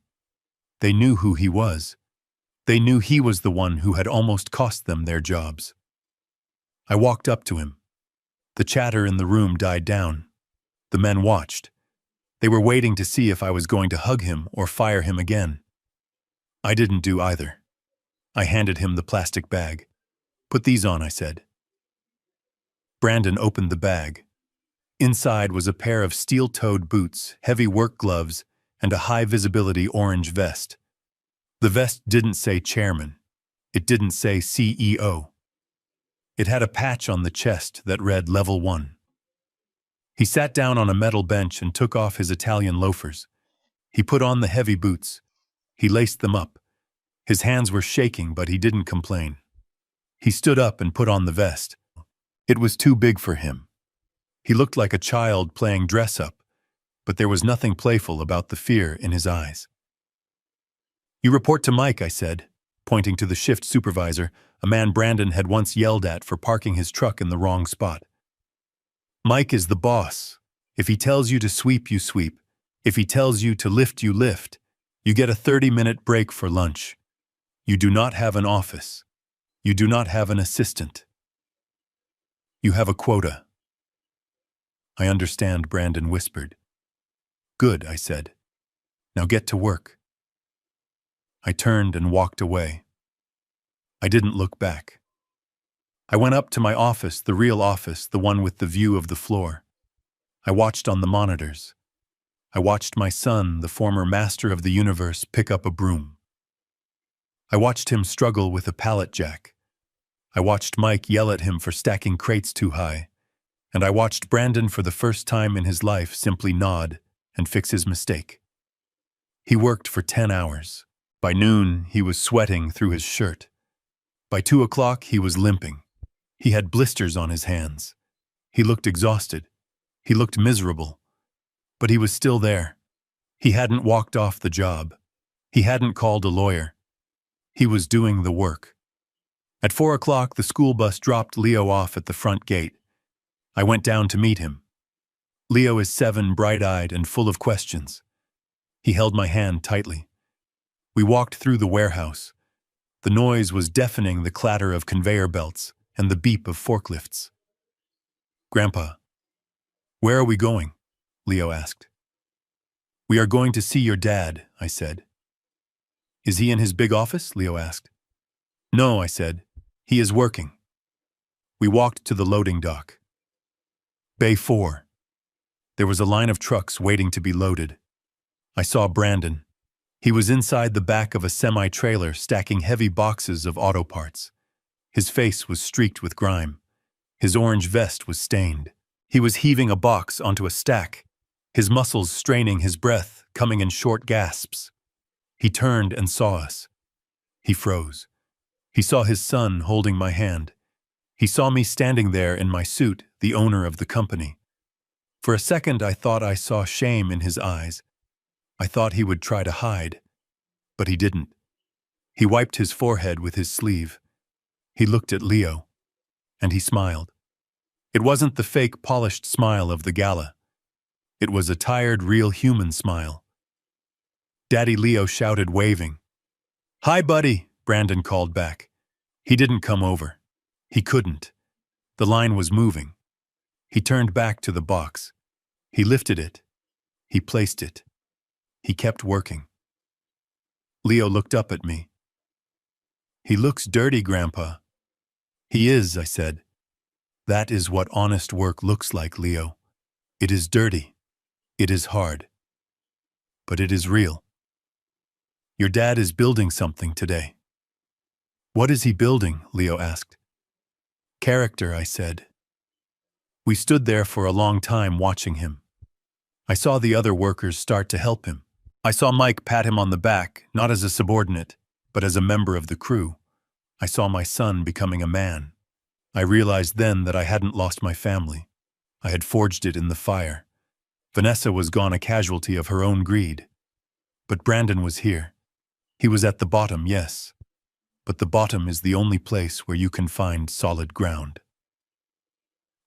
They knew who he was. They knew he was the one who had almost cost them their jobs. I walked up to him. The chatter in the room died down. The men watched. They were waiting to see if I was going to hug him or fire him again. I didn't do either. I handed him the plastic bag. "Put these on," I said. Brandon opened the bag. Inside was a pair of steel-toed boots, heavy work gloves, and a high-visibility orange vest. The vest didn't say chairman. It didn't say CEO. It had a patch on the chest that read Level 1. He sat down on a metal bench and took off his Italian loafers. He put on the heavy boots. He laced them up. His hands were shaking, but he didn't complain. He stood up and put on the vest. It was too big for him. He looked like a child playing dress-up, but there was nothing playful about the fear in his eyes. "You report to Mike," I said, pointing to the shift supervisor, a man Brandon had once yelled at for parking his truck in the wrong spot. "Mike is the boss. If he tells you to sweep, you sweep. If he tells you to lift, you lift. You get a 30-minute break for lunch. You do not have an office. You do not have an assistant. You have a quota." "I understand," Brandon whispered. "Good," I said. "Now get to work." I turned and walked away. I didn't look back. I went up to my office, the real office, the one with the view of the floor. I watched on the monitors. I watched my son, the former master of the universe, pick up a broom. I watched him struggle with a pallet jack. I watched Mike yell at him for stacking crates too high. And I watched Brandon for the first time in his life simply nod and fix his mistake. He worked for 10 hours. By noon, he was sweating through his shirt. By 2 o'clock, he was limping. He had blisters on his hands. He looked exhausted. He looked miserable. But he was still there. He hadn't walked off the job. He hadn't called a lawyer. He was doing the work. At 4 o'clock, the school bus dropped Leo off at the front gate. I went down to meet him. Leo is 7, bright-eyed and full of questions. He held my hand tightly. We walked through the warehouse. The noise was deafening, the clatter of conveyor belts and the beep of forklifts. "Grandpa, where are we going?" Leo asked. "We are going to see your dad," I said. "Is he in his big office?" Leo asked. "No," I said. "He is working." We walked to the loading dock. Bay 4. There was a line of trucks waiting to be loaded. I saw Brandon. He was inside the back of a semi-trailer stacking heavy boxes of auto parts. His face was streaked with grime. His orange vest was stained. He was heaving a box onto a stack, his muscles straining, his breath coming in short gasps. He turned and saw us. He froze. He saw his son holding my hand. He saw me standing there in my suit, the owner of the company. For a second, I thought I saw shame in his eyes. I thought he would try to hide, but he didn't. He wiped his forehead with his sleeve. He looked at Leo, and he smiled. It wasn't the fake, polished smile of the gala. It was a tired, real human smile. Daddy Leo shouted, waving. "Hi, buddy," Brandon called back. He didn't come over. He couldn't. The line was moving. He turned back to the box. He lifted it. He placed it. He kept working. Leo looked up at me. "He looks dirty, Grandpa." "He is," I said. "That is what honest work looks like, Leo. It is dirty. It is hard. But it is real. Your dad is building something today." "What is he building?" Leo asked. "Character," I said. We stood there for a long time watching him. I saw the other workers start to help him. I saw Mike pat him on the back, not as a subordinate, but as a member of the crew. I saw my son becoming a man. I realized then that I hadn't lost my family. I had forged it in the fire. Vanessa was gone, a casualty of her own greed. But Brandon was here. He was at the bottom, yes. But the bottom is the only place where you can find solid ground.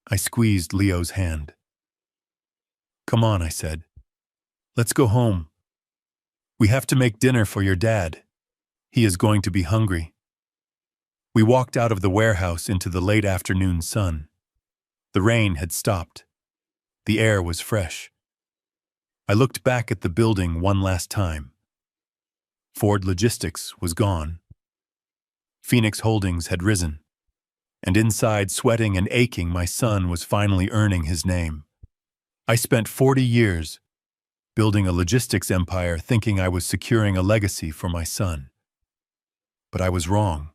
I squeezed Leo's hand. "Come on," I said. "Let's go home. We have to make dinner for your dad. He is going to be hungry." We walked out of the warehouse into the late afternoon sun. The rain had stopped. The air was fresh. I looked back at the building one last time. Ford Logistics was gone. Phoenix Holdings had risen. And inside, sweating and aching, my son was finally earning his name. I spent 40 years building a logistics empire thinking I was securing a legacy for my son. But I was wrong.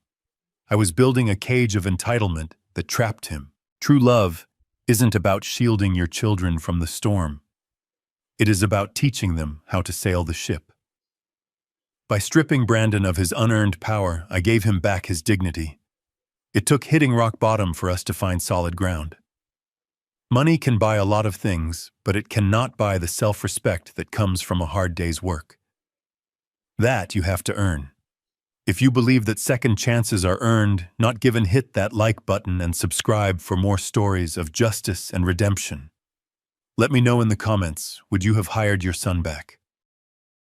I was building a cage of entitlement that trapped him. True love isn't about shielding your children from the storm. It is about teaching them how to sail the ship. By stripping Brandon of his unearned power, I gave him back his dignity. It took hitting rock bottom for us to find solid ground. Money can buy a lot of things, but it cannot buy the self-respect that comes from a hard day's work. That you have to earn. If you believe that second chances are earned, not given, hit that like button and subscribe for more stories of justice and redemption. Let me know in the comments, would you have hired your son back?